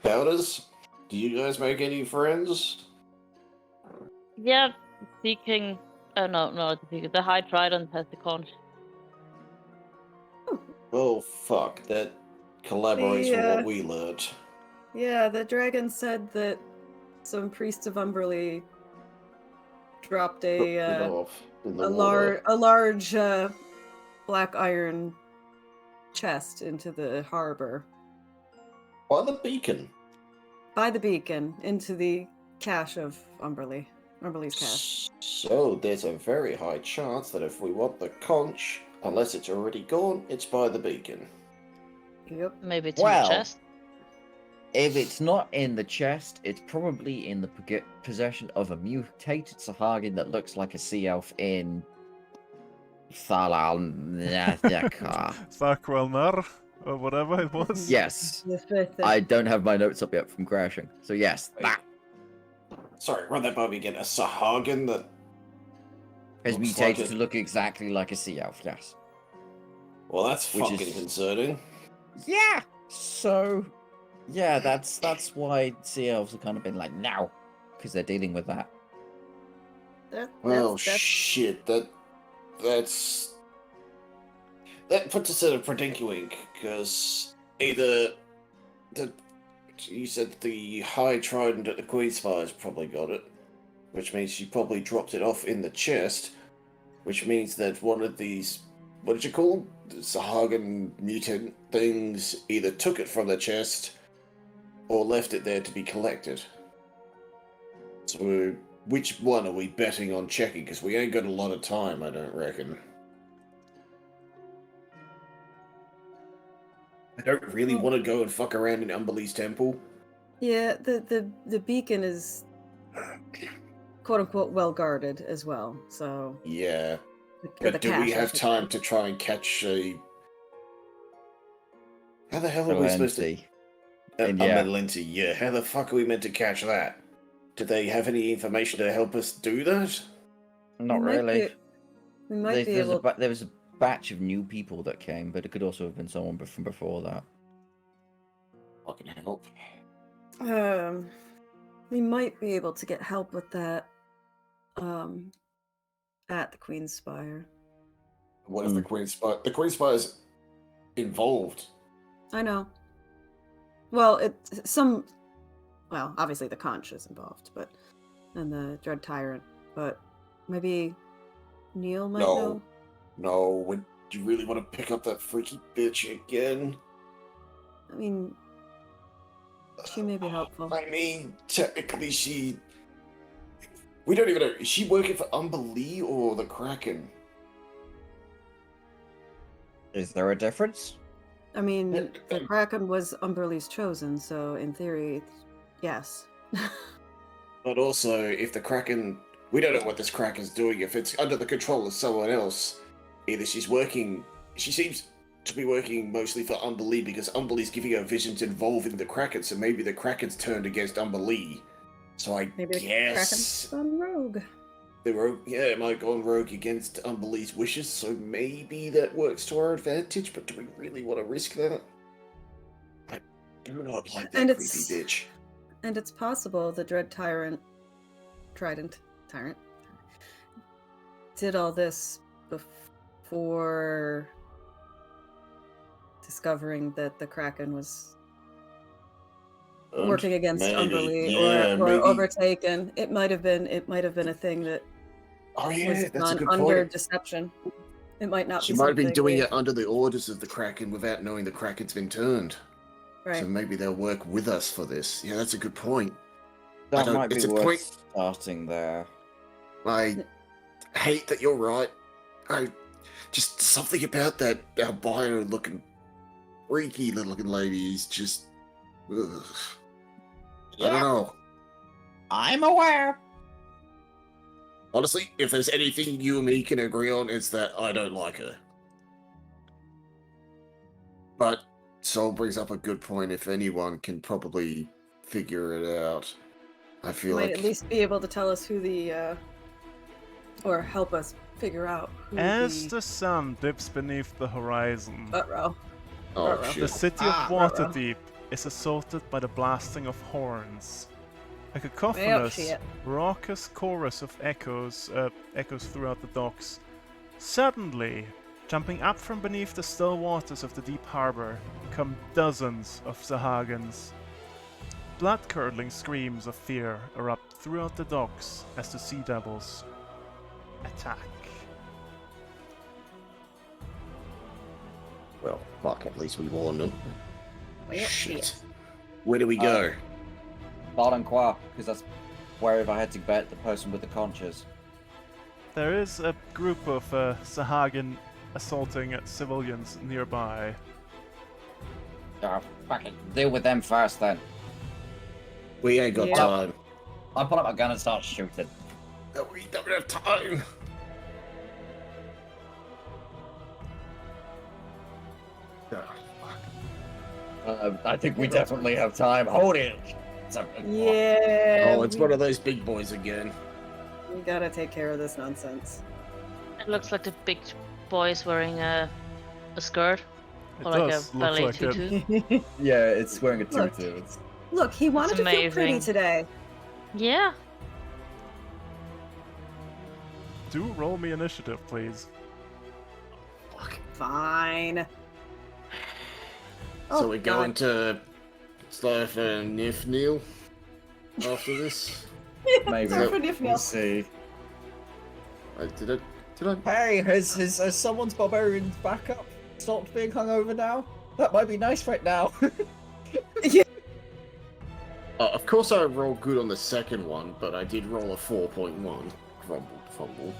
Powders, do you guys make any friends? Yeah, Seeking. Oh no, the High Trident has the conch. Oh, fuck, that collaborates with The, what we learned. Yeah, the dragon said that some priest of Umberley dropped It a off in the water. large black iron chest into the harbor By the beacon. by the beacon into the cache of Umberley's cache. So there's a very high chance that if we want the conch, unless it's already gone, it's by the beacon. Yep. Maybe it's in Well, the chest. If it's not in the chest, it's probably in the possession of a mutated Sahagin that looks like a sea elf in Thalal. Sakralnar, or whatever it was. Yes. The fifth. I don't have my notes up yet from crashing. So yes, Wait. that Sorry, run that by me again. A Sahagin that has looks mutated like to look exactly like a sea elf, yes. Well, that's Which fucking is- concerning. Yeah. So yeah, that's why sea elves have kind of been like now. Because they're dealing with that. Oh shit, that puts us in a predicament, because either you said the High Trident at the Queen Spire's probably got it, which means she probably dropped it off in the chest, which means that one of these, what did you call them? The Sahagin mutant things either took it from the chest or left it there to be collected. So which one are we betting on checking? Because we ain't got a lot of time, I don't reckon. I don't really want to go and fuck around in Umberley's temple. Yeah, the beacon is quote unquote well guarded as well. So Yeah. the But do we cache, I have should time say. to try and catch a... How the hell are we supposed to... Valency. A Yeah. Melinty, yeah. How the fuck are we meant to catch that? Do they have any information to help us do that? Not We might really. We might be able. There was a batch of new people that came, but it could also have been someone from before that. Fucking help. We might be able to get help with that. At the Queen's Spire. What if the Queen Spire... The Queen Spire's involved. I know. Well, well, obviously the conch is involved, and the Dread Tyrant, but maybe Neil might know. No, would you really want to pick up that freaky bitch again? I mean, she may be helpful. I mean, technically we don't even know, is she working for Umberlee or the Kraken? Is there a difference? I mean, the Kraken was Umberley's chosen, so in theory, yes. But also, if the Kraken... We don't know what this Kraken's doing. If it's under the control of someone else, either she's working... She seems to be working mostly for Umberlee because Umberlee's giving her visions involving the Kraken, so maybe the Kraken's turned against Umberlee. So I Maybe the guess... Kraken's gone rogue. It might go on rogue against Umberlee's wishes, so maybe that works to our advantage, but do we really want to risk that? I do not like that And creepy it's- bitch. And it's possible the Dread Tyrant did all this before discovering that the Kraken was working against Maybe, Umberlee yeah, or maybe. overtaken. It might have been a thing that Oh Was yeah, that's a done good under point. deception. It might not She be might have been something doing we- it under the orders of the Kraken without knowing the Kraken's been turned. Right. So maybe they'll work with us for this. Yeah, that's a good point. That don't- might be it's a worth point- starting there. I hate that you're right. I just something about that albino looking, freaky looking lady is just. Ugh. I don't know. I'm aware. Honestly, if there's anything you and me can agree on, it's that I don't like her. But Sol brings up a good point. If anyone can probably figure it out, I feel might like at least be able to tell us who the or help us figure out who As the the sun dips beneath the horizon, row. oh Uh-oh. the shit. city of ruh-roh. Waterdeep is assaulted by the blasting of horns. A Well, cacophonous, shit. raucous chorus of echoes throughout the docks. Suddenly, jumping up from beneath the still waters of the deep harbor, come dozens of Sahagins. Blood-curdling screams of fear erupt throughout the docks as the sea devils attack. Well, fuck. At least we warned them. Well, Shit. Where do we go? Bottom Qua, because that's where if I had to bet the person with the conches. There is a group of Sahagin assaulting civilians nearby. Fucking deal with them first then. We ain't got Yeah. time. I pull up my gun and start shooting. We don't have time. I think we definitely have time. Hold it. Yeah. Oh, it's one of those big boys again. We gotta take care of this nonsense. It looks like the big boy is wearing a skirt It or like does a look ballet like it. tutu. Yeah, it's wearing a Look. tutu. It's... Look, he wanted to feel pretty amazing. today. Yeah. Do roll me initiative, please. Fine. So Oh, we're going to Slough and Nifneel after this? Maybe. Sorry for Nifneel. We'll see. Did I? Hey, has someone's barbarian backup stopped being hungover now? That might be nice right now. Of course I rolled good on the second one, but I did roll a 4.1. Fumble.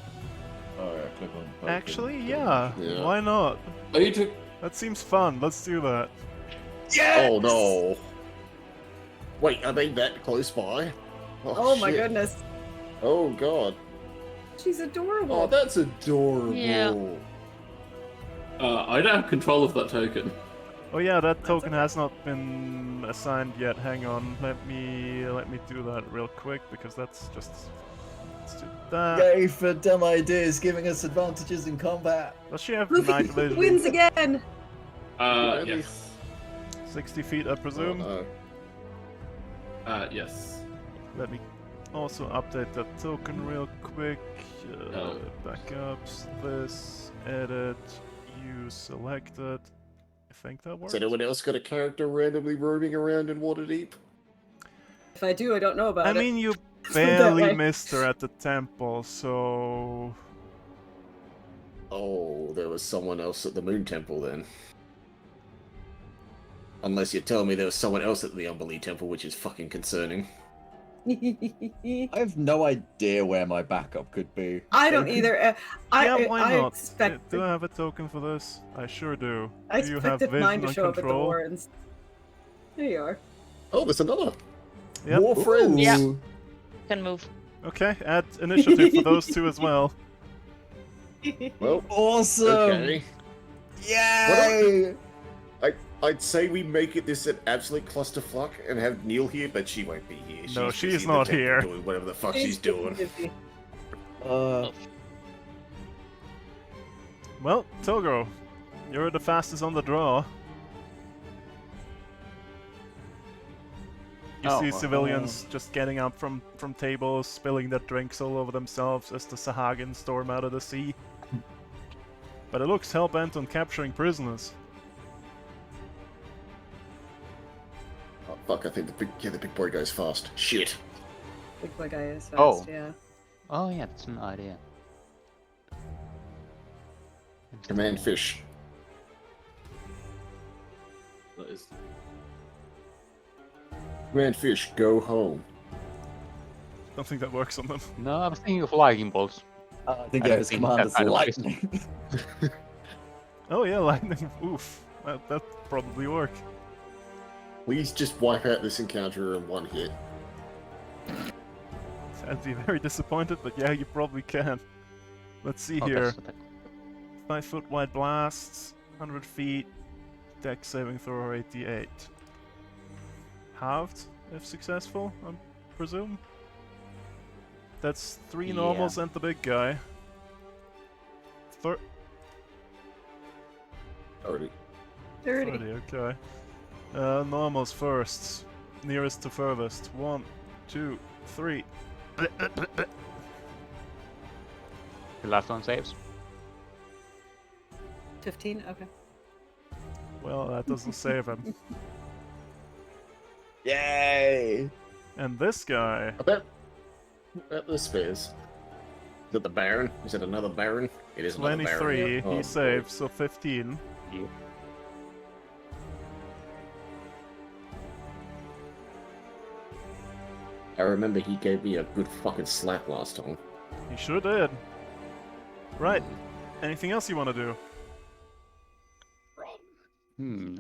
Oh yeah, click on. Actually, yeah. Yeah. Why not? I need to. That seems fun. Let's do that. Yes! Oh no. Wait, are they that close by? Oh my shit. goodness. Oh god. She's adorable. Oh, that's adorable. Yeah. I don't have control of that token. Oh yeah, that token has not been assigned yet. Hang on. Let me do that real quick because that's just. Let's do that. Yay for dumb ideas giving us advantages in combat. Does she have Look, night he vision? wins again. Really? Yes. 60 feet, I presume. Oh, no. Yes. Let me also update that token real quick. Oh. Backups, this, edit, use selected. I think that works. Has anyone else got a character randomly roaming around in Waterdeep? If I do, I don't know about I it. mean, you Let's put it that barely way. missed her at the temple, so... Oh, there was someone else at the Moon Temple then. Unless you're telling me there was someone else at the Umberlee Temple, which is fucking concerning. I have no idea where my backup could be. I don't either. Yeah, I why I not? expect Do I have a token for this? I sure do. I Do you have expected vision mine to and show up at the control? Warrens. There you are. Oh, there's another. Yep. More friends. Yeah. Can move. Okay, add initiative for those two as well. Well, Awesome! okay. Yay! I'd say we make it this an absolute clusterfuck and have Neil here, but she won't be here. No, busy she's in the not temple here. Doing whatever the fuck she's doing. Well, Togo, you're the fastest on the draw. You see civilians just getting up from tables, spilling their drinks all over themselves as the Sahagin storm out of the sea. But it looks hell-bent on capturing prisoners. Oh, fuck, I think the big boy goes fast. Shit. Big boy guy is fast, Oh. yeah. Oh yeah, that's an idea. Command fish. That is. Command fish, go home. Don't think that works on them. No, I was thinking of lightning bolts. I think I yeah, don't his think command that is kind of works. lightning. Oh yeah, lightning. Oof. That probably work. Please just wipe out this encounter in one hit. I'd be very disappointed, but yeah, you probably can. Let's see Oh, here. that's attack. 5-foot wide blasts, 100 feet, dex saving throw 88. Halved, if successful, I presume? That's 3 Yeah. normals and the big guy. 30. 30. 30, okay. Normals first. Nearest to furthest. 1, 2, 3. The last one saves. 15? Okay. Well, that doesn't save him. Yay! And this guy. I bet the spares. Is it the Baron? Is it another Baron? It is another Baron. 23, Oh, he boy. saves, so 15. Yeah. I remember he gave me a good fucking slap last time. He sure did. Right. Anything else you want to do? Hmm.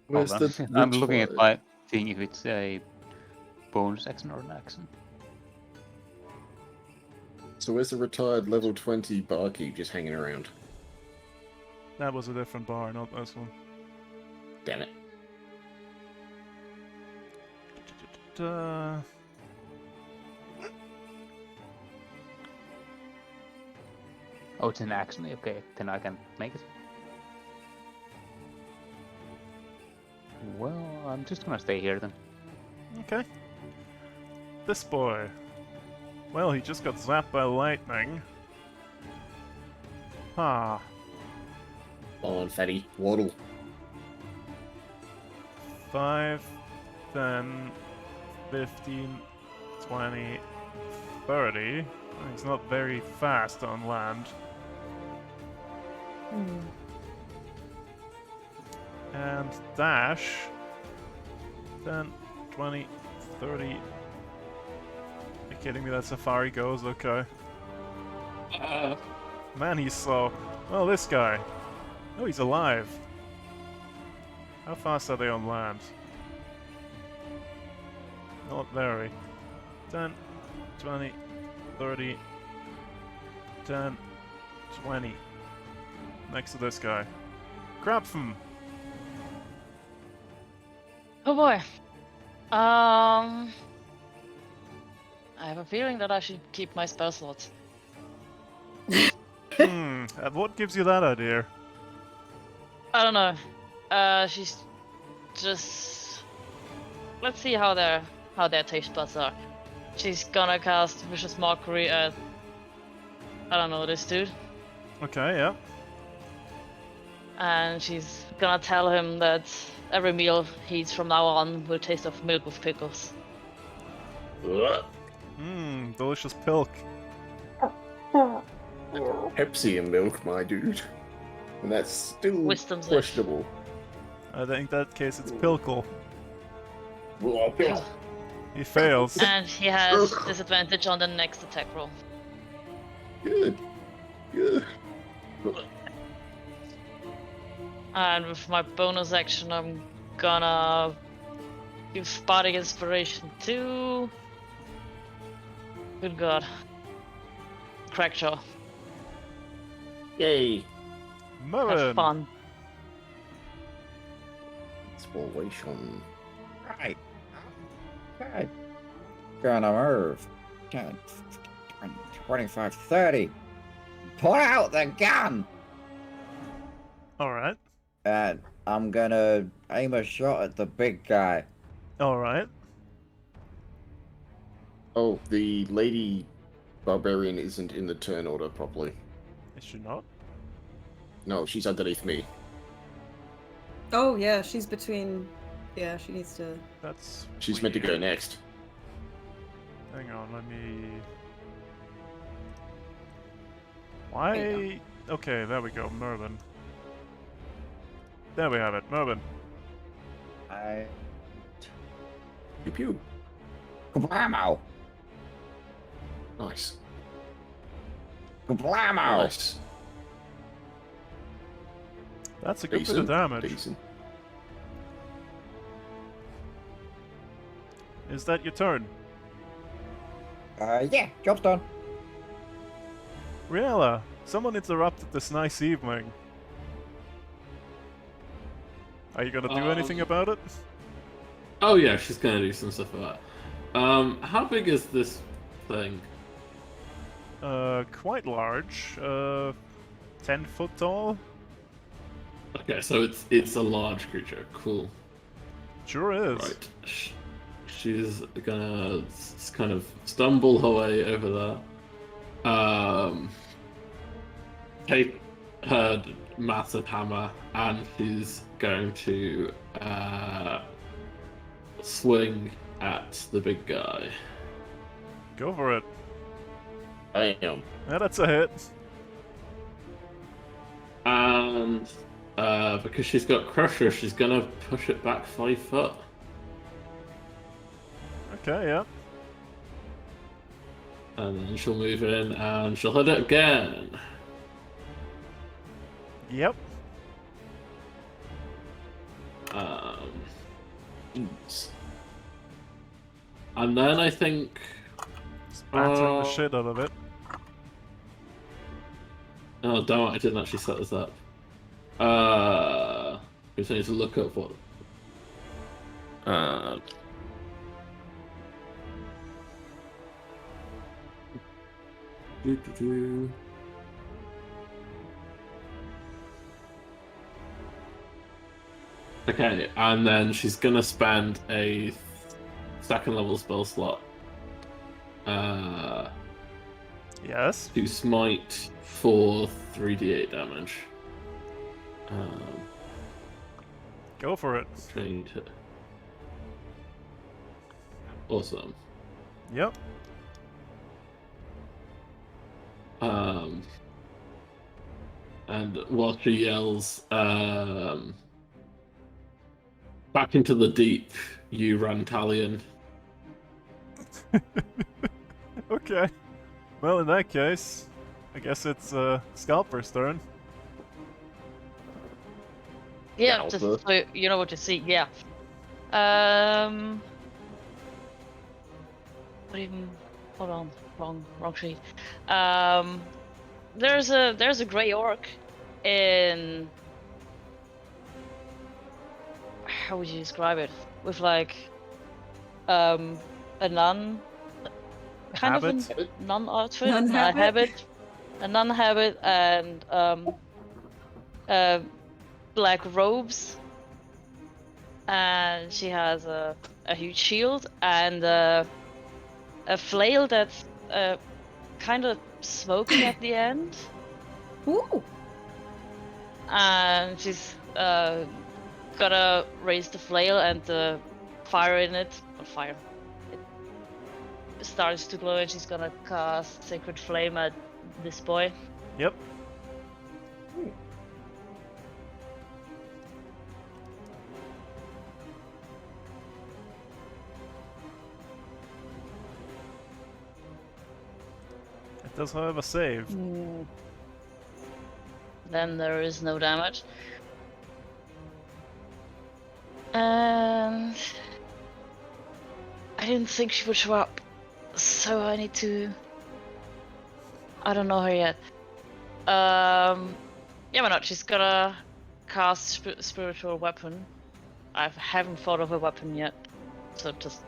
Where's Hold on. the I'm looking at ritual? my thing if it's a bonus action or an action. So where's the retired level 20 barkeep just hanging around? That was a different bar, not this one. Damn it. Oh, it's an action. Okay, then I can make it. Well, I'm just gonna stay here then. Okay. This boy. Well, he just got zapped by lightning. Ah. On, fatty. Waddle. 5, 10, 15, 20, 30. He's not very fast on land. And dash. 10, 20, 30. Are you kidding me? That safari goes? Okay. Man, he's slow. Well, this guy. Oh, he's alive. How fast are they on land? Not very. 10, 20, 30, 10, 20. Next to this guy. Grab him! Oh boy. I have a feeling that I should keep my spell slots. What gives you that idea? I don't know. She's just. Let's see how their taste buds are. She's gonna cast Vicious Mockery at. I don't know this dude, Okay, yeah. and she's gonna tell him that every meal he eats from now on will taste of milk with pickles. Delicious pilk. Pepsi and milk, my dude. And that's still Wisdom's life. questionable. I think in that case it's pilkle. Well, He fails. And he has disadvantage on the next attack roll. good. Good. And with my bonus action, I'm gonna give Bardic Inspiration to. Good God. Crackjaw. Yay. Have Merlin! fun. Exploration. Right. God. Gonna move. 25, 30. Pull out the gun! Alright. And I'm gonna aim a shot at the big guy. Alright. Oh, the lady barbarian isn't in the turn order properly. Is she not? No, she's underneath me. Oh, yeah, she's between. Yeah, she needs to. That's. She's meant to go weird. next. Hang on, let me... Why? Okay, there we go, Mervin. There we have it, Mervin. I... Pew pew. Kablamo! Nice. Kablamo! Nice. That's a good bit of damage. Decent. Is that your turn? Yeah, job's done. Riella, someone interrupted this nice evening. Are you gonna do anything about it? Oh yeah, she's gonna do some stuff about it. How big is this thing? Quite large. 10 foot tall? Okay, so it's a large creature. Cool. Sure is. Right. She's gonna kind of stumble her way over there. Take her massive hammer, and she's going to swing at the big guy. Go for it. I am. Yeah, that's a hit. And because she's got Crusher, she's gonna push it back 5 foot. Okay, yeah. And then she'll move in and she'll hit it again. Yep. And then I think Battering the shit out of it. oh damn it, I didn't actually set this up. We just need to look up what doo-doo-doo. Okay, and then she's gonna spend a second level spell slot Yes. to smite for 3d8 damage. Go for it. Trying to... Awesome. Yep. And while she yells, back into the deep, you Rantalion. Okay. Well, in that case, I guess it's Scalper's turn. Yeah, Yeah, just also- so you know what you see. Yeah. What even? Hold on. Wrong sheet. There's a gray orc in. How would you describe it? With like, a nun. Kind of Habit? a nun outfit. Nun A habit? habit. A nun habit and black robes. And she has a huge shield and a flail that's kind of smoking at the end. Ooh. And she's gonna raise the flail and the fire in it. Not fire. It starts to glow and she's gonna cast Sacred Flame at this boy. Yep. It does, however, save. Then there is no damage. And I didn't think she would show up, so I need to. I don't know her yet. Yeah, why not? She's gonna cast spiritual weapon. I haven't thought of a weapon yet, so just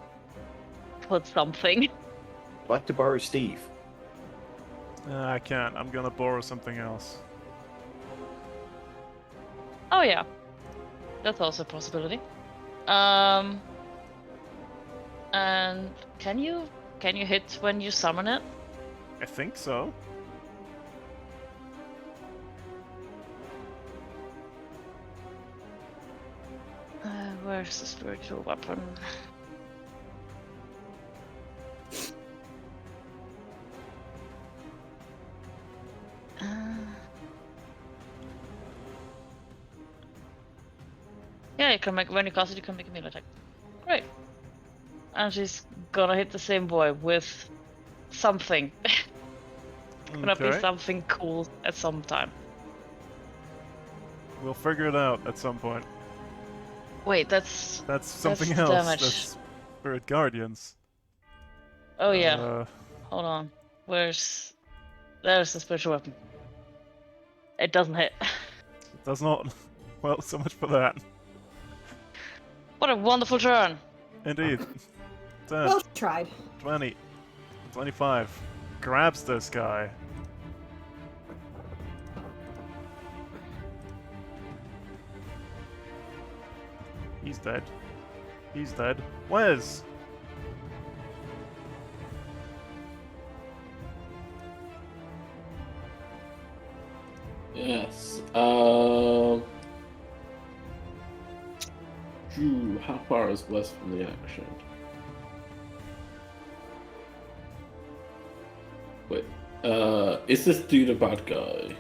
put something. I'd like to borrow Steve. I can't. I'm gonna borrow something else. Oh yeah, that's also a possibility. And can you hit when you summon it? I think so. Where's the spiritual weapon? you can make when you cast it, you can make a melee attack. Great. And she's gonna hit the same boy with something. Gonna be Okay. something cool at some time. We'll figure it out at some point. Wait, that's Something that's else. damage. That's Spirit Guardians. Oh yeah. Uh, Hold on. There's the spiritual weapon. It doesn't hit. it does not. Well, so much for that. What a wonderful turn. Indeed. 10, Well tried. 20, 25. Grabs this guy. He's dead. He's dead. Wes! Yes. How far is West from the action? Wait. Is this dude a bad guy?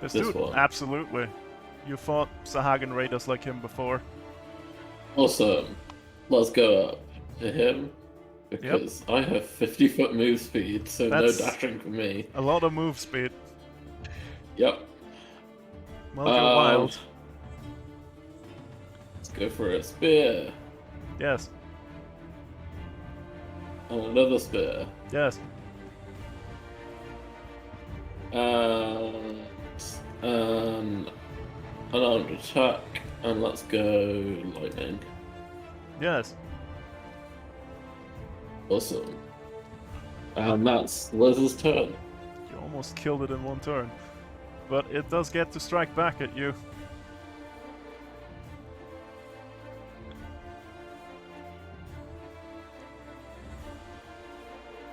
This This dude, one. absolutely. You fought Sahagan raiders like him before. Awesome. Let's go up to him. Because I have 50-foot move speed, so That's- no dashing for me. A lot of move speed. Yep. Well, go wild. Let's go for a spear. Yes, And another spear. yes. And an unarmed attack. And let's go lightning. Yes. Awesome. And that's Liz's turn. You almost killed it in one turn. But it does get to strike back at you.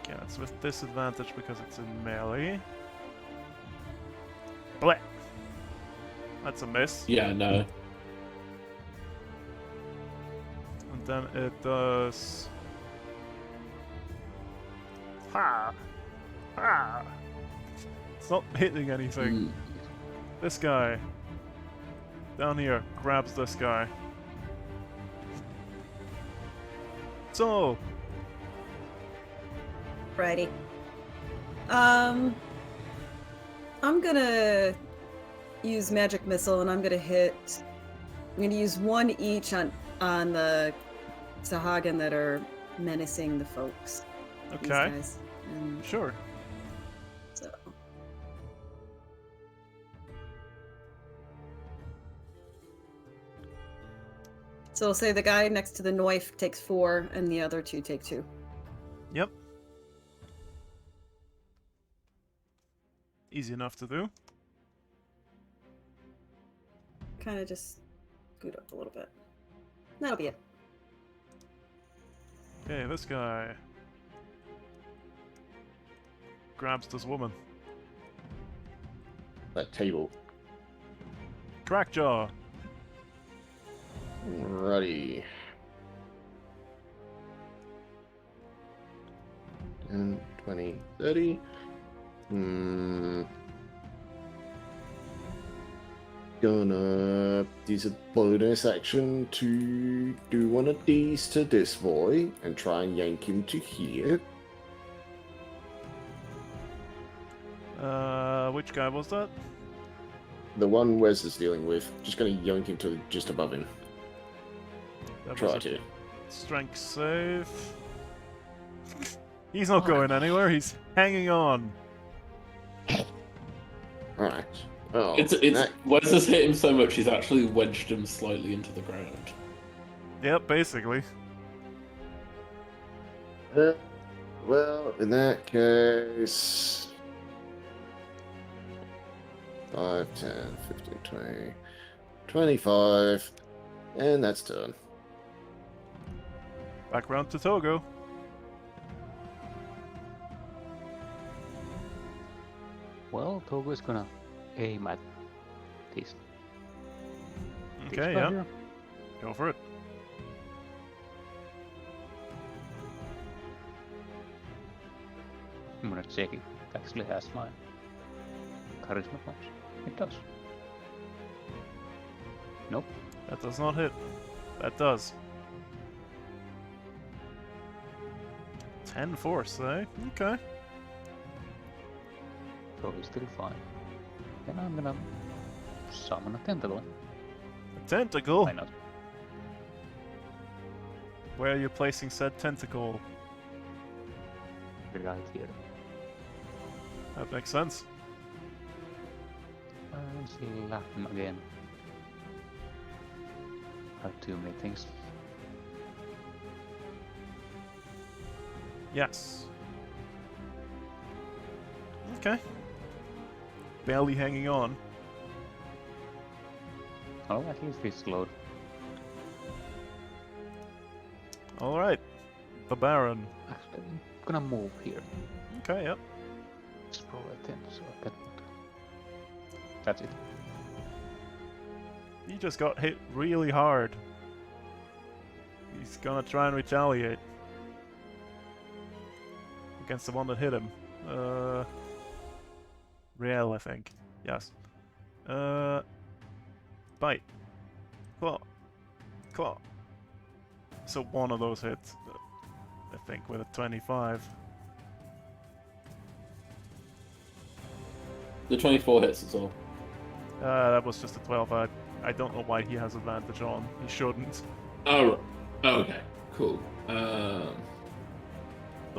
Yeah, it's with disadvantage because it's in melee. Blech! That's a miss. Yeah, no. And then it does... Ha! Ha! It's not hitting anything. Mm. This guy. Down here. Grabs this guy. So, Righty. I'm gonna use magic missile, and I'm gonna hit. I'm gonna use one each on the Sahagan that are menacing the folks. These okay. guys. And Sure. so. So we'll say the guy next to the knife takes 4, and the other 2 take 2. Yep. Easy enough to do. Kind of just scoot up a little bit. That'll be it. Okay, this guy grabs this woman. That table. Crackjaw. Alrighty. 10, 20, 30. Gonna use a bonus action to do one of these to this boy and try and yank him to here. Which guy was that? The one Wes is dealing with. Just gonna yank him to just above him. That Try was a to. strength save. He's not going anywhere. He's hanging on. Alright. Oh, It's Wes has hit him so much he's actually wedged him slightly into the ground. Yep, basically. Well, in that case... 5, 10, 15, 20, 25, and that's turn. Back round to Togo. Well, Togo is gonna aim at this. Okay, yeah. Go for it. I'm gonna check if it actually has my charisma points. It does. Nope. That does not hit. That does. 10 force, eh? Okay. So he's still fine. Then I'm gonna summon a tentacle. A tentacle? Why not? Where are you placing said tentacle? Right here. That makes sense. And slap him again. I have too many things. Yes. Okay. Barely hanging on. Oh, at least he's slowed. Alright. The Baron. Actually, I'm gonna move here. Okay, yep. It's probably 10, so I can... That's it. He just got hit really hard. He's gonna try and retaliate. Against the one that hit him. Real, I think. Yes. Bite. Claw. Claw. So one of those hits, I think, with a 25. The 24 hits as well. That was just a 12. I don't know why he has advantage on. He shouldn't. Oh, okay, cool. Don't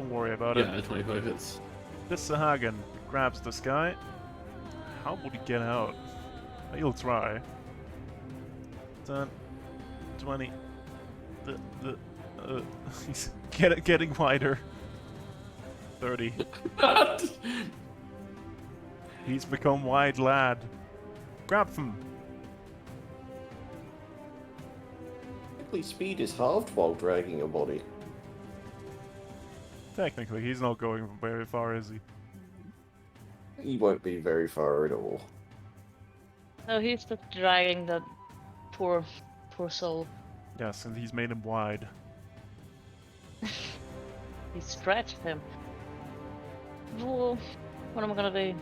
worry about it. Yeah, 25 hits. This Sahagin grabs this guy. How would he get out? He'll try. 10, 20. He's getting wider. 30. He's become wide lad. Grab him. Technically, speed is halved while dragging a body. Technically, he's not going very far, is he? He won't be very far at all. No, he's just dragging the poor soul. Yes, and he's made him wide. He stretched him. Well, what am I gonna do?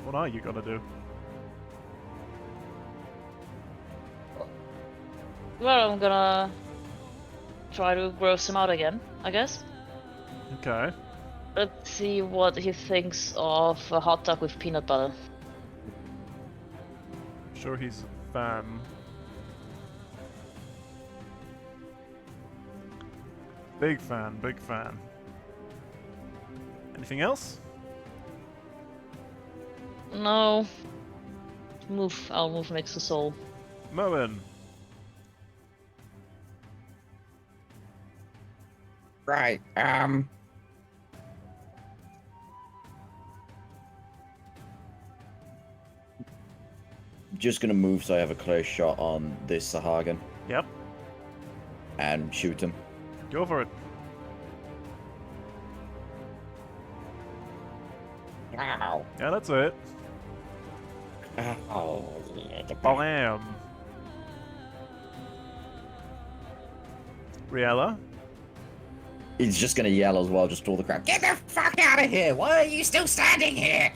What are you gonna do? Well, I'm gonna try to gross him out again, I guess. Okay. Let's see what he thinks of a hot dog with peanut butter. I'm sure he's a fan. Big fan, big fan. Anything else? No. I'll move next to Soul. Merwin. Right, just gonna move so I have a clear shot on this Sahagin Yep, and shoot him. go for it. Ow. Yeah, that's it. Ow. Yeah, Blam. Riella. He's just gonna yell as well, just to all the crowd. Get the fuck out of here! Why are you still standing here?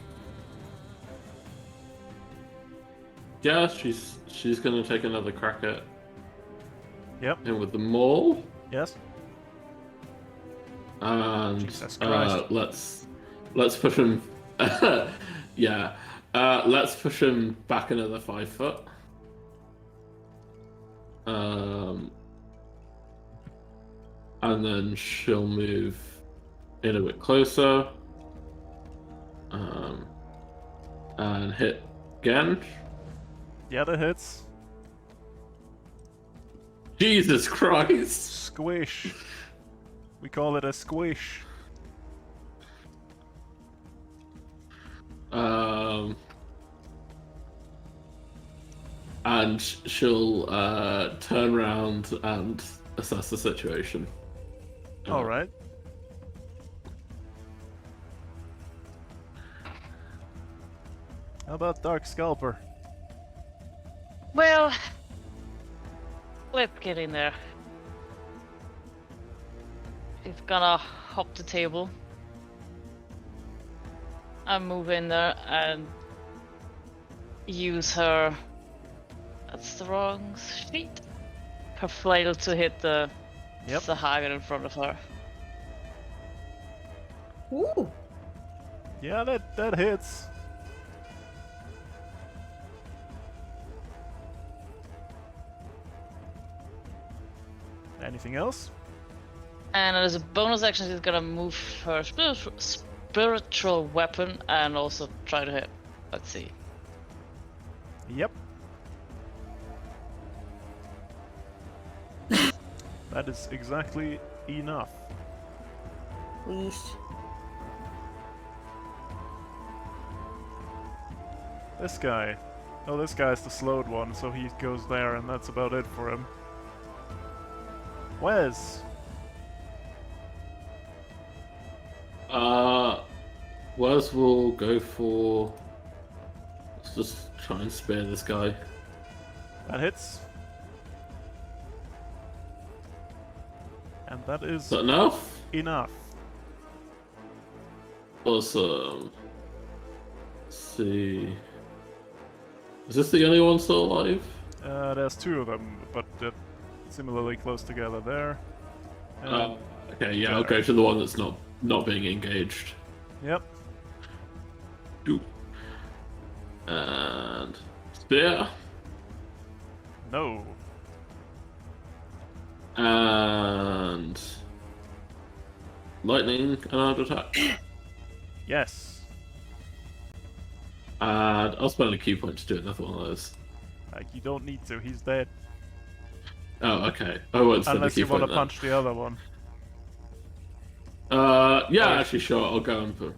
Yeah, she's gonna take another crack at Yep. him with the maul. Yes. And Jesus Christ. let's push him. Yeah, let's push him back another 5 foot. And then she'll move in a bit closer. And hit again. Yeah, that hits. Jesus Christ! Squish. We call it a squish. And she'll turn around and assess the situation. Alright. How about Dark Scalper? Well, let's get in there. He's gonna hop the table. I move in there and use her That's the wrong sheet. Her flail to hit the Yep. Sahagin in front of her. Ooh. Yeah, that hits. Anything else? And as a bonus action, she's gonna move her spiritual weapon and also try to hit. Let's see. Yep. That is exactly enough. Leash. This guy. Oh, this guy's the slowed one, so he goes there, and that's about it for him. Wes. Wes will go for. Let's just try and spare this guy. That hits. And that is Is that enough? enough. Awesome. Let's see. Is this the only one still alive? There's two of them, but they're similarly close together there. And Okay, yeah, I'll go to the one that's not being engaged. Yep. Doop. And spear. No. And lightning another attack. Yes. And I'll spend a key point to do another one of those. Like, you don't need to, he's dead. Oh, okay. I won't spend Unless a key you want point to then. punch the other one. Yeah, Oh. actually, sure. I'll go and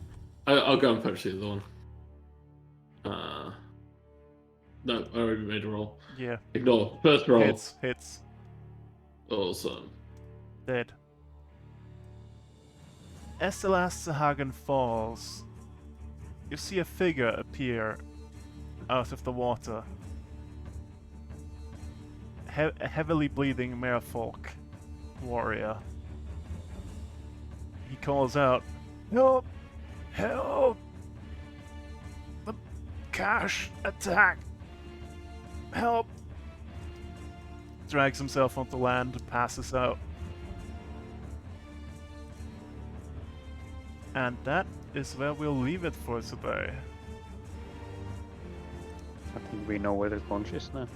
I'll go and punch the other one. No, I already made a roll. Yeah. Ignore. First roll. Hits. Awesome. Dead. As the last Sahagin falls, you see a figure appear out of the water. A heavily bleeding merfolk warrior. He calls out, "Help! Help! The cash attack! Help!" Drags himself onto land and passes out. And that is where we'll leave it for today. I think we know where the conch is now.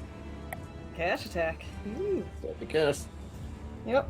Cash attack. Ooh. Because Yep.